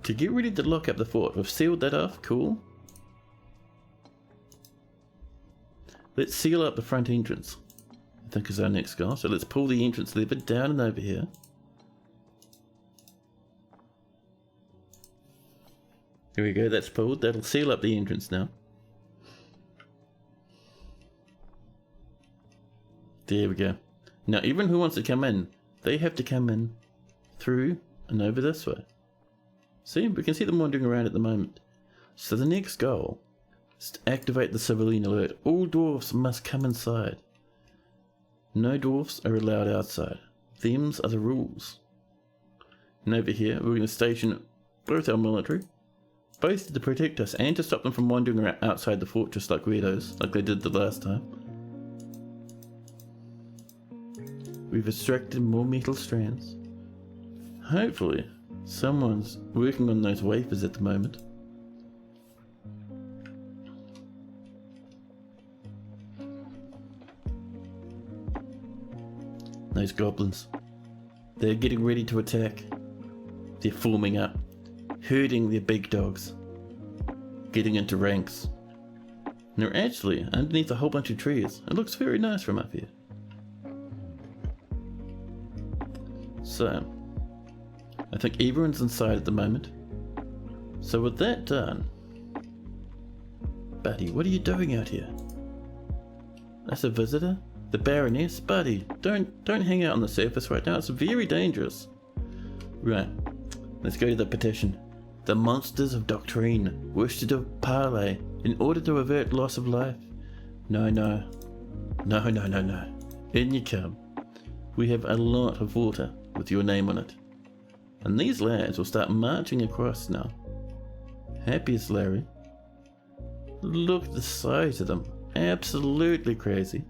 to get ready to lock up the fort. We've sealed that off, cool. Let's seal up the front entrance, I think is our next goal. So let's pull the entrance lever down and over here. Here we go, that's pulled. That'll seal up the entrance now. There we go. Now everyone who wants to come in, they have to come in through and over this way. See, we can see them wandering around at the moment. So the next goal is to activate the civilian alert. All dwarfs must come inside. No dwarfs are allowed outside. Thems are the rules. And over here, we're going to station both our military, both to protect us and to stop them from wandering around outside the fortress like weirdos, like they did the last time. We've extracted more metal strands. Hopefully, someone's working on those wafers at the moment. Those goblins. They're getting ready to attack. They're forming up, herding their big dogs, getting into ranks. And they're actually underneath a whole bunch of trees. It looks very nice from up here. So, I think everyone's inside at the moment. So with that done, buddy, what are you doing out here? That's a visitor? The Baroness? Buddy, don't hang out on the surface right now, it's very dangerous. Right, let's go to the petition. The monsters of Doctrine wish to do parley in order to avert loss of life. No. In you come. we have a lot of water with your name on it. And these lads will start marching across now. Happy as Larry. Look at the size of them. Absolutely crazy.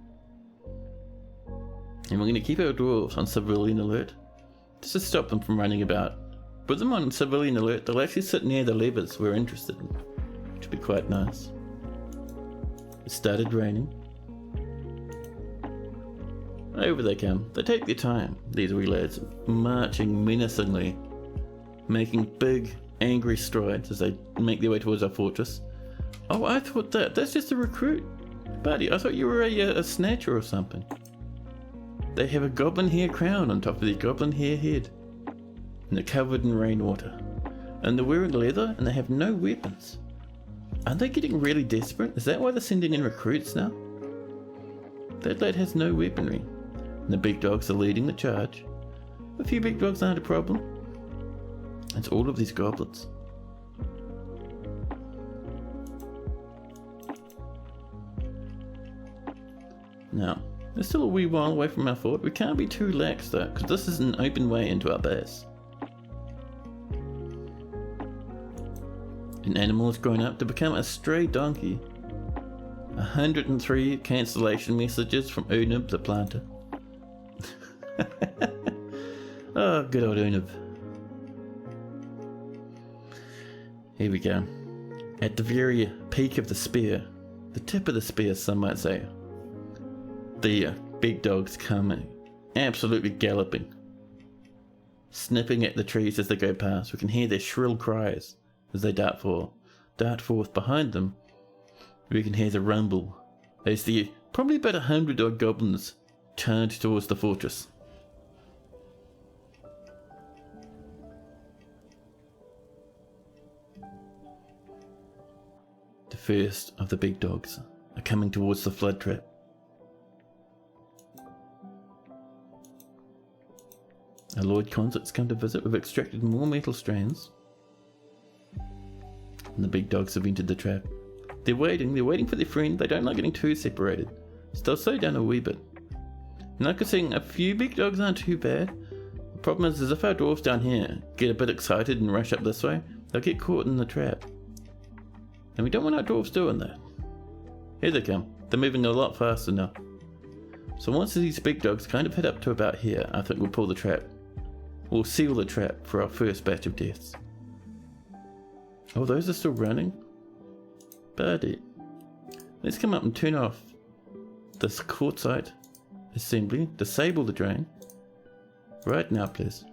And we're going to keep our dwarves on civilian alert, just to stop them from running about. Put them on civilian alert, they'll actually sit near the levers we're interested in, which would be quite nice. It started raining. Over they come. They take their time, these wee lads, marching menacingly, making big, angry strides as they make their way towards our fortress. Oh, I thought that's just a recruit. Buddy, I thought you were a snatcher or something. They have a goblin hair crown on top of their goblin hair head. And they're covered in rainwater. And they're wearing leather and they have no weapons. Aren't they getting really desperate? Is that why they're sending in recruits now? That lad has no weaponry. And the big dogs are leading the charge. A few big dogs aren't a problem. It's all of these goblins. Now, there's still a wee while away from our fort. We can't be too lax though, because this is an open way into our base. An animal has grown up to become a stray donkey. 103 cancellation messages from Unib the planter. Oh, good old Unib. Here we go. At the very peak of the spear, the tip of the spear some might say, the big dogs come absolutely galloping, snipping at the trees as they go past. We can hear their shrill cries as they dart forth. Behind them, we can hear the rumble as the probably about 100 odd goblins charge towards the fortress. The first of the big dogs are coming towards the flood trap. Our Lord Consort's come to visit. We've extracted more metal strands. And the big dogs have entered the trap. They're waiting for their friend. They don't like getting too separated. So they'll slow down a wee bit. And like I was saying, a few big dogs aren't too bad. The problem is if our dwarves down here get a bit excited and rush up this way, they'll get caught in the trap. And we don't want our dwarves doing that. Here they come. They're moving a lot faster now. So once these big dogs kind of head up to about here, I think we'll pull the trap. We'll seal the trap for our first batch of deaths. Oh, those are still running? Buddy. Let's come up and turn off this quartzite assembly. Disable the drain. Right now, please.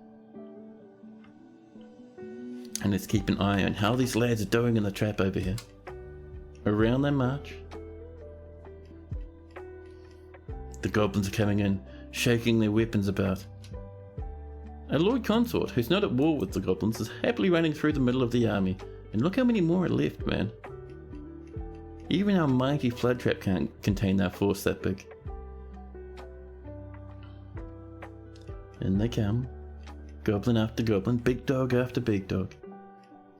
And let's keep an eye on how these lads are doing in the trap over here. Around their march. The goblins are coming in, shaking their weapons about. Our Lord Consort, who's not at war with the goblins, is happily running through the middle of the army. And look how many more are left, man. Even our mighty flood trap can't contain our force that big. In they come. Goblin after goblin, big dog after big dog.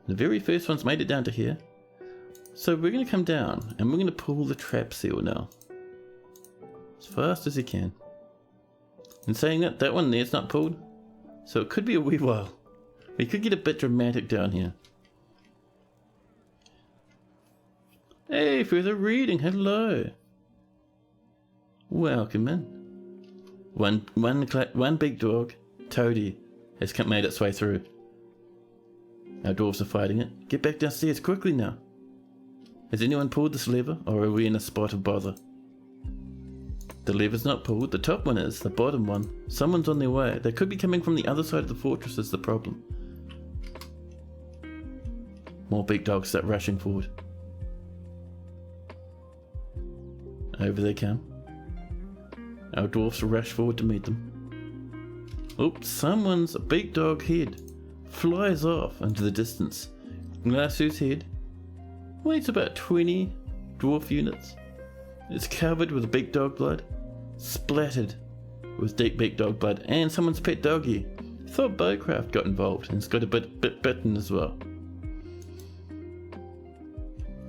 The very first one's made it down to here. So we're going to come down and we're going to pull the trap seal now. As fast as you can. And saying that one there's not pulled. So it could be a wee while. We could get a bit dramatic down here. Hey, further reading, hello. Welcome in. One big dog, Toady, has made its way through. Our dwarves are fighting it. Get back downstairs quickly now. Has anyone pulled this lever, or are we in a spot of bother? The lever's not pulled. The top one is. The bottom one. Someone's on their way. They could be coming from the other side of the fortress is the problem. More big dogs start rushing forward. Over they come. Our dwarfs rush forward to meet them. Oops, someone's big dog head flies off into the distance. Glasu's head weighs about 20 dwarf units. It's covered with big dog blood, splattered with deep big dog blood, and someone's pet doggy. Thought Bowcraft got involved and it's got a bit bitten as well.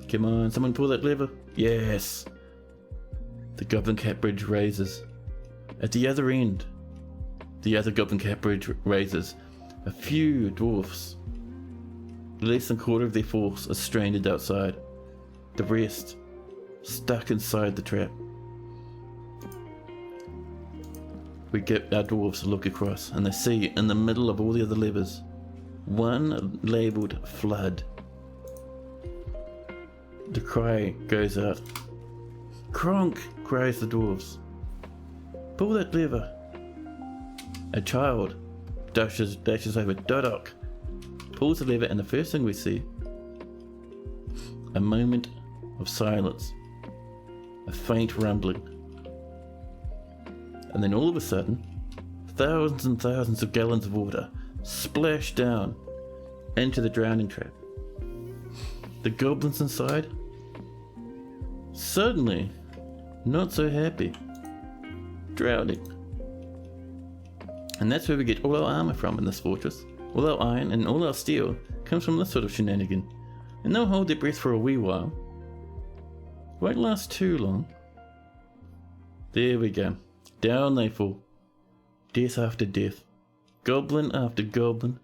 Come on, someone pull that lever. Yes. The Goblin Cat Bridge raises. At the other end, the other goblin cap bridge raises. A few dwarfs, less than a quarter of their force, are stranded outside. The rest stuck inside the trap. We get our dwarves to look across, and they see in the middle of all the other levers one labelled flood. The cry goes out. Kronk, cries the dwarves. Pull that lever. A child dashes over. Dodok pulls the lever, and the first thing we see, a moment of silence, a faint rumbling, and then all of a sudden, thousands and thousands of gallons of water splash down into the drowning trap. The goblins inside, suddenly, not so happy, drowning. And that's where we get all our armor from in this fortress. All our iron and all our steel comes from this sort of shenanigan. And they'll hold their breath for a wee while. Won't last too long. There we go. Down they fall. Death after death. Goblin after goblin.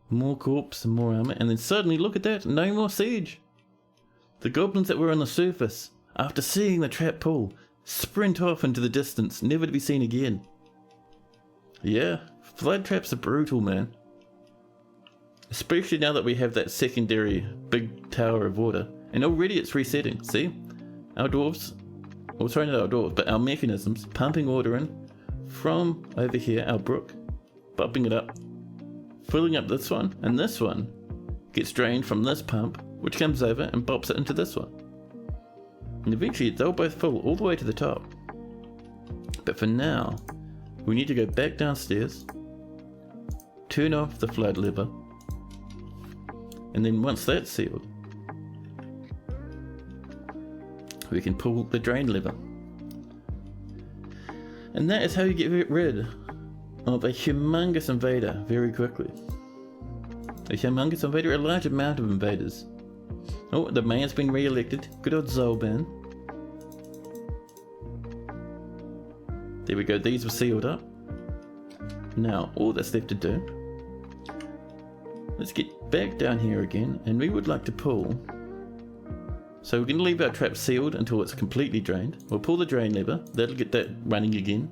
More corpse and more armor. And then suddenly, look at that, no more siege. The goblins that were on the surface, after seeing the trap pull, sprint off into the distance, never to be seen again. Yeah, flood traps are brutal, man. Especially now that we have that secondary big tower of water. And already it's resetting, see? Our dwarves, well, sorry, not our dwarves, but our mechanisms pumping water in from over here, our brook, bumping it up, filling up this one, and this one gets drained from this pump, which comes over and bops it into this one. And eventually they'll both fill all the way to the top. But for now, we need to go back downstairs, turn off the flood lever, and then once that's sealed, we can pull the drain lever. And that is how you get rid of a humongous invader very quickly. A humongous invader, a large amount of invaders. Oh, the mayor's been re-elected. Good old Zolban. There we go, these were sealed up. Now, all that's left to do, let's get back down here again, and we would like to pull. So we're going to leave our trap sealed until it's completely drained. We'll pull the drain lever, that'll get that running again.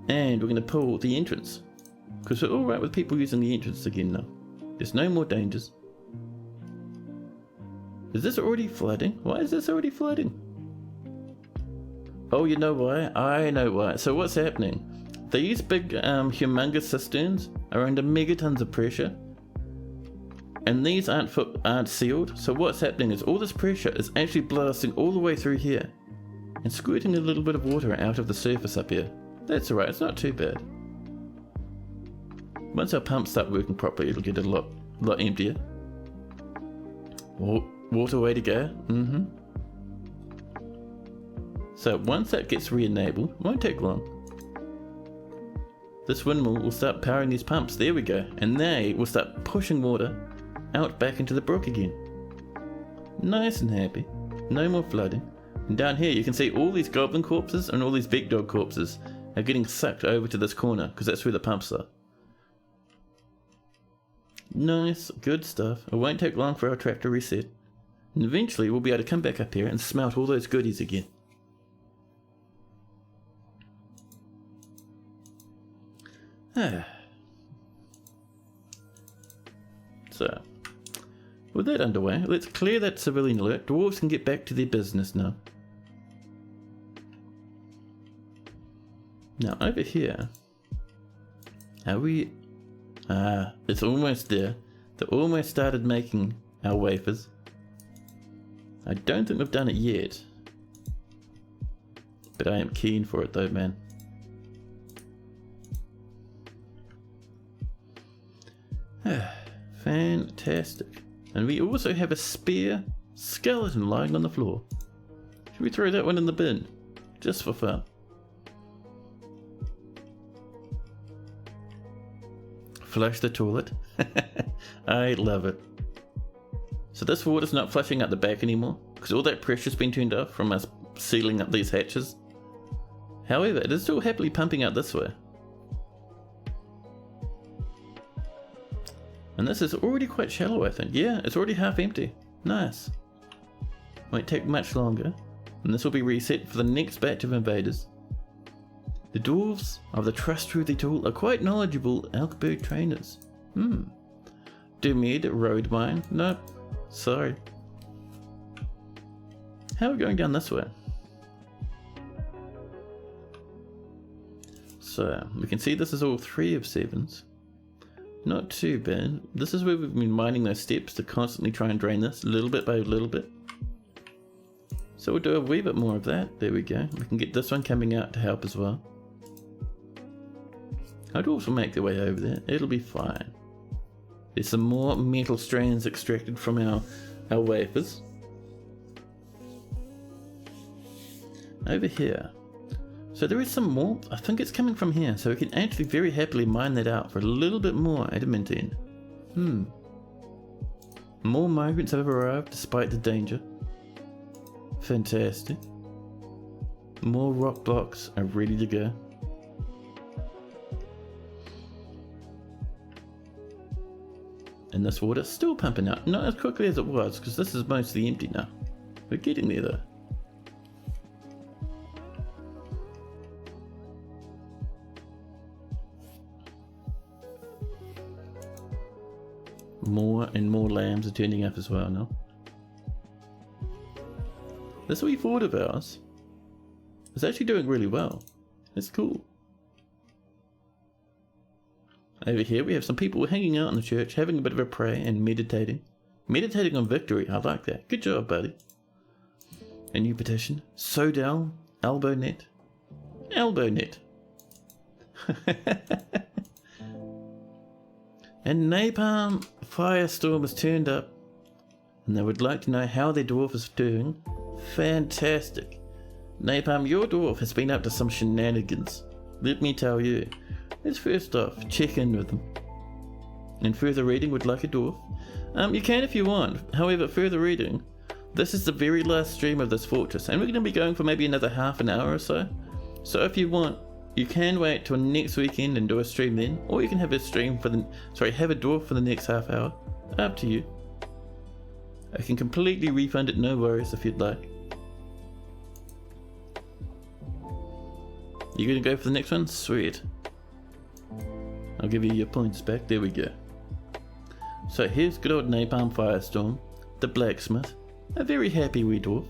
And we're going to pull the entrance, because we're alright with people using the entrance again now. There's no more dangers. Is this already flooding? Why is this already flooding? Oh, you know why? I know why. So what's happening? These big humongous cisterns are under megatons of pressure. And these aren't sealed. So what's happening is all this pressure is actually blasting all the way through here. And squirting a little bit of water out of the surface up here. That's alright, it's not too bad. Once our pumps start working properly, it'll get a lot emptier. Water way to go. So once that gets re-enabled, it won't take long. This windmill will start powering these pumps. There we go. And they will start pushing water out back into the brook again. Nice and happy. No more flooding. And down here you can see all these goblin corpses and all these big dog corpses are getting sucked over to this corner because that's where the pumps are. Nice, good stuff. It won't take long for our trap to reset. And eventually we'll be able to come back up here and smelt all those goodies again. So, with that underway, let's clear that civilian alert. Dwarves can get back to their business now. Now over here, are we... it's almost there. They almost started making our wafers. I don't think we've done it yet. But I am keen for it though, man. Fantastic. And we also have a spare skeleton lying on the floor. Should we throw that one in the bin? Just for fun. Flush the toilet. I love it. So this water's not flushing out the back anymore because all that pressure's been turned off from us sealing up these hatches. However, it is still happily pumping out this way. And this is already quite shallow, I think. Yeah, it's already half empty. Nice. Won't take much longer, and this will be reset for the next batch of invaders. The dwarves of the trustworthy tool are quite knowledgeable Alkberg trainers. Demid road mine? Nope. Sorry. How are we going down this way? So, we can see this is all 3 of 7s. Not too bad. This is where we've been mining those steps to constantly try and drain this, little bit by little bit. So we'll do a wee bit more of that. There we go. We can get this one coming out to help as well. Our dwarves will make their way over there. It'll be fine. There's some more metal strands extracted from our wafers. Over here. So there is some more. I think it's coming from here. So we can actually very happily mine that out for a little bit more adamantine. More migrants have arrived despite the danger. Fantastic. More rock blocks are ready to go. And this water's still pumping out. Not as quickly as it was, because this is mostly empty now. We're getting there though. More and more lambs are turning up as well now. This wee fort of ours is actually doing really well. It's cool. Over here we have some people hanging out in the church, having a bit of a prayer and meditating. Meditating on victory, I like that. Good job, buddy. A new petition. Sow down, elbow net. Elbow net. And Napalm Firestorm has turned up, and they would like to know how their dwarf is doing. Fantastic. Napalm, your dwarf has been up to some shenanigans. Let me tell you. Let's first off check in with them. And further reading would like a dwarf. You can if you want. However, further reading, this is the very last stream of this fortress, and we're going to be going for maybe another half an hour or so. So if you want, you can wait till next weekend and do a stream then, or you can have a stream for have a dwarf for the next half hour. Up to you. I can completely refund it, no worries if you'd like. You gonna go for the next one? Sweet. I'll give you your points back. There we go. So here's good old Napalm Firestorm, the blacksmith, a very happy wee dwarf.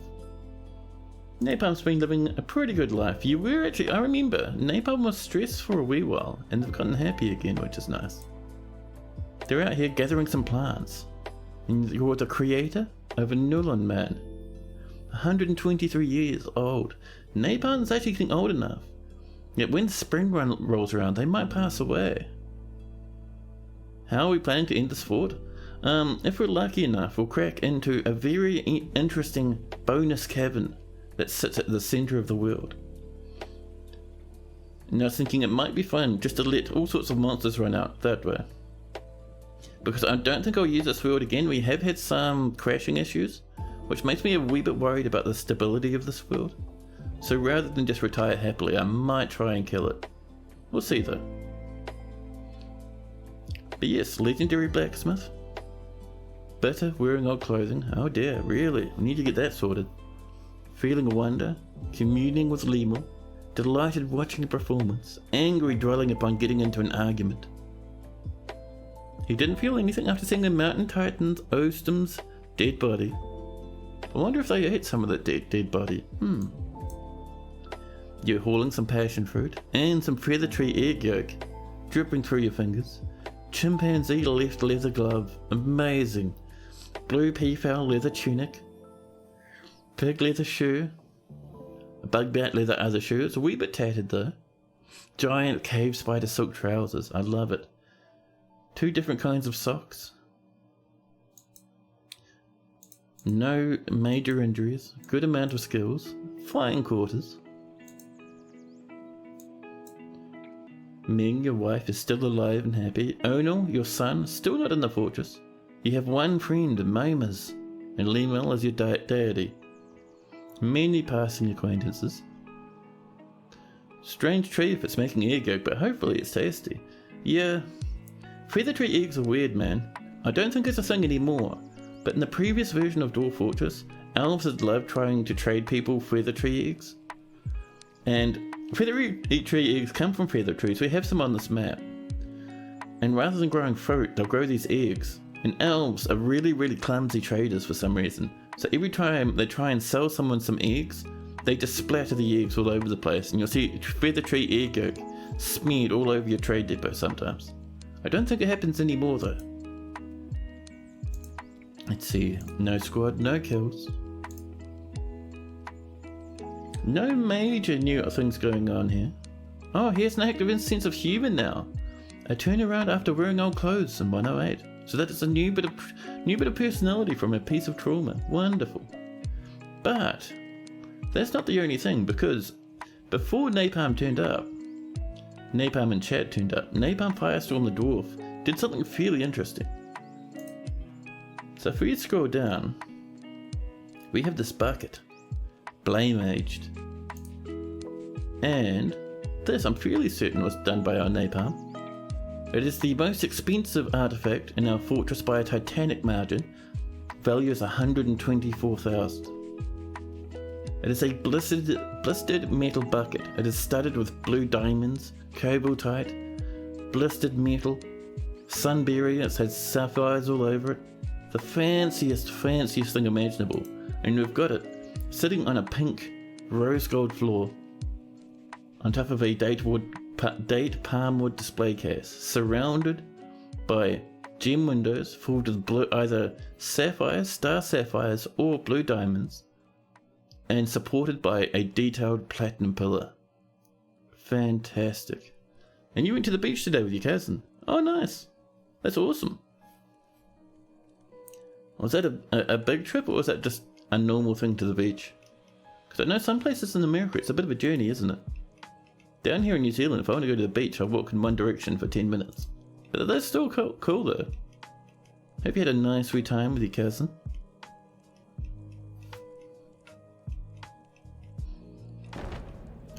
Napalm's been living a pretty good life. You were actually, I remember, Napalm was stressed for a wee while, and they've gotten happy again, which is nice. They're out here gathering some plants. And you're the creator of a Nulon man. 123 years old. Napalm's actually getting old enough. Yet when spring rolls around, they might pass away. How are we planning to end this fort? If we're lucky enough, we'll crack into a very interesting bonus cavern that sits at the center of the world. And I was thinking it might be fun just to let all sorts of monsters run out that way. Because I don't think I'll use this world again. We have had some crashing issues, which makes me a wee bit worried about the stability of this world. So rather than just retire happily, I might try and kill it. We'll see though. But yes, legendary blacksmith. Bitter, wearing old clothing. Oh dear, really? We need to get that sorted. Feeling wonder, communing with Lemur, delighted watching a performance, angry dwelling upon getting into an argument. He didn't feel anything after seeing the mountain titan's Ostum's dead body. I wonder if they ate some of that dead body. You're hauling some passion fruit and some feather tree egg yolk, dripping through your fingers. Chimpanzee left leather glove, amazing. Blue peafowl leather tunic. Pig leather shoe. A bug bat leather other shoe. It's a wee bit tattered though. Giant cave spider silk trousers. I love it. 2 different kinds of socks. No major injuries. Good amount of skills. Flying quarters. Ming, your wife, is still alive and happy. Onal, your son, still not in the fortress. You have one friend, Maimas, and Lemel is your deity. Many passing acquaintances. Strange tree if it's making egg yolk, but hopefully it's tasty. Yeah, feather tree eggs are weird, man. I don't think it's a thing anymore, but in the previous version of Dwarf Fortress, elves had loved trying to trade people feather tree eggs. And feather tree eggs come from feather trees. We have some on this map. And rather than growing fruit, they'll grow these eggs. And elves are really, really clumsy traders for some reason. So every time they try and sell someone some eggs, they just splatter the eggs all over the place. And you'll see feather tree egg yolk smeared all over your trade depot sometimes. I don't think it happens anymore though. Let's see. No squad, no kills. No major new things going on here. Oh, here's an active sense of humour now. A turnaround after wearing old clothes in 108. So that is a new bit of personality from a piece of trauma. Wonderful. But that's not the only thing, because before Napalm turned up, Napalm and Chad turned up, Napalm Firestorm the Dwarf did something fairly interesting. So if we scroll down, we have this bucket, Blame Aged. And this I'm fairly certain was done by our Napalm. It is the most expensive artifact in our fortress by a titanic margin. Value is 124,000. It is a blistered metal bucket. It is studded with blue diamonds, cobaltite, blistered metal, sun barrier. It has sapphires all over it. The fanciest thing imaginable. And we've got it sitting on a pink rose gold floor on top of a date palm wood display case, surrounded by gem windows filled with blue, either sapphires, star sapphires, or blue diamonds, and supported by a detailed platinum pillar. Fantastic. And you went to the beach today with your cousin. Oh, nice. That's awesome. Was that a big trip, or was that just a normal thing to the beach? Because I know some places in America it's a bit of a journey, isn't it? Down here in New Zealand, if I want to go to the beach, I walk in one direction for 10 minutes. But that's still cool though. Hope you had a nice wee time with your cousin.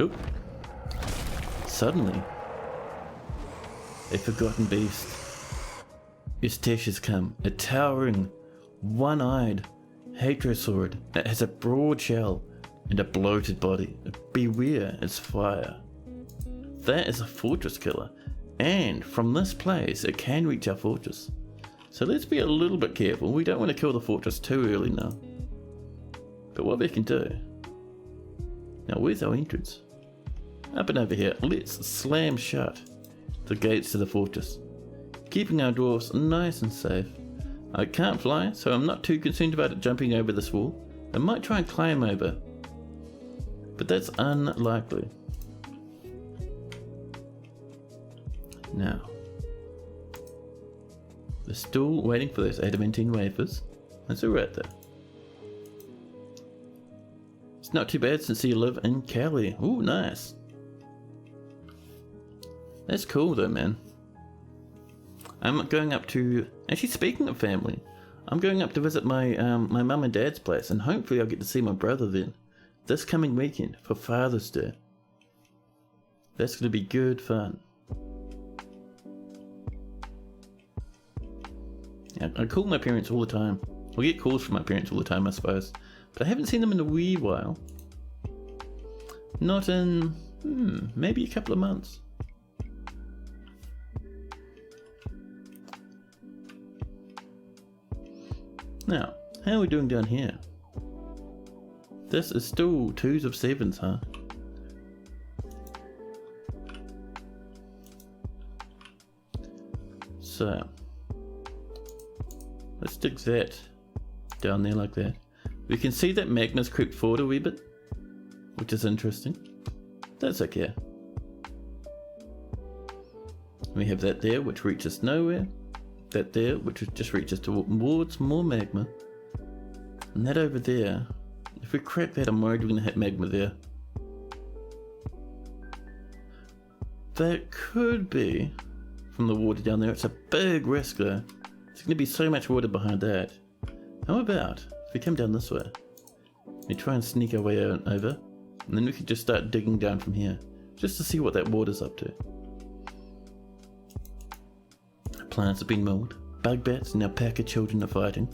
Oop. Suddenly, a forgotten beast. Eustache has come, a towering, one-eyed hadrosaurid that has a broad shell and a bloated body. Beware its fire. That is a fortress killer, and from this place it can reach our fortress. So let's be a little bit careful. We don't want to kill the fortress too early now. But what we can do... Now where's our entrance? Up and over here. Let's slam shut the gates to the fortress, keeping our dwarves nice and safe. I can't fly, so I'm not too concerned about it jumping over this wall. I might try and climb over, but that's unlikely. Now, they're still waiting for those adamantine wafers. That's alright though. It's not too bad since you live in Cali. Ooh, nice. That's cool though, man. I'm going up to... Actually, speaking of family, I'm going up to visit my my mum and dad's place, and hopefully I'll get to see my brother then. This coming weekend for Father's Day. That's going to be good fun. Yeah, I call my parents all the time. I get calls from my parents all the time, I suppose. But I haven't seen them in a wee while. Not in, maybe a couple of months. Now, how are we doing down here? This is still 2s of 7s, huh? So, let's stick that down there like that. We can see that magma's crept forward a wee bit, which is interesting. That's okay. We have that there, which reaches nowhere. That there, which just reaches towards more magma. And that over there, if we crack that, I'm worried we're going to hit magma there. That could be from the water down there. It's a big risk though. There's going to be so much water behind that. How about if we come down this way? We try and sneak our way over, and then we could just start digging down from here. just to see what that water's up to. Plants have been mauled. Bug bats and our pack of children are fighting.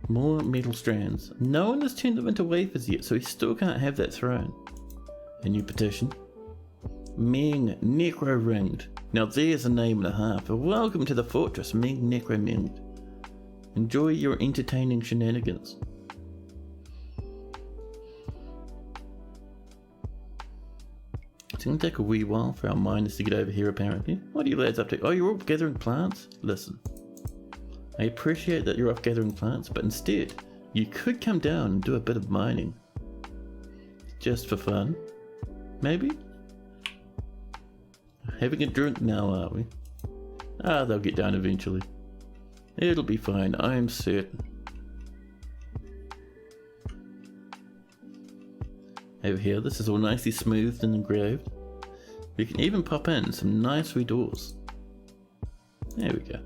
More metal strands. No one has turned them into wafers yet, so he still can't have that thrown. A new petition. Ming Necro Ringed. Now there's a name and a half. Welcome to the fortress, Ming Necro Minged. Enjoy your entertaining shenanigans. It's going to take a wee while for our miners to get over here apparently. What are you lads up to? Oh, you're all gathering plants? Listen. I appreciate that you're off gathering plants, but instead, you could come down and do a bit of mining. Just for fun. Maybe? Having a drink now, are we? Ah, they'll get down eventually. It'll be fine, I'm certain. Over here, this is all nicely smoothed and engraved. We can even pop in some nice wee doors. There we go.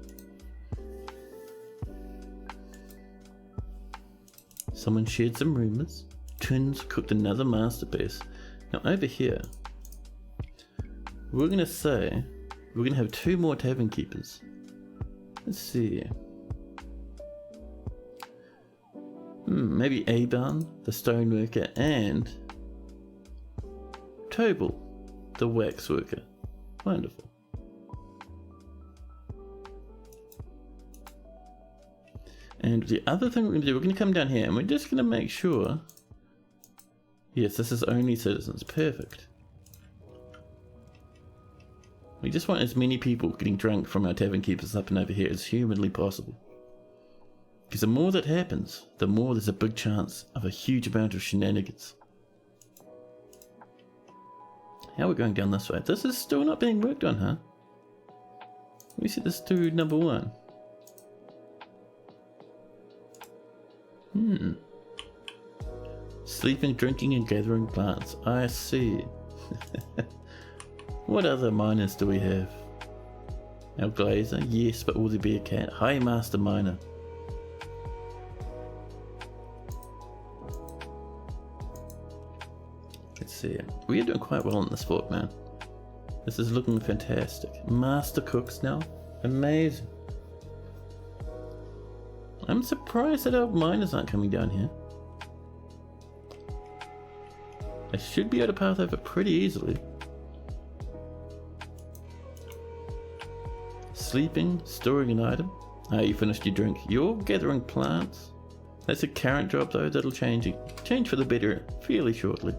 Someone shared some rumours. Twins cooked another masterpiece. Now over here, we're going to say we're going to have 2 more tavern keepers. Let's see. Maybe Aban, the stoneworker, and Tobal, the waxworker. Wonderful. And the other thing we're going to do, we're going to come down here and we're just going to make sure. Yes, this is only citizens. Perfect. We just want as many people getting drunk from our tavern keepers up and over here as humanly possible. Because the more that happens, the more there's a big chance of a huge amount of shenanigans. How are we going down this way? This is still not being worked on, huh? We set this to number 1. Sleeping, drinking and gathering plants. I see. What other miners do we have? Our glazer, yes, but will there be a cat? Hi, Master Miner. Let's see. We are doing quite well in this fort, man. This is looking fantastic. Master cooks now. Amazing. I'm surprised that our miners aren't coming down here. I should be able to path over pretty easily. Sleeping, storing an item. Ah, you finished your drink. You're gathering plants. That's a current job though, that'll change for the better fairly shortly.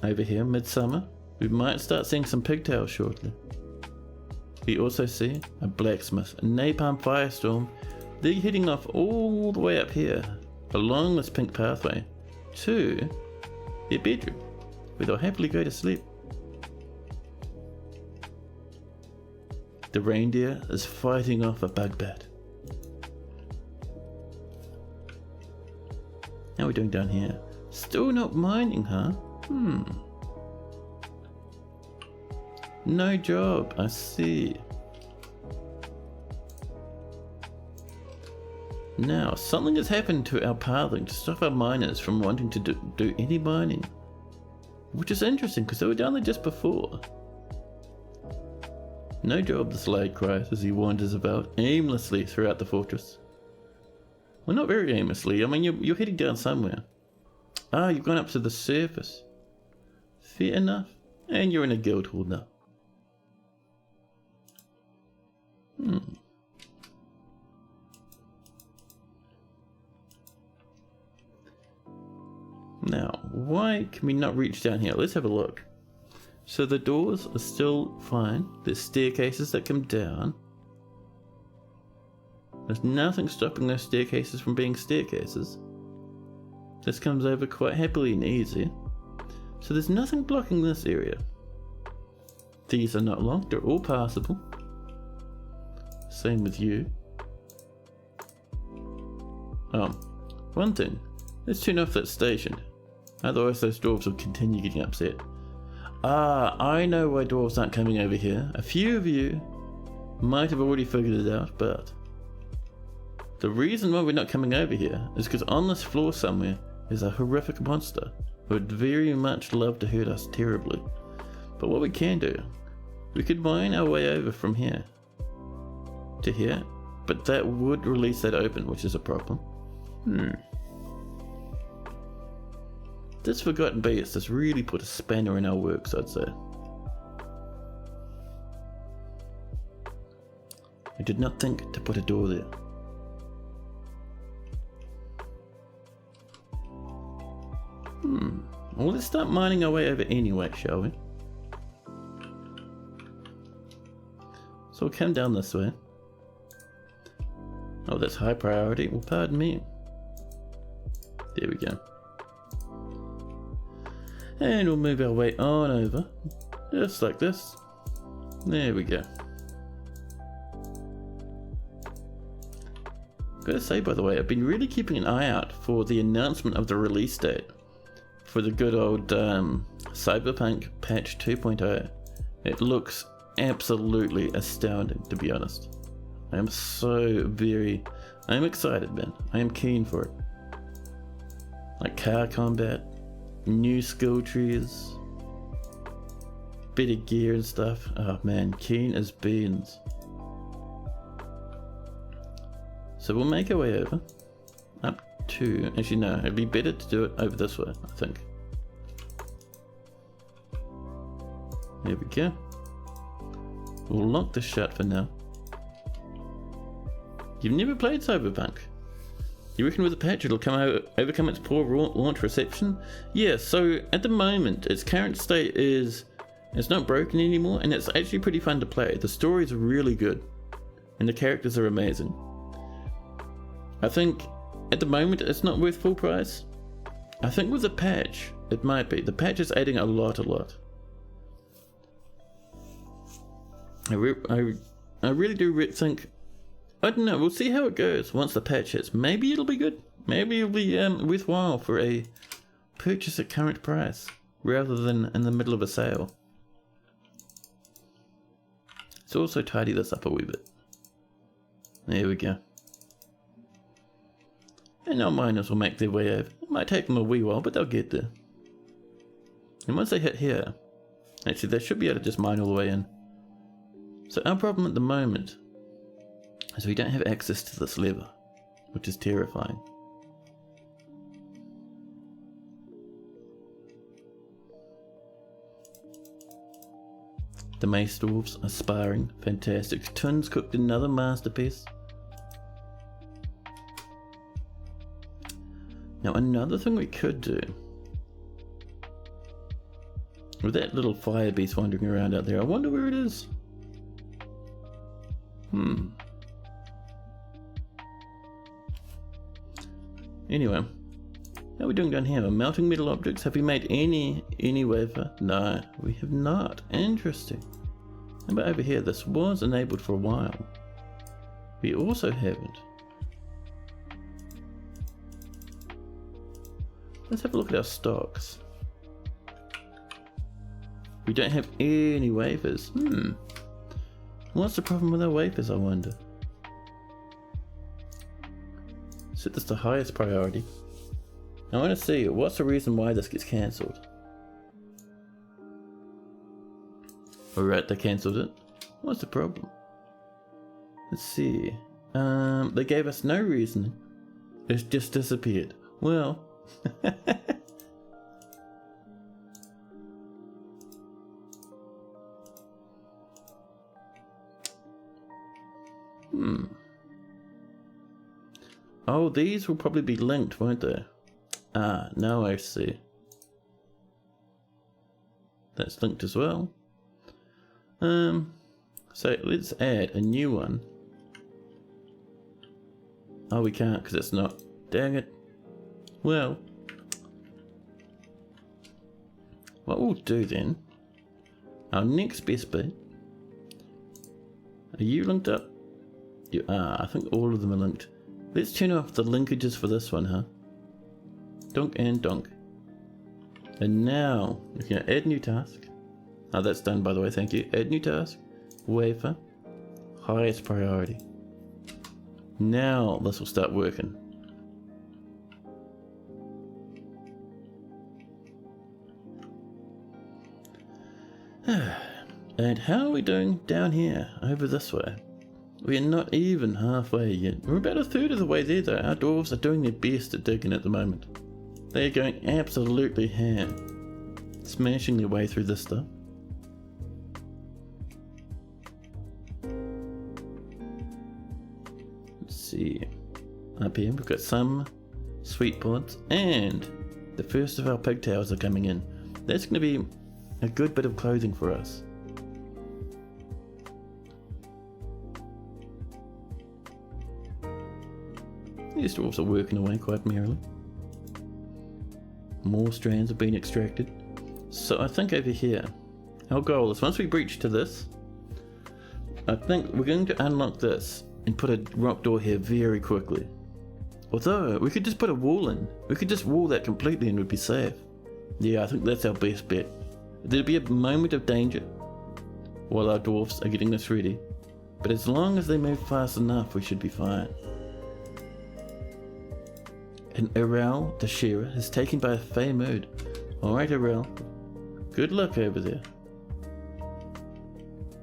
Over here, midsummer, we might start seeing some pigtails shortly. We also see a blacksmith, a napalm firestorm. They're heading off all the way up here, along this pink pathway, to their bedroom, where they'll happily go to sleep. The reindeer is fighting off a bug bat. How are we doing down here? Still not mining, huh? No job, I see. Now, something has happened to our pathing to stop our miners from wanting to do any mining. Which is interesting, because they were down there just before. No job, the slave cries as he wanders about aimlessly throughout the fortress. Well, not very aimlessly. I mean, you're heading down somewhere. Ah, you've gone up to the surface. Fair enough. And you're in a guild hall now. Now, why can we not reach down here? Let's have a look. So the doors are still fine. There's staircases that come down. There's nothing stopping those staircases from being staircases. This comes over quite happily and easy. So there's nothing blocking this area. These are not locked, they're all passable. Same with you. Oh, one thing. Let's turn off that station. Otherwise those dwarves will continue getting upset. Ah, I know why dwarves aren't coming over here. A few of you might have already figured it out, but The reason why we're not coming over here is because on this floor somewhere is a horrific monster who would very much love to hurt us terribly. But what we can do, we could mine our way over from here to here, but that would release that open, which is a problem. This Forgotten Beast has really put a spanner in our works, I'd say. I did not think to put a door there. Well, let's start mining our way over anyway, shall we? So we'll come down this way. Oh, that's high priority. Well, pardon me. There we go. And we'll move our way on over. Just like this. There we go. Gotta say, by the way, I've been really keeping an eye out for the announcement of the release date for the good old Cyberpunk patch 2.0. It looks absolutely astounding, to be honest. I am I'm excited, man. I am keen for it. Like car combat, new skill trees, better gear and stuff. Oh man, keen as beans. So we'll make our way over. Up to, actually no, it'd be better to do it over this way, I think. There we go. We'll lock this shut for now. You've never played Cyberpunk? You reckon with the patch it'll overcome its poor launch reception? Yeah, so at the moment its current state is it's not broken anymore, and it's actually pretty fun to play. The story is really good and the characters are amazing. I think at the moment it's not worth full price. I think with the patch it might be. The patch is adding a lot. I really do think, I don't know, we'll see how it goes once the patch hits. Maybe it'll be good. Maybe it'll be worthwhile for a purchase at current price rather than in the middle of a sale. Let's also tidy this up a wee bit. There we go. And our miners will make their way over. It might take them a wee while, but they'll get there. And once they hit here, actually they should be able to just mine all the way in. So our problem at the moment is we don't have access to this lever, which is terrifying. The mace dwarves are sparring, fantastic. Twins cooked another masterpiece. Now another thing we could do, with that little fire beast wandering around out there, I wonder where it is. Anyway, how are we doing down here? Melting metal objects? Have we made any wafer? No, we have not. Interesting. How about over here? This was enabled for a while. We also haven't. Let's have a look at our stocks. We don't have any wafers. What's the problem with our wafers, I wonder? Set this to highest priority. I want to see what's the reason why this gets cancelled. Alright, they cancelled it. What's the problem? Let's see. They gave us no reason. It's just disappeared. Well. Oh, these will probably be linked, won't they? Ah, now I see. That's linked as well. So let's add a new one. Oh, we can't because it's not. Dang it. Well, what we'll do then, our next best bet. Are you linked up? You are. I think all of them are linked. Let's turn off the linkages for this one, huh? Donk and donk. And now, we can add new task. Oh, that's done by the way, thank you. Add new task. Wafer. Highest priority. Now this will start working. And how are we doing down here, over this way? We are not even halfway yet. We're about a third of the way there though. Our dwarves are doing their best at digging at the moment. They are going absolutely ham, smashing their way through this stuff. Let's see. Up here we've got some sweet pods and the first of our pigtails are coming in. That's going to be a good bit of clothing for us. These dwarves are working away quite merrily. More strands have been extracted. So I think over here, our goal is once we breach to this, I think we're going to unlock this and put a rock door here very quickly. Although, we could just put a wall in. We could just wall that completely and we'd be safe. Yeah, I think that's our best bet. There'll be a moment of danger while our dwarfs are getting this ready. But as long as they move fast enough, we should be fine. And Arel, the shearer, is taken by a fey mood. Alright Arel, good luck over there.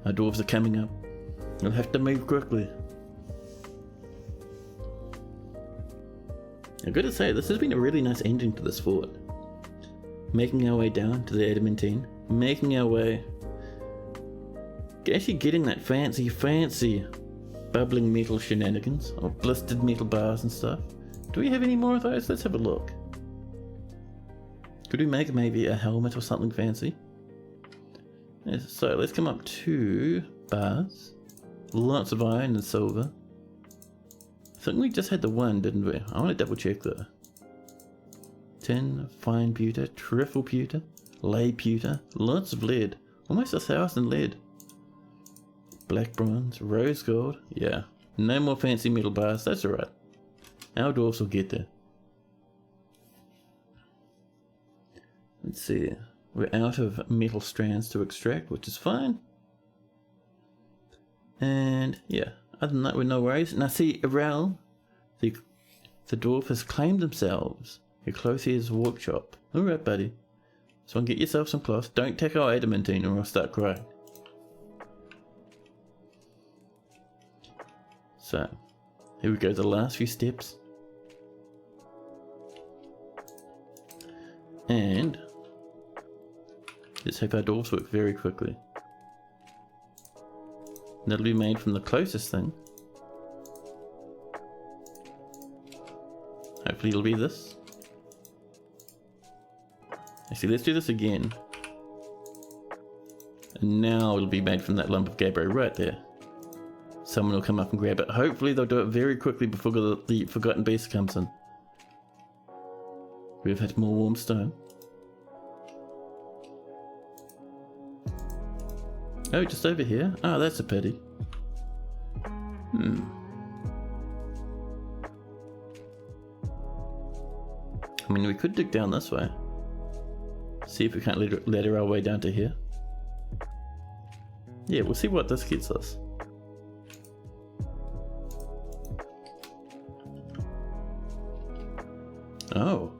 Our dwarves are coming up. We'll have to move quickly. I've got to say, this has been a really nice ending to this fort. Making our way down to the adamantine, making our way, actually getting that fancy bubbling metal shenanigans, or blistered metal bars and stuff. Do we have any more of those? Let's have a look. Could we make maybe a helmet or something fancy? Yes, so let's come up to bars. Lots of iron and silver. I think we just had the one, didn't we? I want to double check though. Tin, fine pewter, trifle pewter, lay pewter, lots of lead. Almost 1,000 lead. Black bronze, rose gold. Yeah, no more fancy metal bars, that's alright. Our dwarfs will get there. Let's see. We're out of metal strands to extract, which is fine. And yeah, other than that, we're no worries. Now see, Arel, the dwarf has claimed themselves a clothier's workshop. Alright, buddy. So get yourself some cloth. Don't take our adamantine or I'll start crying. So, here we go, the last few steps. And let's hope our dwarves work very quickly. That'll be made from the closest thing. Hopefully it'll be this. Actually, let's do this again. And now it'll be made from that lump of gabbro right there. Someone will come up and grab it. Hopefully they'll do it very quickly before the forgotten beast comes in. We've had more warm stone. Oh, just over here? Oh, that's a pity. I mean, we could dig down this way. See if we can't ladder our way down to here. Yeah, we'll see what this gets us. Oh.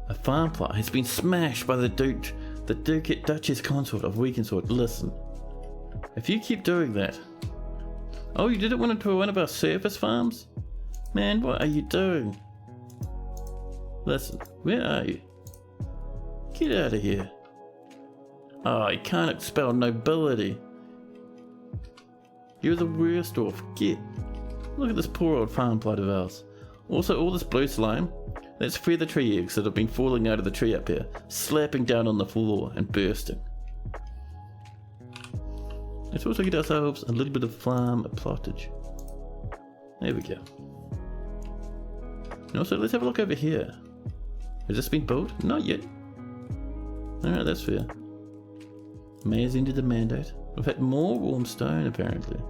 A farm plot has been smashed by the Duchess Consort of Weakensword. Listen, if you keep doing that... Oh, you did it to one of our surface farms? Man, what are you doing? Listen, where are you? Get out of here. Oh, you can't expel nobility. You're the worst dwarf. Get. Look at this poor old farm plot of ours. Also, all this blue slime, that's feather tree eggs that have been falling out of the tree up here, slapping down on the floor and bursting. Let's also get ourselves a little bit of farm plottage. There we go. And also, let's have a look over here. Has this been built? Not yet. Alright, that's fair. May has ended the mandate. We've had more warm stone, apparently.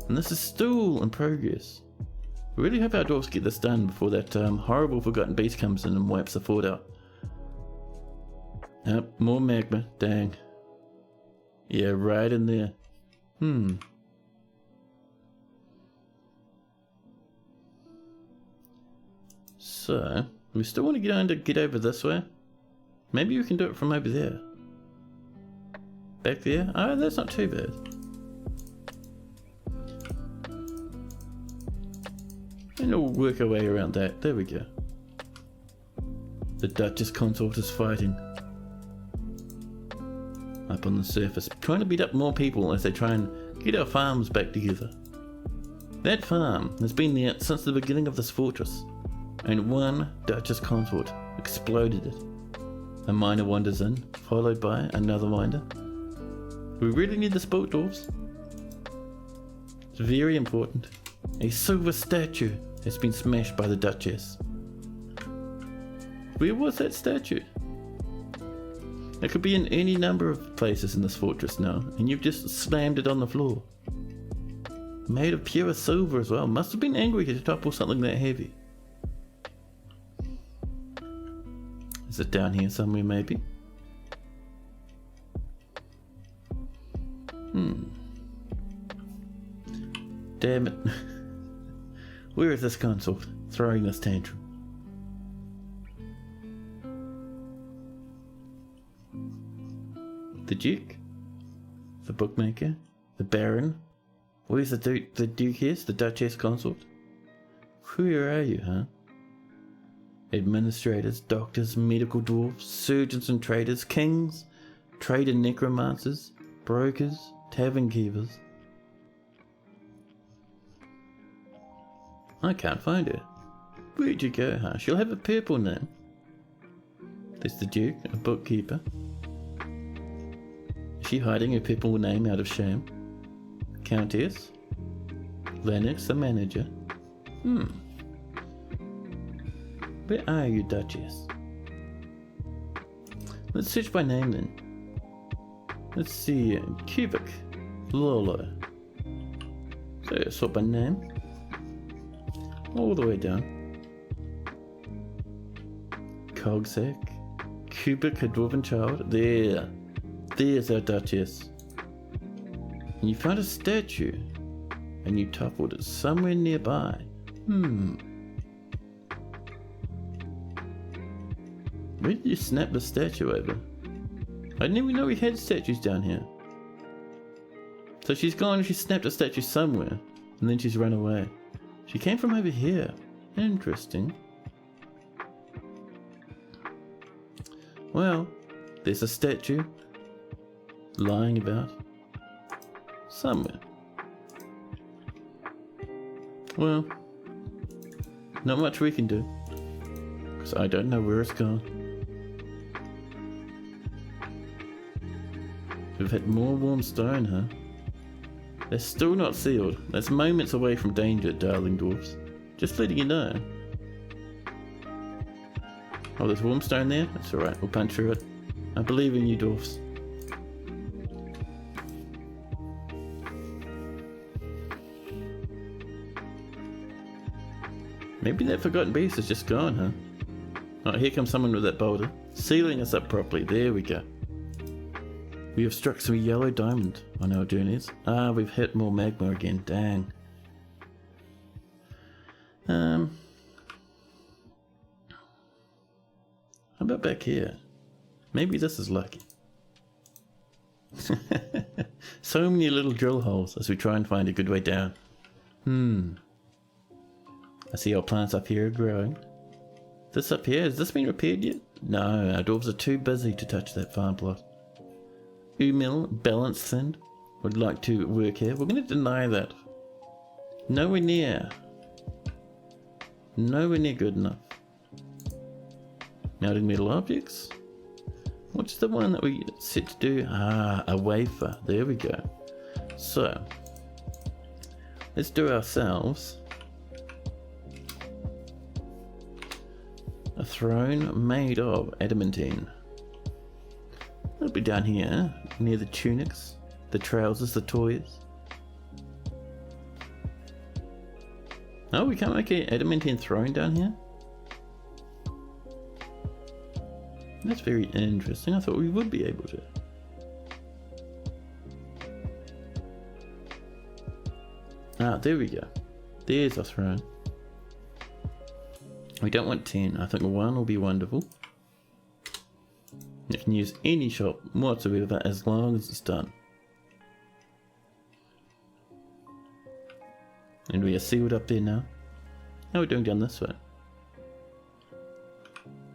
And this is still in progress. We really hope our dwarves get this done before that horrible forgotten beast comes in and wipes the fort out. Yep, more magma. Dang. Yeah, right in there. So, we still want to get over this way. Maybe we can do it from over there. Back there? Oh, that's not too bad. And we'll work our way around that. There we go. The Duchess Consort is fighting. Up on the surface, trying to beat up more people as they try and get our farms back together. That farm has been there since the beginning of this fortress, and one Duchess Consort exploded it. A miner wanders in, followed by another miner. We really need this boat, dwarves. It's very important. A silver statue has been smashed by the Duchess. Where was that statue? It could be in any number of places in this fortress now, and you've just slammed it on the floor. Made of pure silver as well. Must have been angry to topple something that heavy. Is it down here somewhere maybe? Damn it. Where is this consort throwing this tantrum? The Duke? The bookmaker? The Baron? Where's the Duke is? The Duchess Consort? Where are you, huh? Administrators, doctors, medical dwarves, surgeons and traders, kings, trader necromancers, brokers, tavern keepers. I can't find her. Where'd you go, huh? She'll have a purple name. There's the Duke, a bookkeeper. Is she hiding her purple name out of shame? Countess? Lennox, the manager. Where are you, Duchess? Let's search by name then. Let's see, Cubic, Lolo. So sort by name. All the way down. Cogsack, Cubic, a dwarven child. There's our Duchess. And you found a statue, and you toppled it somewhere nearby. Where did you snap the statue over? I didn't even know we had statues down here. So she's gone and she snapped a statue somewhere, and then she's run away. She came from over here. Interesting. Well, there's a statue lying about somewhere. Well, not much we can do, because I don't know where it's gone. We've had more warm stone, huh? They're still not sealed. That's moments away from danger, darling dwarfs. Just letting you know. Oh, there's warm stone there? That's alright, we'll punch through it. I believe in you, dwarfs. Maybe that forgotten beast is just gone, huh? Oh, here comes someone with that boulder. Sealing us up properly. There we go. We have struck some yellow diamond on our journeys. Ah, we've hit more magma again. Dang. How about back here? Maybe this is lucky. So many little drill holes as we try and find a good way down. I see our plants up here are growing. This up here, has this been repaired yet? No, our dwarves are too busy to touch that farm plot. Umil, balance thinned, would like to work here. We're going to deny that. Nowhere near. Nowhere near good enough. Melting metal objects. What's the one that we set to do? Ah, a wafer. There we go. So, let's do ourselves a throne made of adamantine. It'll be down here, near the tunics, the trousers, the toys. Oh, we can't make an adamantine throne down here? That's very interesting. I thought we would be able to. Ah, there we go. There's our throne. We don't want 10. I think 1 will be wonderful. You can use any shop whatsoever as long as it's done. And we are sealed up there now. How are we doing down this way?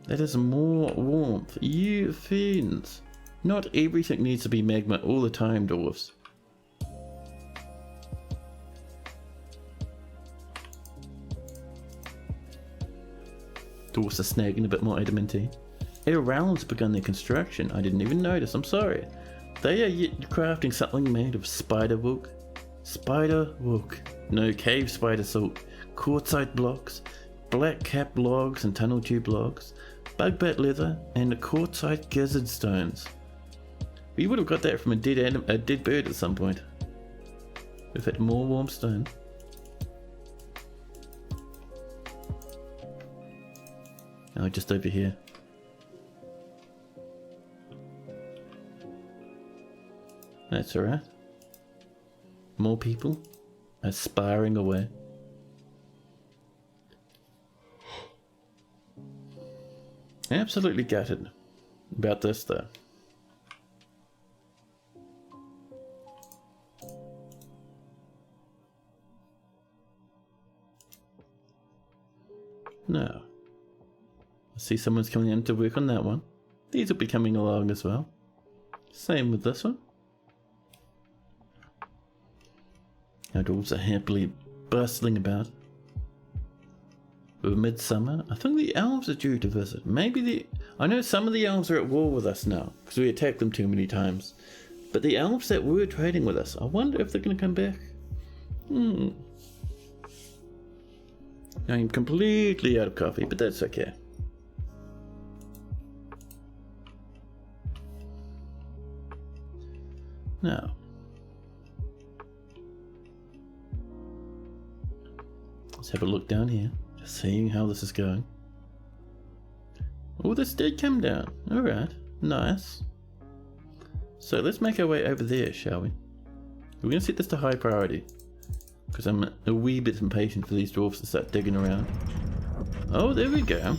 That is more warmth. You fiends. Not everything needs to be magma all the time, dwarves. Dwarves are snagging a bit more adamantine. Our realms begun their construction. I didn't even notice, I'm sorry. They are yet crafting something made of spider wool. Spider wool. No, cave spider silk. Quartzite blocks. Black cap logs and tunnel tube logs. Bug bat leather and quartzite gizzard stones. We would have got that from a dead bird at some point. We've had more warm stone. Oh, just over here. That's alright. More people aspiring away. Absolutely gutted about this though. No. I see someone's coming in to work on that one. These will be coming along as well. Same with this one. Our dwarves are happily bustling about. With midsummer, I think the elves are due to visit. I know some of the elves are at war with us now, because we attacked them too many times. But the elves that were trading with us, I wonder if they're going to come back. I'm completely out of coffee, but that's okay. Now, let's have a look down here, just seeing how this is going. Oh, this did come down. Alright, nice. So let's make our way over there, shall we? We're going to set this to high priority, because I'm a wee bit impatient for these dwarves to start digging around. Oh, there we go.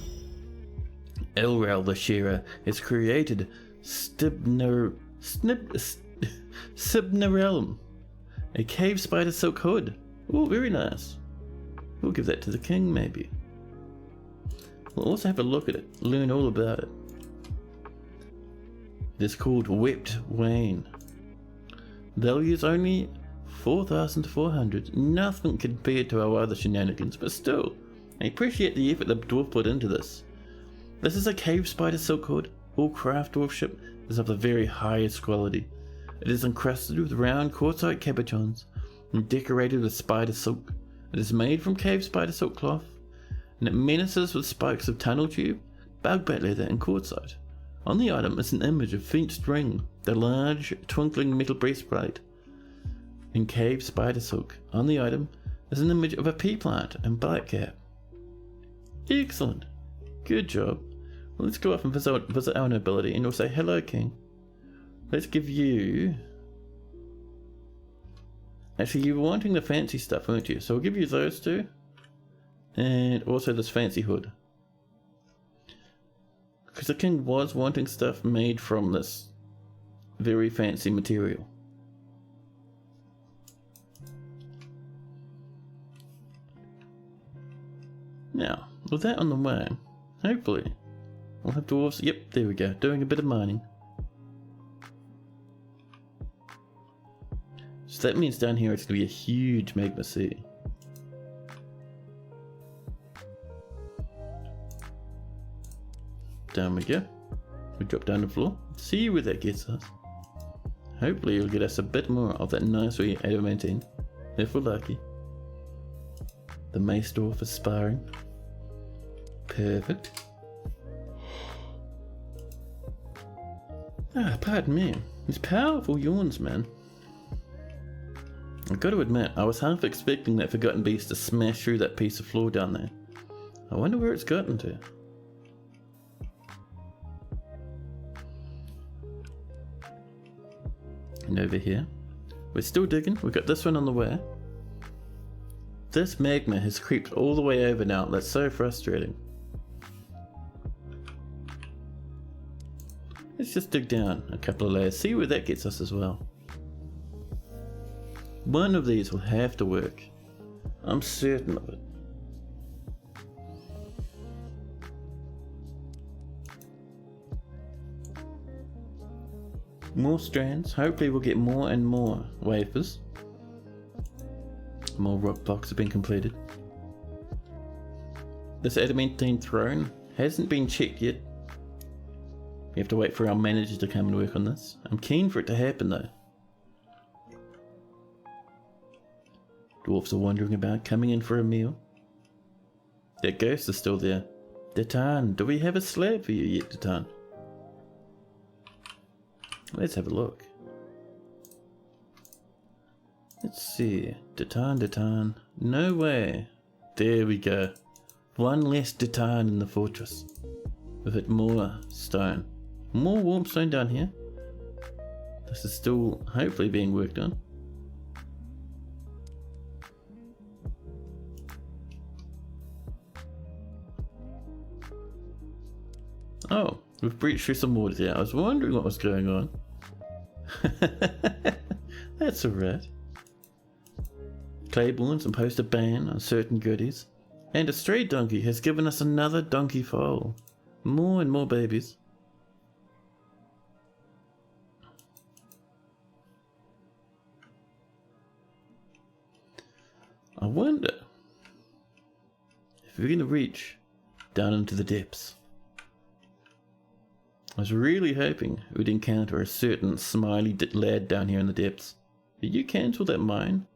Elral the Shearer has created Sibnerellum, a cave spider silk hood. Oh, very nice. We'll give that to the king, maybe. We'll also have a look at it, learn all about it. It is called Wept Wayne. Value is only 4,400. Nothing compared to our other shenanigans, but still, I appreciate the effort the dwarf put into this. This is a cave spider silk hood. All craft dwarfship is of the very highest quality. It is encrusted with round quartzite cabochons and decorated with spider silk. It is made from cave spider silk cloth, and it menaces with spikes of tunnel tube, bug bat leather, and quartzite. On the item is an image of fenced ring, the large twinkling metal breastplate in cave spider silk. On the item is an image of a pea plant and black cap. Excellent. Good job. Well, let's go off and visit our nobility, and we'll say hello, king. Let's give you... Actually, you were wanting the fancy stuff, weren't you? So we'll give you those two. And also this fancy hood. Because the king was wanting stuff made from this very fancy material. Now, with that on the way, hopefully we'll have dwarves. Yep, there we go, doing a bit of mining. So that means down here it's going to be a huge magma sea. Down we go. We drop down the floor. See where that gets us. Hopefully it'll get us a bit more of that nice wee adamantine, if we're lucky. The mace dwarf is sparring. Perfect. Ah, pardon me. These powerful yawns, man. I've got to admit, I was half expecting that forgotten beast to smash through that piece of floor down there. I wonder where it's gotten to. And over here, we're still digging. We've got this one on the way. This magma has creeped all the way over now. That's so frustrating. Let's just dig down a couple of layers, see where that gets us as well. One of these will have to work. I'm certain of it. More strands. Hopefully we'll get more and more wafers. More rock blocks have been completed. This adamantine throne hasn't been checked yet. We have to wait for our manager to come and work on this. I'm keen for it to happen though. Dwarfs are wandering about, coming in for a meal. That ghost is still there. Datan, do we have a slab for you yet, Datan? Let's have a look. Let's see. Datan. No way. There we go. One less Datan in the fortress. We've hit more stone. More warm stone down here. This is still hopefully being worked on. Oh, we've breached through some water there. I was wondering what was going on. That's alright. Claiborne's imposed a ban on certain goodies. And a stray donkey has given us another donkey foal. More and more babies. I wonder if we're going to reach down into the depths. I was really hoping we'd encounter a certain smiley lad down here in the depths. Did you cancel that mine?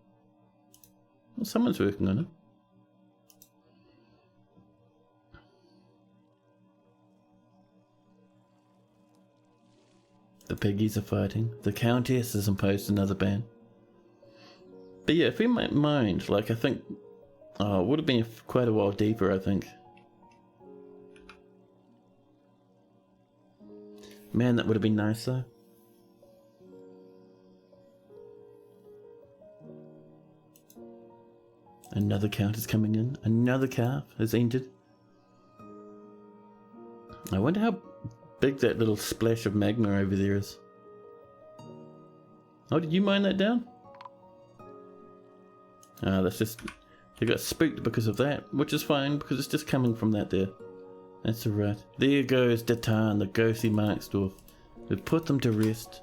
Well, someone's working on it. The piggies are fighting. The countess has imposed another ban. But yeah, if we might mind, like I think, oh, it would have been quite a while deeper, I think. Man, that would have been nice though. Another count is coming in. Another calf is entered. I wonder how big that little splash of magma over there is. Oh, did you mine that down? Ah, that's just... They got spooked because of that, which is fine because it's just coming from that there. That's alright. There goes Datan, the ghostly Marks dwarf. We've put them to rest.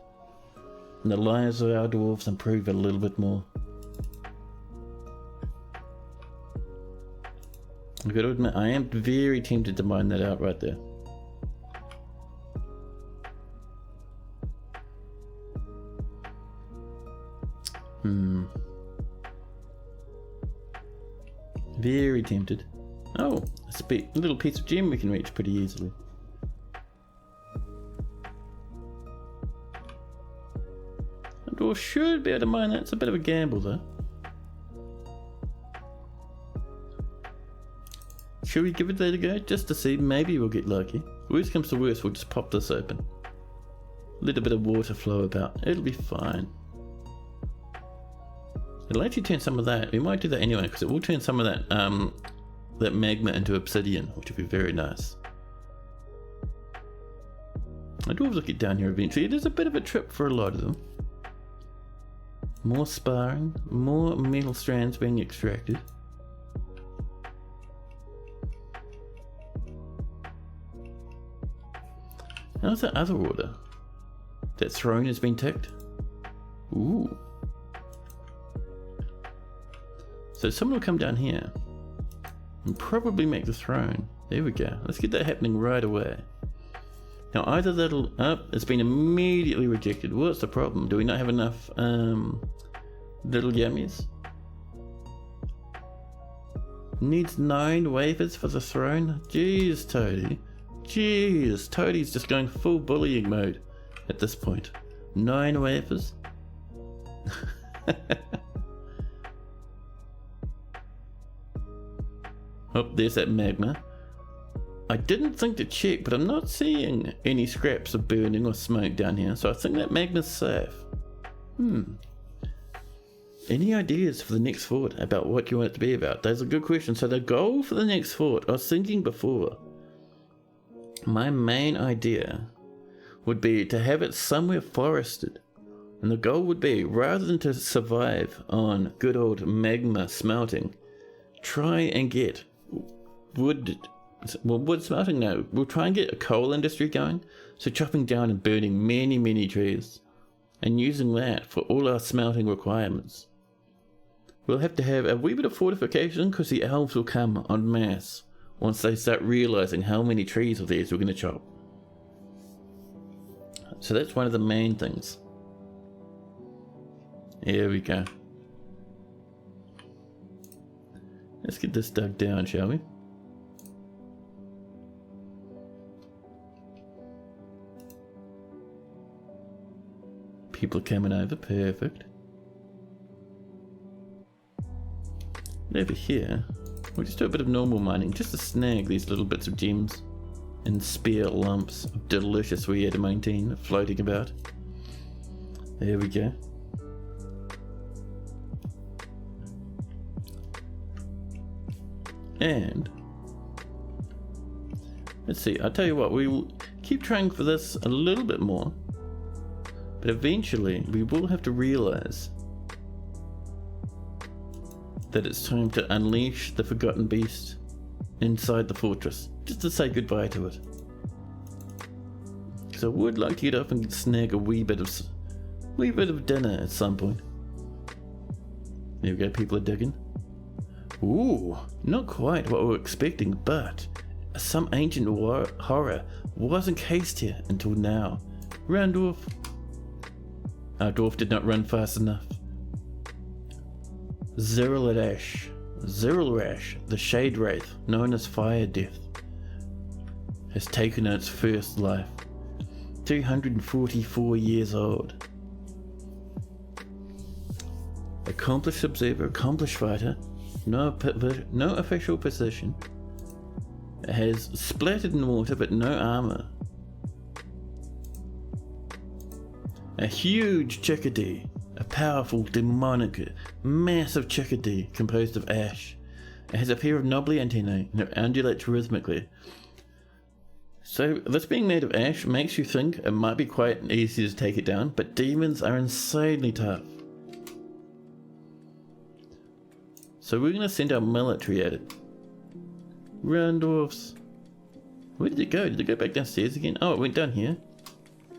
And the lives of our dwarves improve a little bit more. I've got to admit, I am very tempted to mine that out right there. Very tempted. Oh, a little piece of gem we can reach pretty easily. A dwarf should be able to mine that. It's a bit of a gamble though. Should we give it that a go just to see? Maybe we'll get lucky. Worst comes to worst, we'll just pop this open. Let a bit of water flow about. It'll be fine. It'll actually turn some of that. We might do that anyway because it will turn some of that that magma into obsidian, which would be very nice. I dwarves will get down here eventually. It is a bit of a trip for a lot of them. More sparring, more metal strands being extracted. How's that other order? That throne has been ticked? Ooh. So someone will come down here and probably make the throne. There we go. Let's get that happening right away. Now either that'll it's been immediately rejected. What's the problem? Do we not have enough little yummies? Needs 9 wafers for the throne? Jeez, Toady. Jeez, Toady's just going full bullying mode at this point. 9 wafers? Oh, there's that magma. I didn't think to check, but I'm not seeing any scraps of burning or smoke down here, so I think that magma's safe. Any ideas for the next fort about what you want it to be about? That's a good question. So the goal for the next fort, I was thinking before, my main idea would be to have it somewhere forested. And the goal would be, rather than to survive on good old magma smelting, try and get wood smelting, no. We'll try and get a coal industry going, so chopping down and burning many trees, and using that for all our smelting requirements. We'll have to have a wee bit of fortification, because the elves will come en masse once they start realising how many trees of these we're going to chop. So that's one of the main things. Here we go. Let's get this dug down, shall we? People are coming over, perfect. And over here, we'll just do a bit of normal mining, just to snag these little bits of gems and spare lumps of delicious adamantine floating about. There we go. And let's see, I'll tell you what, we will keep trying for this a little bit more, but eventually we will have to realize that it's time to unleash the forgotten beast inside the fortress, just to say goodbye to it. So I would like to get up and snag a wee bit of dinner at some point. There we go, people are digging. Ooh, not quite what we were expecting, but some ancient horror was encased here until now. Run, dwarf. Our dwarf did not run fast enough. Zeralrash, the Shade Wraith, known as Fire Death, has taken its first life. 244 years old. Accomplished observer, accomplished fighter, no official position. It has splattered in water but no armor. A huge chickadee, a powerful, demonic, massive chickadee composed of ash. It has a pair of knobbly antennae and it undulates rhythmically. So this being made of ash makes you think it might be quite easy to take it down, but demons are insanely tough. So we're going to send our military at it. Run, dwarfs. Where did it go? Did it go back downstairs again? Oh, it went down here.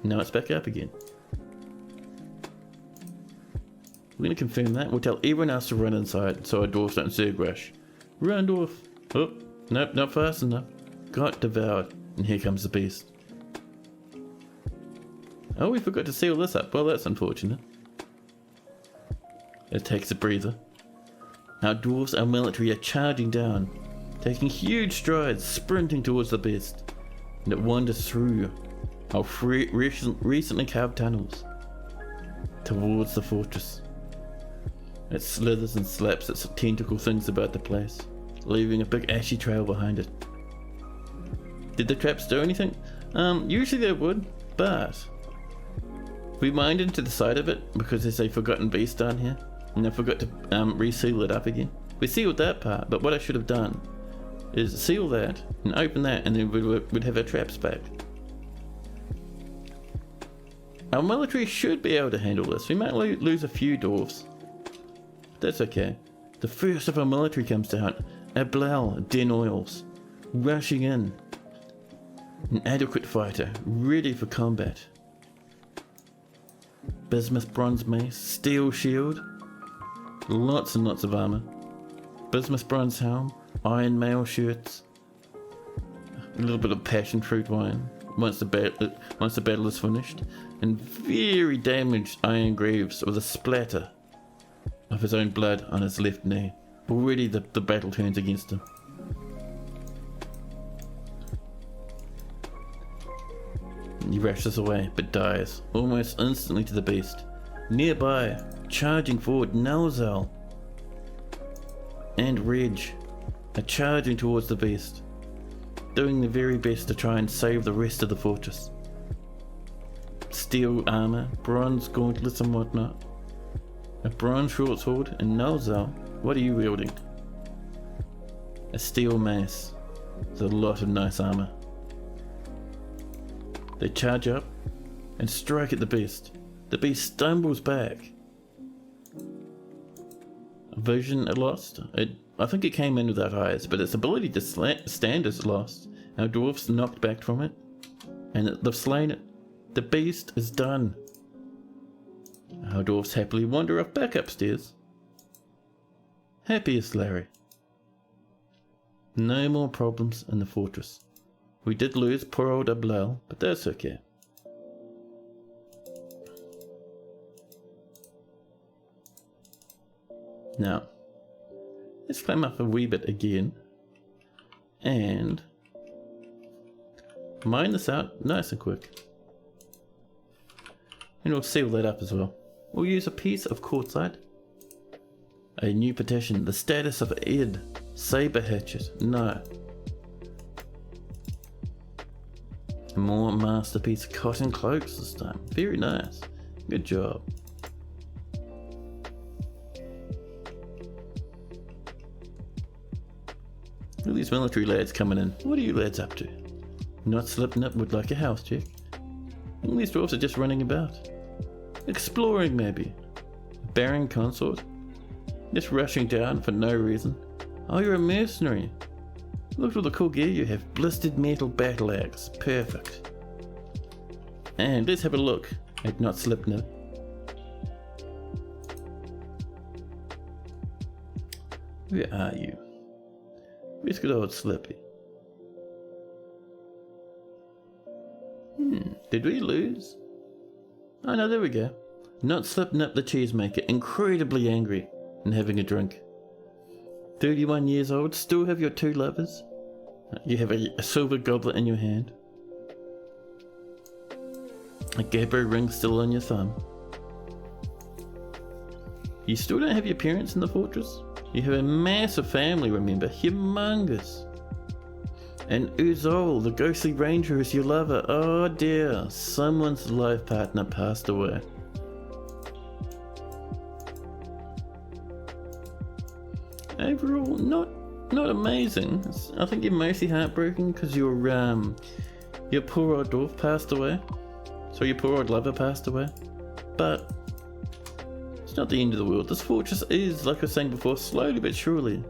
Now it's back up again. We're going to confirm that. We'll tell everyone else to run inside so our dwarfs don't zerg rush. Run, dwarf. Oh, nope, not fast enough. Got devoured. And here comes the beast. Oh, we forgot to seal this up. Well, that's unfortunate. It takes a breather. Our dwarves, our military are charging down, taking huge strides, sprinting towards the beast. And it wanders through our recently carved tunnels towards the fortress. It slithers and slaps its tentacle things about the place, leaving a big ashy trail behind it. Did the traps do anything? Usually they would, but we mined into the side of it because there's a forgotten beast down here, and I forgot to reseal it up again. We sealed that part, but what I should have done is seal that and open that, and then we'd have our traps back. Our military should be able to handle this. We might lose a few dwarves. That's okay. The first of our military comes down. Ablel, Den Oils, rushing in. An adequate fighter, ready for combat. Bismuth bronze mace, steel shield, lots and lots of armor. Bismuth bronze helm, iron mail shirts, a little bit of passion fruit wine once the battle is finished, and very damaged iron greaves with a splatter of his own blood on his left knee. Already the battle turns against him. He rushes away, but dies almost instantly to the beast. Nearby, charging forward, Nalzal and Reg are charging towards the beast, doing their very best to try and save the rest of the fortress. Steel armor, bronze gauntlets and whatnot. A bronze short sword, and Nalzal, what are you wielding? A steel mace. There's a lot of nice armor. They charge up, and strike at the beast. The beast stumbles back. Vision lost? I think it came in without eyes, but its ability to stand is lost. Our dwarfs knocked back from it, and they've slain it. The beast is done. Our dwarfs happily wander off back upstairs. Happiest Larry. No more problems in the fortress. We did lose poor old Ablel, but that's okay. Now, let's climb up a wee bit again and mine this out nice and quick. And we'll seal that up as well. We'll use a piece of quartzite. A new petition, the status of Ed. Saber hatchet, no. More masterpiece cotton cloaks this time. Very nice. Good job. Look at these military lads coming in. What are you lads up to? Not Slipknot would like a house check. All these dwarfs are just running about. Exploring maybe. A barren consort. Just rushing down for no reason. Oh, you're a mercenary. Look at all the cool gear you have. Blistered metal battle axe. Perfect. And let's have a look at Not Slipknot. Where are you? Where's good old Slippy? Did we lose? Oh no, there we go. Not Slipknot the cheesemaker, incredibly angry and having a drink. 31 years old, still have your 2 lovers. You have a silver goblet in your hand. A Gabbo ring still on your thumb. You still don't have your parents in the fortress? You have a massive family, remember? Humongous. And Uzol, the ghostly ranger, is your lover. Oh dear, someone's life partner passed away. Overall, not amazing. I think you're mostly heartbroken because your poor old dwarf passed away. So your poor old lover passed away. But it's not the end of the world. This fortress is, like I was saying before, slowly but surely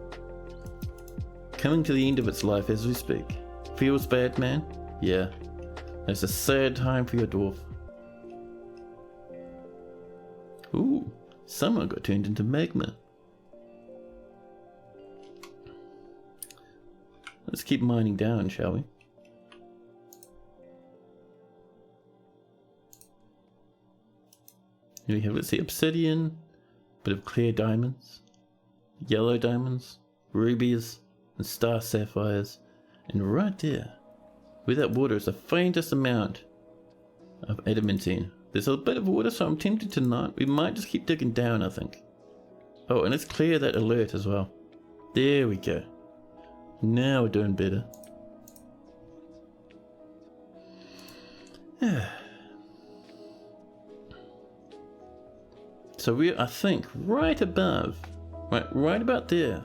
coming to the end of its life as we speak. Feels bad, man? Yeah. It's a sad time for your dwarf. Ooh, someone got turned into magma. Let's keep mining down, shall we? Here we have, let's see, obsidian, bit of clear diamonds, yellow diamonds, rubies, and star sapphires, and right there, where that water is the faintest amount of adamantine. There's a bit of water, so I'm tempted to not. We might just keep digging down, I think. Oh, and let's clear that alert as well. There we go. Now we're doing better. So we're, I think, right above, right about there.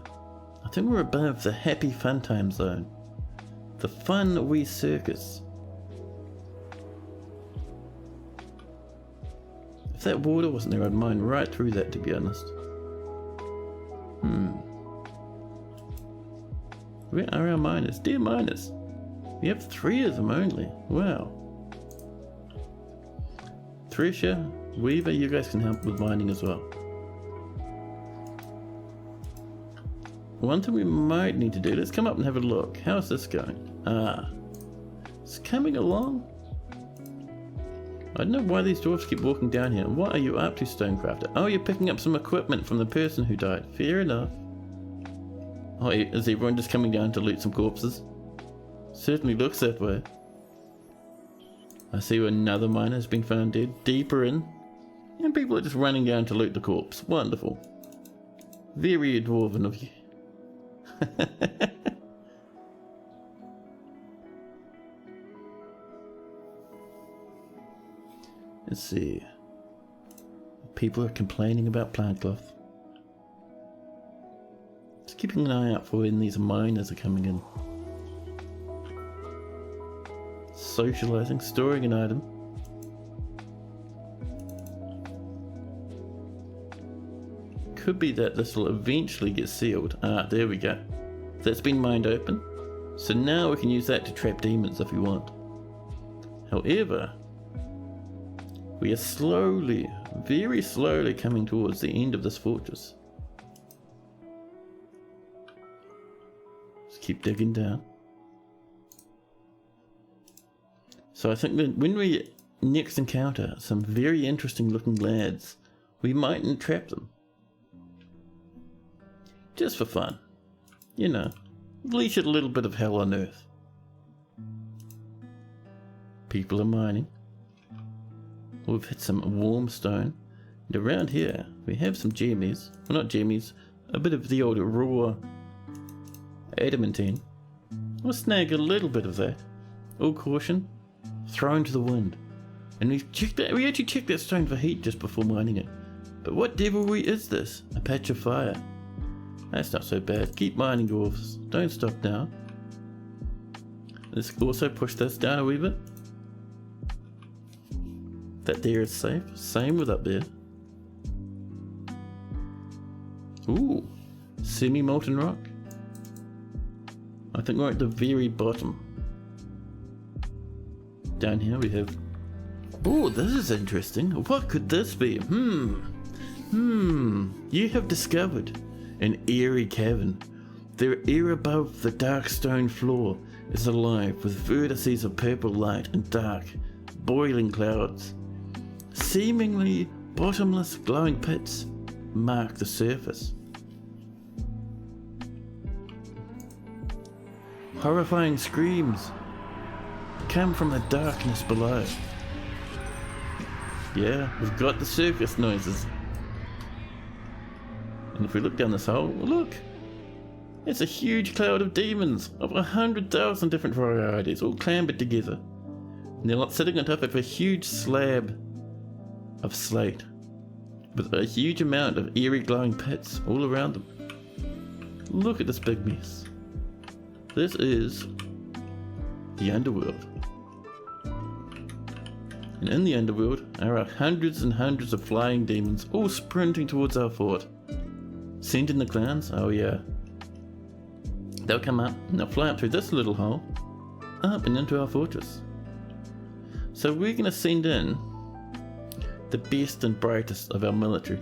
I think we're above the happy fun time zone. The fun wee circus. If that water wasn't there, I'd mine right through that, to be honest. Where are our miners? Dear miners. We have 3 of them only. Wow. Thresher, Weaver, you guys can help with mining as well. One thing we might need to do, let's come up and have a look. How's this going? Ah. It's coming along. I don't know why these dwarfs keep walking down here. What are you up to, Stonecrafter? Oh, you're picking up some equipment from the person who died. Fair enough. Oh, is everyone just coming down to loot some corpses? Certainly looks that way. I see another miner has been found dead, deeper in. And people are just running down to loot the corpse. Wonderful. Very dwarven of you. Let's see. People are complaining about plant cloth. Just keeping an eye out for when these miners are coming in. Socializing, storing an item. could be that this will eventually get sealed. Ah, there we go. That's been mined open. So now we can use that to trap demons if we want. However, we are slowly, very slowly coming towards the end of this fortress. Just keep digging down. So I think that when we next encounter some very interesting looking lads, we might entrap them. Just for fun. You know, unleash a little bit of hell on earth. People are mining. We've hit some warm stone. And around here, we have some gemmies. Well, not gemmies. A bit of the old raw adamantine. We'll snag a little bit of that. All caution. Thrown to the wind. And we actually checked that stone for heat just before mining it. But what devilry is this? A patch of fire. That's not so bad. Keep mining, dwarves. Don't stop now. Let's also push this down a wee bit. That there is safe. Same with up there. Ooh. Semi-molten rock. I think we're at the very bottom. Down here we have... Oh, this is interesting. What could this be? You have discovered an eerie cavern. The air above the dark stone floor is alive with vertices of purple light and dark, boiling clouds. Seemingly bottomless glowing pits mark the surface. Horrifying screams come from the darkness below. Yeah, we've got the circus noises. And if we look down this hole, look! It's a huge cloud of demons of 100,000 different varieties, all clambered together. And they're sitting on top of a huge slab of slate, with a huge amount of eerie glowing pits all around them. Look at this big mess. This is the underworld. And in the underworld are hundreds and hundreds of flying demons, all sprinting towards our fort. Send in the clowns? Oh yeah. They'll come up and they'll fly up through this little hole, up and into our fortress. So we're going to send in the best and brightest of our military.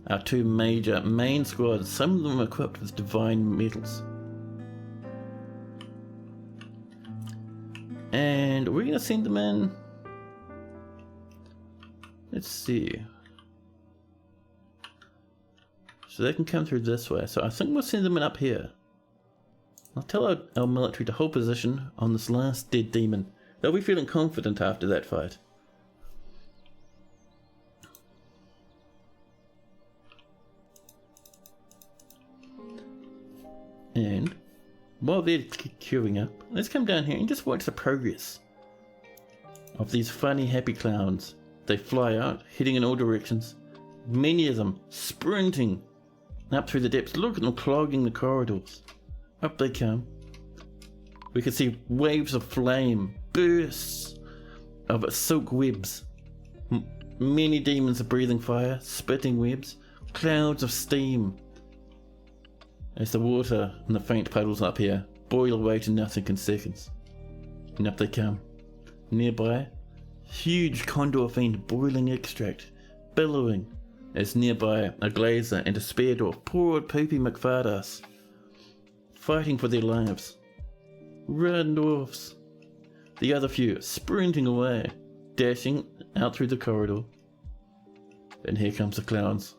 Our two major main squads, some of them are equipped with divine metals. And we're going to send them in. Let's see. So they can come through this way. So I think we'll send them in up here. I'll tell our military to hold position on this last dead demon. They'll be feeling confident after that fight. And while they're queuing up, let's come down here and just watch the progress of these funny happy clowns. They fly out, heading in all directions. Many of them sprinting up through the depths. Look at them clogging the corridors. Up they come. We can see waves of flame, bursts of silk webs. Many demons are breathing fire, spitting webs, clouds of steam. As the water and the faint puddles up here boil away to nothing in seconds. And up they come. Nearby, huge condor fiend boiling extract, billowing, as nearby a glazer and a spear dwarf, poor old Poopy McFardas, fighting for their lives. Run, dwarfs! The other few sprinting away, dashing out through the corridor. And here comes the clowns.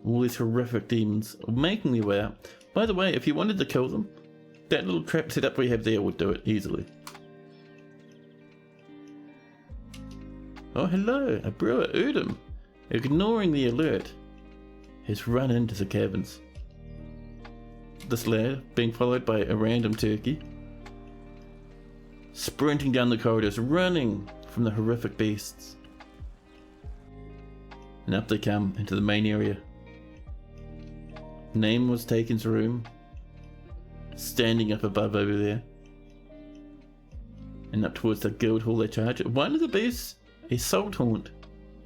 All these horrific demons making their way out. By the way, if you wanted to kill them, that little trap setup we have there would do it easily. Oh hello, a brewer Udom, ignoring the alert, has run into the caverns. This lad being followed by a random turkey, sprinting down the corridors, running from the horrific beasts. And up they come into the main area. Name was Taken's room, standing up above over there. And up towards the guild hall they charge. One of the beasts, a salt haunt,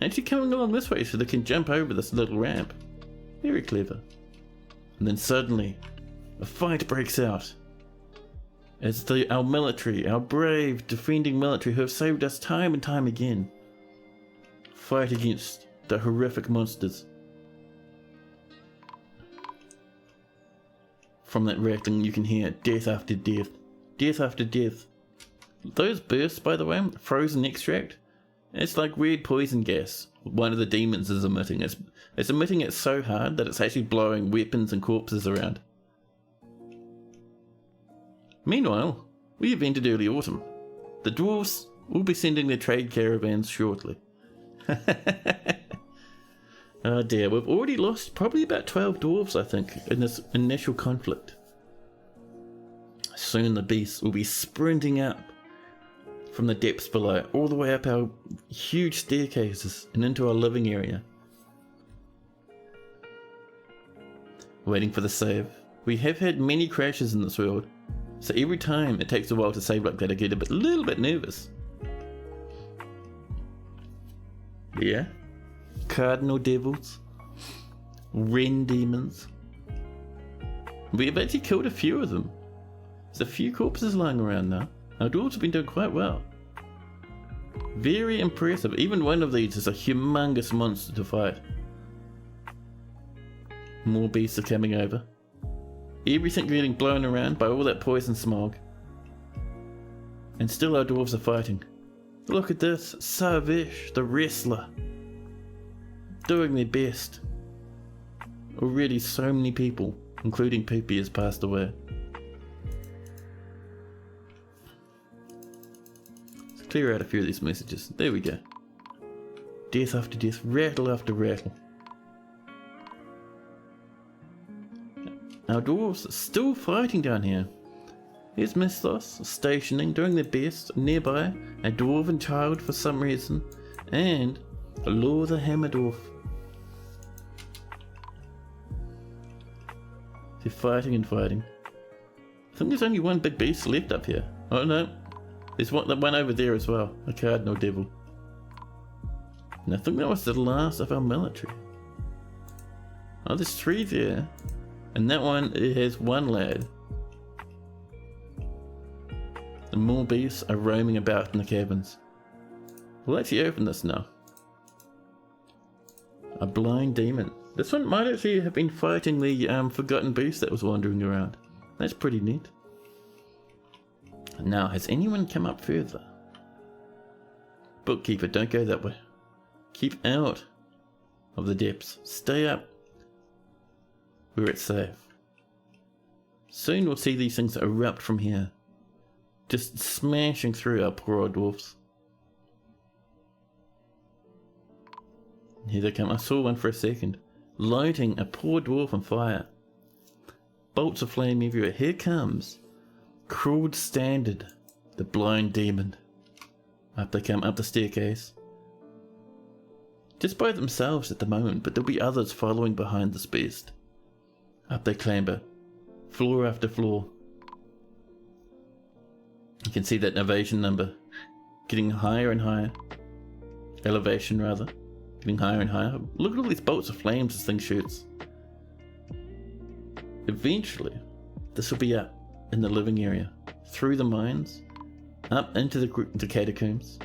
Actually coming along this way so they can jump over this little ramp. Very clever. And then suddenly, a fight breaks out. As our military, our brave, defending military who have saved us time and time again, fight against the horrific monsters. From that rattling you can hear death after death, death after death. Those bursts, by the way, frozen extract, it's like weird poison gas one of the demons is emitting. It's emitting it so hard that it's actually blowing weapons and corpses around. Meanwhile, we have entered early autumn. The dwarves will be sending their trade caravans shortly. Oh dear, we've already lost probably about 12 dwarves, I think, in this initial conflict. Soon the beasts will be sprinting up from the depths below, all the way up our huge staircases and into our living area. Waiting for the save. We have had many crashes in this world, so every time it takes a while to save like that I get a little bit nervous. Yeah? Cardinal devils, wren demons. We've actually killed a few of them. There's a few corpses lying around now. Our dwarves have been doing quite well. Very impressive. Even one of these is a humongous monster to fight. More beasts are coming over. Everything getting blown around by all that poison smog. And still our dwarves are fighting. Look at this, Savish, the wrestler. Doing their best. Already so many people, including Poopy, has passed away. Let's clear out a few of these messages. There we go. Death after death, rattle after rattle. Our dwarves are still fighting down here. Here's Misthos stationing, doing their best. Nearby, a dwarven child for some reason, and Lure the Hammerdorf. They're fighting and fighting. I think there's only one big beast left up here. Oh no, there's one over there as well, a cardinal devil. And I think that was the last of our military. Oh, there's 3 there. And that one, it has 1 lad. And more beasts are roaming about in the caverns. We'll actually open this now. A blind demon. This one might actually have been fighting the forgotten beast that was wandering around. That's pretty neat. Now, has anyone come up further? Bookkeeper, don't go that way. Keep out of the depths. Stay up where it's safe. Soon we'll see these things erupt from here. Just smashing through our poor old dwarfs. Here they come. I saw one for a second. Lighting a poor dwarf on fire. Bolts of flame everywhere. Here comes Cruel Standard, the blind demon. Up they come, up the staircase. Just by themselves at the moment, but there'll be others following behind this beast. Up they clamber, floor after floor. You can see that elevation number getting higher and higher. Elevation rather. Getting higher and higher. Look at all these bolts of flames this thing shoots. Eventually, this will be up in the living area. Through the mines. Up into the catacombs.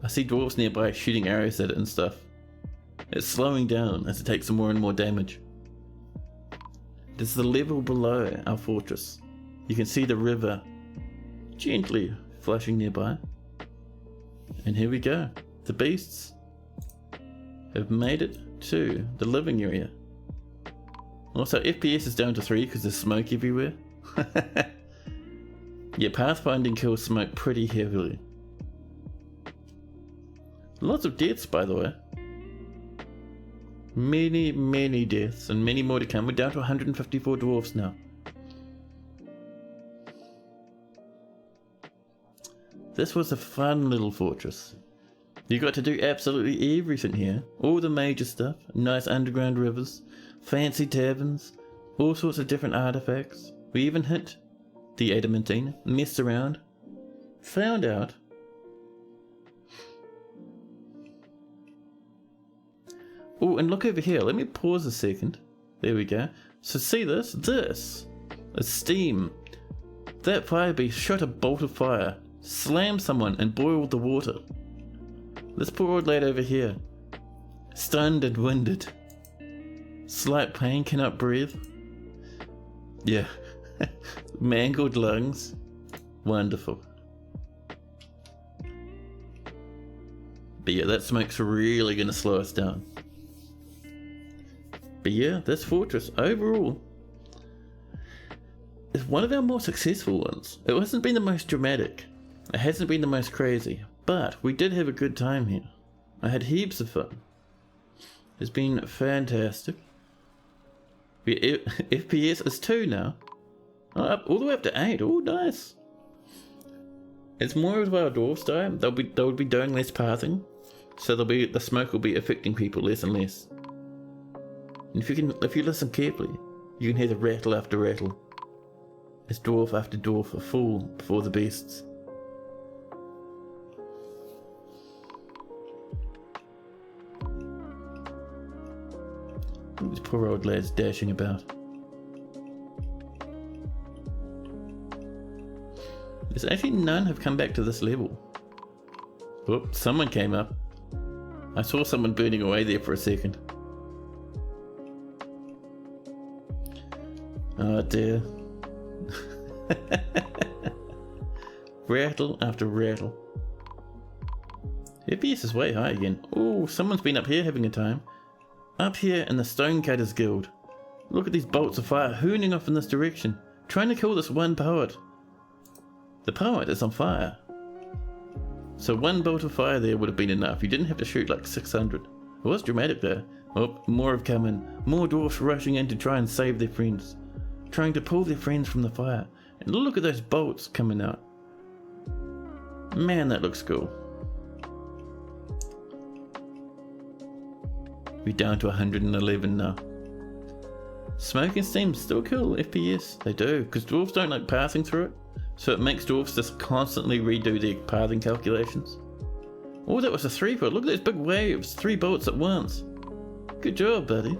I see dwarves nearby shooting arrows at it and stuff. It's slowing down as it takes more and more damage. This is the level below our fortress. You can see the river gently flashing nearby. And here we go. The beasts have made it to the living area. Also, FPS is down to 3 because there's smoke everywhere. Yeah, pathfinding kills smoke pretty heavily. Lots of deaths, by the way. Many deaths, and many more to come. We're down to 154 dwarfs now. This was a fun little fortress. You got to do absolutely everything here. All the major stuff. Nice underground rivers. Fancy taverns. All sorts of different artifacts. We even hit the adamantine. Messed around. Found out Oh, and look over here. Let me pause a second. There we go. So see this? This is steam. That fire beast shot a bolt of fire, slammed someone and boiled the water. This poor old lad over here, stunned and winded. Slight pain, cannot breathe. Yeah. Mangled lungs. Wonderful. But yeah, that smoke's really going to slow us down. But yeah, this fortress overall is one of our more successful ones. It hasn't been the most dramatic. It hasn't been the most crazy. But we did have a good time here. I had heaps of fun. It's been fantastic. FPS is 2 now. Oh, up, all the way up to 8. Oh, nice. It's more of our dwarves die. They'll be doing less pathing, so the smoke will be affecting people less and less. And if you listen carefully, you can hear the rattle after rattle, as dwarf after dwarf are full before the beasts. These poor old lads dashing about. There's actually none have come back to this level. Oh, someone came up. I saw someone burning away there for a second. Oh dear. Rattle after rattle. FPS is way high again. Oh, someone's been up here having a time. Up here in the Stonecutters Guild. Look at these bolts of fire hooning off in this direction, trying to kill this one poet. The poet is on fire. So one bolt of fire there would have been enough. You didn't have to shoot like 600. It was dramatic there. Oh, more have come in. More dwarfs rushing in to try and save their friends. Trying to pull their friends from the fire. And look at those bolts coming out. Man, that looks cool. We're down to 111 now. Smoke and steam still kill FPS. They do, because dwarves don't like passing through it. So it makes dwarves just constantly redo their pathing calculations. Oh, that was a 3-foot. Look at those big waves. 3 bolts at once. Good job, buddy.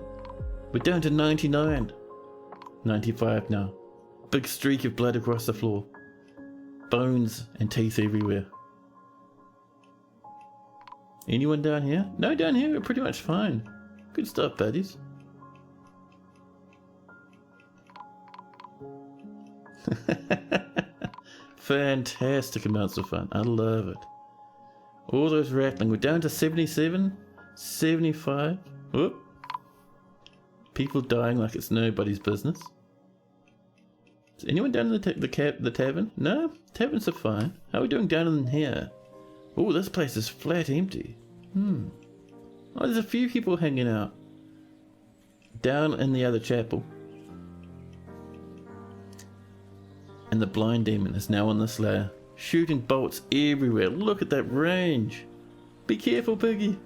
We're down to 99. 95 now. Big streak of blood across the floor. Bones and teeth everywhere. Anyone down here? No, down here we're pretty much fine. Good stuff, buddies. Fantastic amounts of fun. I love it. All those rattling. We're down to 77, 75. Whoop. People dying like it's nobody's business. Is anyone down in the tavern? No? Taverns are fine. How are we doing down in here? Oh, this place is flat empty. Oh, there's a few people hanging out. Down in the other chapel. And the blind demon is now on this layer, shooting bolts everywhere. Look at that range. Be careful, Piggy.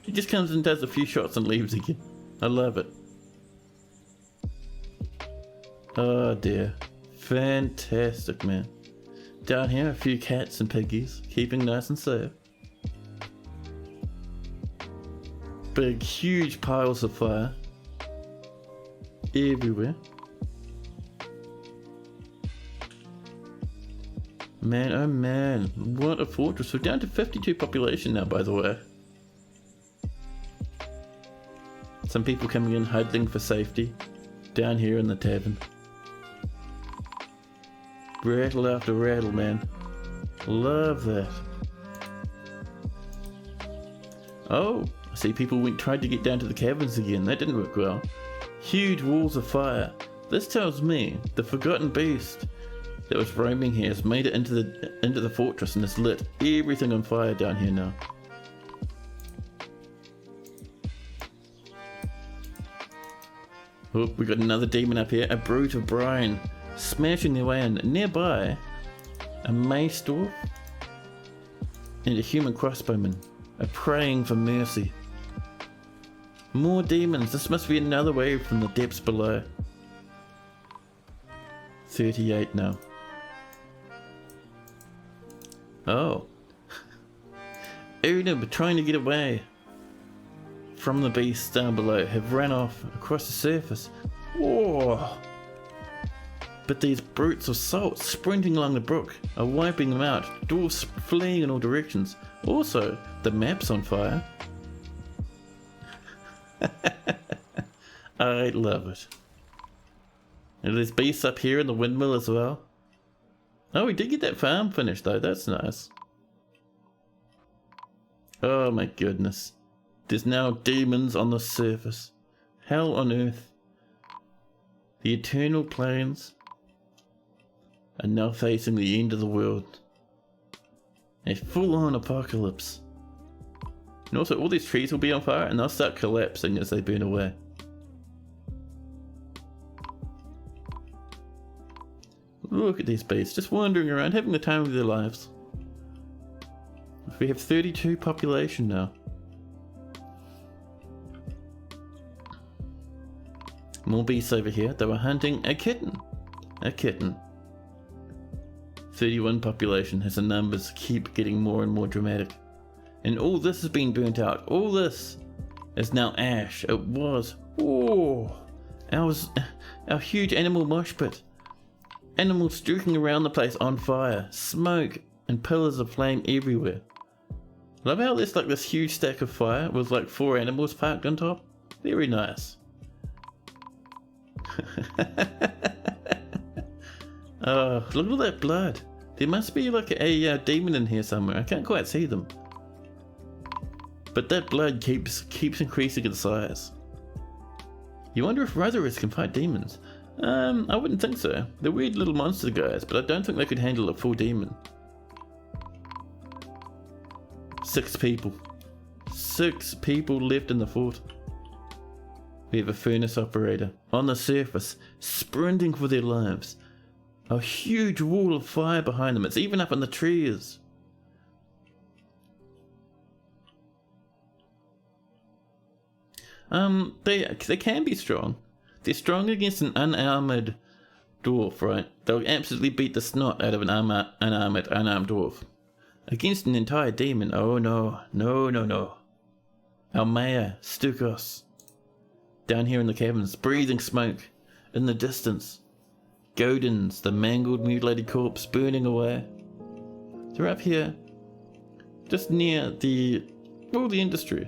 He just comes and does a few shots and leaves again. I love it. Oh dear. Fantastic, man. Down here, a few cats and piggies, keeping nice and safe. Big, huge piles of fire. Everywhere. Man, oh man, what a fortress. We're down to 52 population now, by the way. Some people coming in huddling for safety. Down here in the tavern. Rattle after rattle, man. Love that. Oh, I see people tried to get down to the caverns again. That didn't work well. Huge walls of fire. This tells me the forgotten beast that was roaming here has made it into the fortress and has lit everything on fire down here now. Oh, we got another demon up here, a brute of brine, smashing their way in. Nearby, a mace dwarf and a human crossbowman are praying for mercy. More demons. This must be another wave from the depths below. 38 now. Oh. Una, we're trying to get away. from the beasts down below have ran off across the surface. Whoa! But these brutes of salt sprinting along the brook are wiping them out, dwarfs fleeing in all directions. Also, the map's on fire. I love it. And there's beasts up here in the windmill as well. Oh, we did get that farm finished though, that's nice. Oh my goodness. There's now demons on the surface. Hell on earth. The eternal plains are now facing the end of the world. A full-on apocalypse. And also all these trees will be on fire and they'll start collapsing as they burn away. Look at these beasts, just wandering around, having the time of their lives. We have 32 population now. More beasts over here. They were hunting a kitten. A kitten. 31 population as the numbers keep getting more and more dramatic. And all this has been burnt out. All this is now ash. It was. Oh, our huge animal mosh pit. Animals streaking around the place on fire. Smoke and pillars of flame everywhere. Love how there's like this huge stack of fire with like 4 animals parked on top. Very nice. Oh, look at all that blood. There must be like a demon in here somewhere. I can't quite see them. But that blood keeps increasing in size. You wonder if Rotherers can fight demons. I wouldn't think so. They're weird little monster guys, but I don't think they could handle a full demon. 6 people. 6 people left in the fort. We have a furnace operator on the surface, sprinting for their lives. A huge wall of fire behind them. It's even up in the trees. They can be strong. They're strong against an unarmored dwarf, right? They'll absolutely beat the snot out of an unarmored dwarf. Against an entire demon, oh no, no, no, no. Our mayor, Stukos, down here in the caverns, breathing smoke. In the distance, Godins, the mangled, mutilated corpse, burning away. They're up here, just near the industry.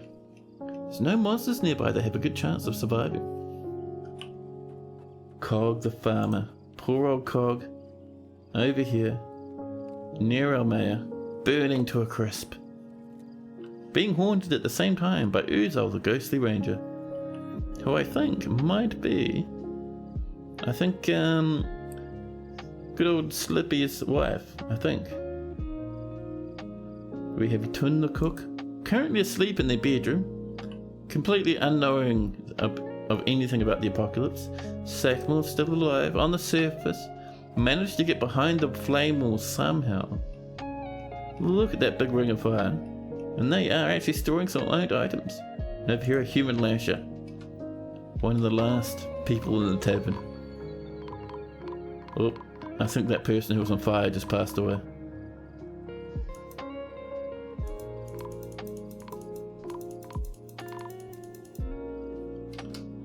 There's no monsters nearby that have a good chance of surviving. Cog the farmer, poor old Cog, over here, near our mayor, burning to a crisp. Being haunted at the same time by Uzal the ghostly ranger, who I think might be, good old Slippy's wife, I think. We have Tun the cook, currently asleep in their bedroom, completely unknowing of anything about the apocalypse. Sackmore still alive on the surface, managed to get behind the flame wall somehow. Look at that big ring of fire, and they are actually storing some owned items. And over here a human lasher, one of the last people in the tavern. Oh, I think that person who was on fire just passed away.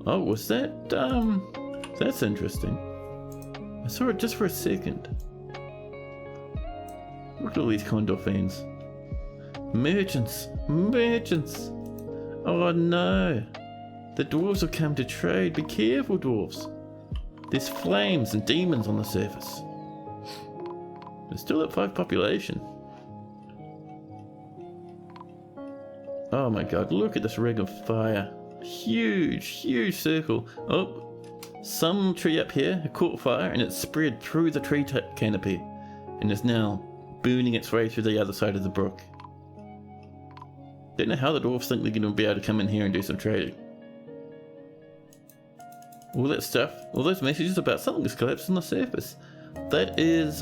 Oh, was that, that's interesting. I saw it just for a second. Look at all these condor fiends. Merchants! Merchants! Oh no! The dwarves have come to trade. Be careful, dwarves. There's flames and demons on the surface. There's still at 5 population. Oh my god, look at this ring of fire. Huge, huge circle. Oh, some tree up here caught fire and it spread through the tree canopy and is now burning its way through the other side of the brook. Don't know how the dwarves think they're going to be able to come in here and do some trading. All that stuff, all those messages about something's collapsed on the surface. That is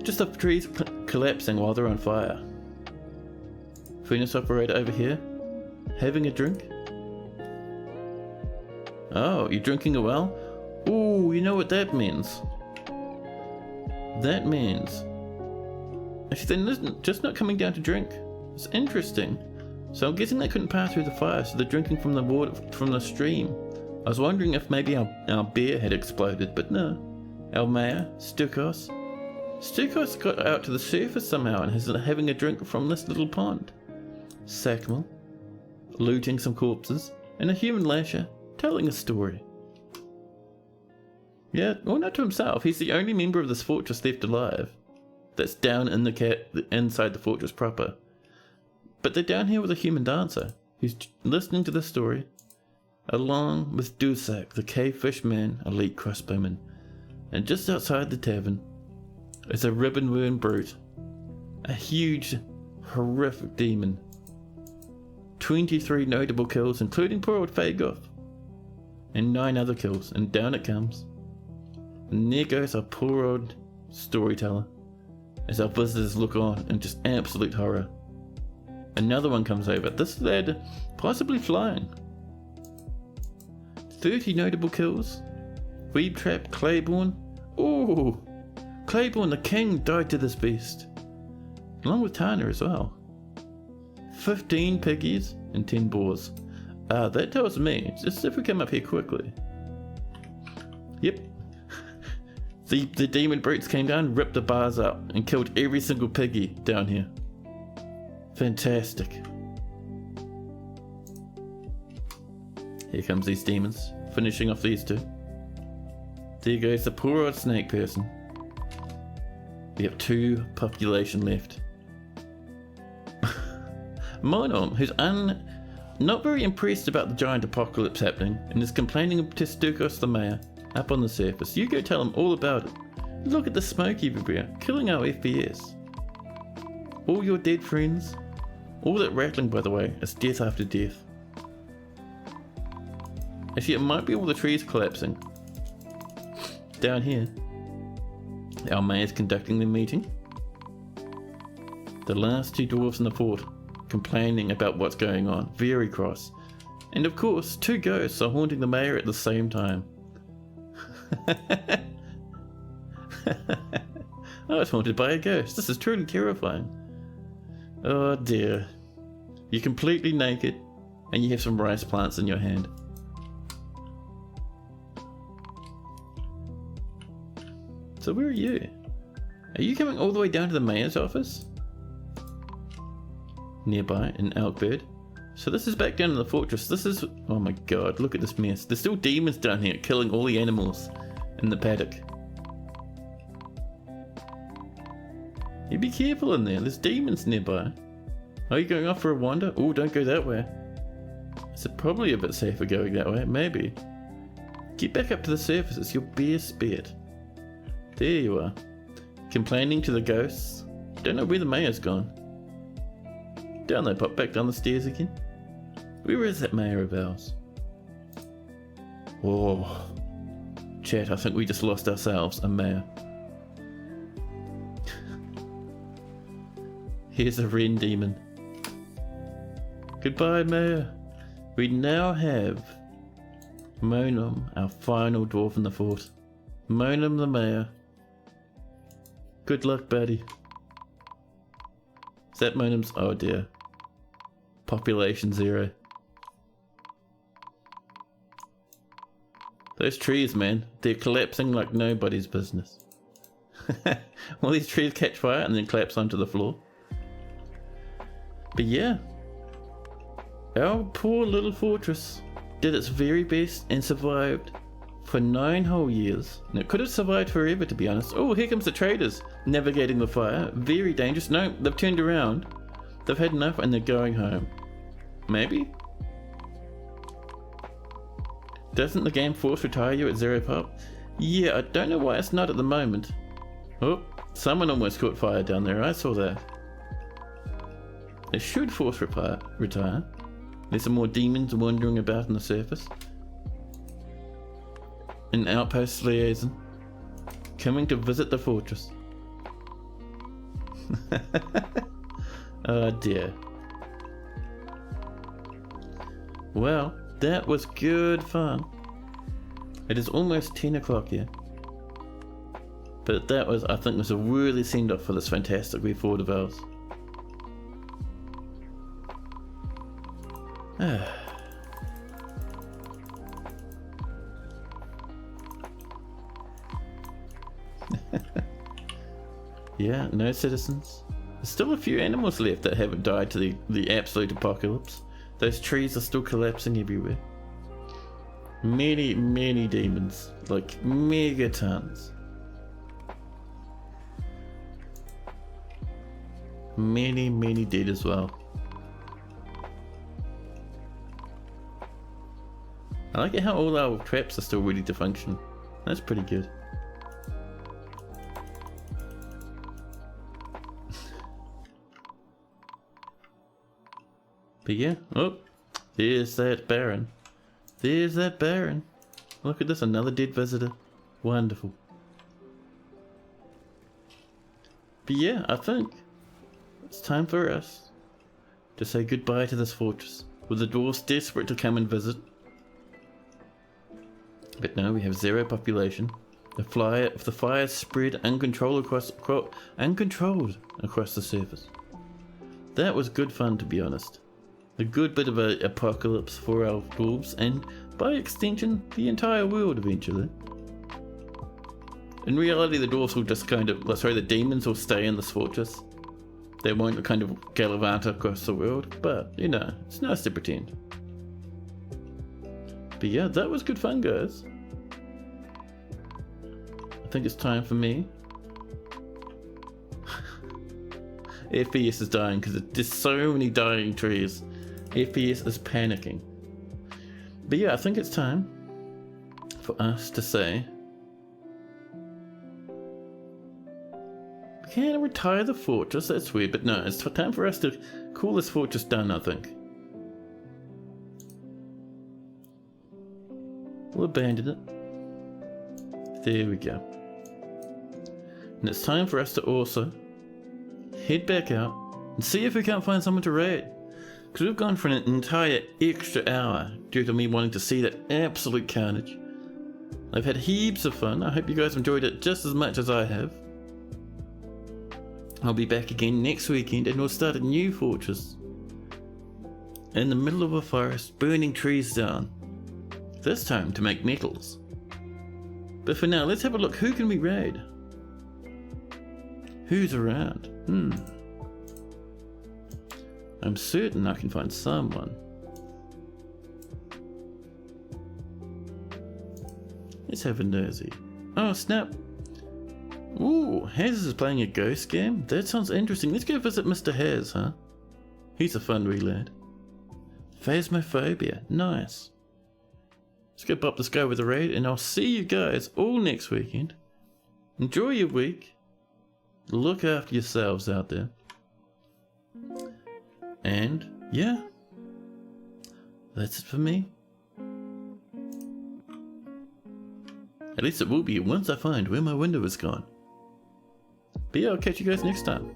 just the trees collapsing while they're on fire. Furnace operator over here, having a drink. Oh, you're drinking a well? Ooh, you know what that means? That means actually they're just not coming down to drink. It's interesting. So I'm guessing they couldn't pass through the fire, so they're drinking from the water from the stream. I was wondering if maybe our beer had exploded, but no. Our mayor, Stukos got out to the surface somehow and is having a drink from this little pond. Sakmal, looting some corpses, and a human lasher telling a story. Yeah, well, not to himself. He's the only member of this fortress left alive. That's down in inside the fortress proper. But they're down here with a human dancer who's listening to the story, along with Dusak, the cave fish man, elite crossbowman. And just outside the tavern is a ribbon-wearing brute, a huge, horrific demon. 23 notable kills, including poor old Fagoth, and 9 other kills, and down it comes. And there goes our poor old storyteller, as our visitors look on in just absolute horror. Another one comes over, this lad possibly flying. 30 notable kills. Weeb Trap, Claiborne. Ooh, Claiborne the king died to this beast, along with Tana as well. 15 piggies and 10 boars. That tells me, just if we come up here quickly. Yep. The demon brutes came down, ripped the bars up, and killed every single piggy down here. Fantastic. Here comes these demons, finishing off these two. There goes the poor old snake person. We have 2 population left. Monom, who's not very impressed about the giant apocalypse happening, and is complaining to Stukos the mayor up on the surface. You go tell him all about it. Look at the smoke everywhere, killing our FPS. All your dead friends. All that rattling, by the way, is death after death. Actually, it might be all the trees collapsing. Down here, our mayor's conducting the meeting. The last 2 dwarves in the fort complaining about what's going on, very cross. And of course, 2 ghosts are haunting the mayor at the same time. I was haunted by a ghost. This is truly terrifying. Oh dear. You're completely naked and you have some rice plants in your hand. So where are you? Are you coming all the way down to the mayor's office? Nearby in Elkbird. So this is back down in the fortress. This is... oh my god, look at this mess. There's still demons down here killing all the animals in the paddock. You be careful in there. There's demons nearby. Are you going off for a wander? Oh, don't go that way. Is it probably a bit safer going that way? Maybe. Get back up to the surface. It's your best bet. There you are. Complaining to the ghosts. Don't know where the mayor's gone. Down they pop back down the stairs again. Where is that mayor of ours? Oh. Chat, I think we just lost ourselves a mayor. Here's a Wren demon. Goodbye, mayor. We now have Monum, our final dwarf in the fort. Monum the mayor. Good luck, buddy. Is that Monum's? Oh dear. Population 0. Those trees, man, they're collapsing like nobody's business. Well, these trees catch fire and then collapse onto the floor. But yeah, our poor little fortress did its very best and survived for 9 whole years. And it could have survived forever, to be honest. Oh, here comes the traders navigating the fire. Very dangerous. No, they've turned around. They've had enough and they're going home. Maybe? Doesn't the game force retire you at 0 pop? Yeah, I don't know why it's not at the moment. Oh, someone almost caught fire down there. I saw that. It should force retire. There's some more demons wandering about on the surface. An outpost liaison coming to visit the fortress. Oh dear. Well, that was good fun. It is almost 10 o'clock here. But that was, I think, was a really send-off for this fantastic wee fort of ours. Yeah, no citizens. There's still a few animals left that haven't died to the absolute apocalypse. Those trees are still collapsing everywhere. Many demons, like megatons. Many dead as well. I like it how all our traps are still ready to function. That's pretty good. But yeah, oh, there's that Baron. There's that Baron. Look at this, another dead visitor. Wonderful. But yeah, I think it's time for us to say goodbye to this fortress, with the dwarves desperate to come and visit. But no, we have zero population. The fire spread uncontrolled across the surface. That was good fun, to be honest. A good bit of an apocalypse for our dwarves, and by extension, the entire world eventually. In reality, the dwarves will just the demons will stay in this fortress. They won't kind of gallivant across the world, but you know, it's nice to pretend. But yeah, that was good fun, guys. I think it's time for me. FPS is dying because there's so many dying trees. FPS is panicking. But yeah, I think it's time for us to say, we can't retire the fortress, that's weird, but no, it's time for us to call this fortress done, I think. We'll abandon it. There we go. And it's time for us to also head back out and see if we can't find someone to raid. Because we've gone for an entire extra hour due to me wanting to see that absolute carnage. I've had heaps of fun. I hope you guys enjoyed it just as much as I have. I'll be back again next weekend and we'll start a new fortress. In the middle of a forest, burning trees down. This time to make metals. But for now, let's have a look. Who can we raid? Who's around? I'm certain I can find someone. Let's have a nosy. Oh snap! Ooh, Haz is playing a ghost game? That sounds interesting. Let's go visit Mr. Haz, huh? He's a fun wee lad. Phasmophobia, nice. Let's go pop this guy with a raid and I'll see you guys all next weekend. Enjoy your week. Look after yourselves out there. And yeah, that's it for me. At least it will be once I find where my window is gone. But yeah, I'll catch you guys next time.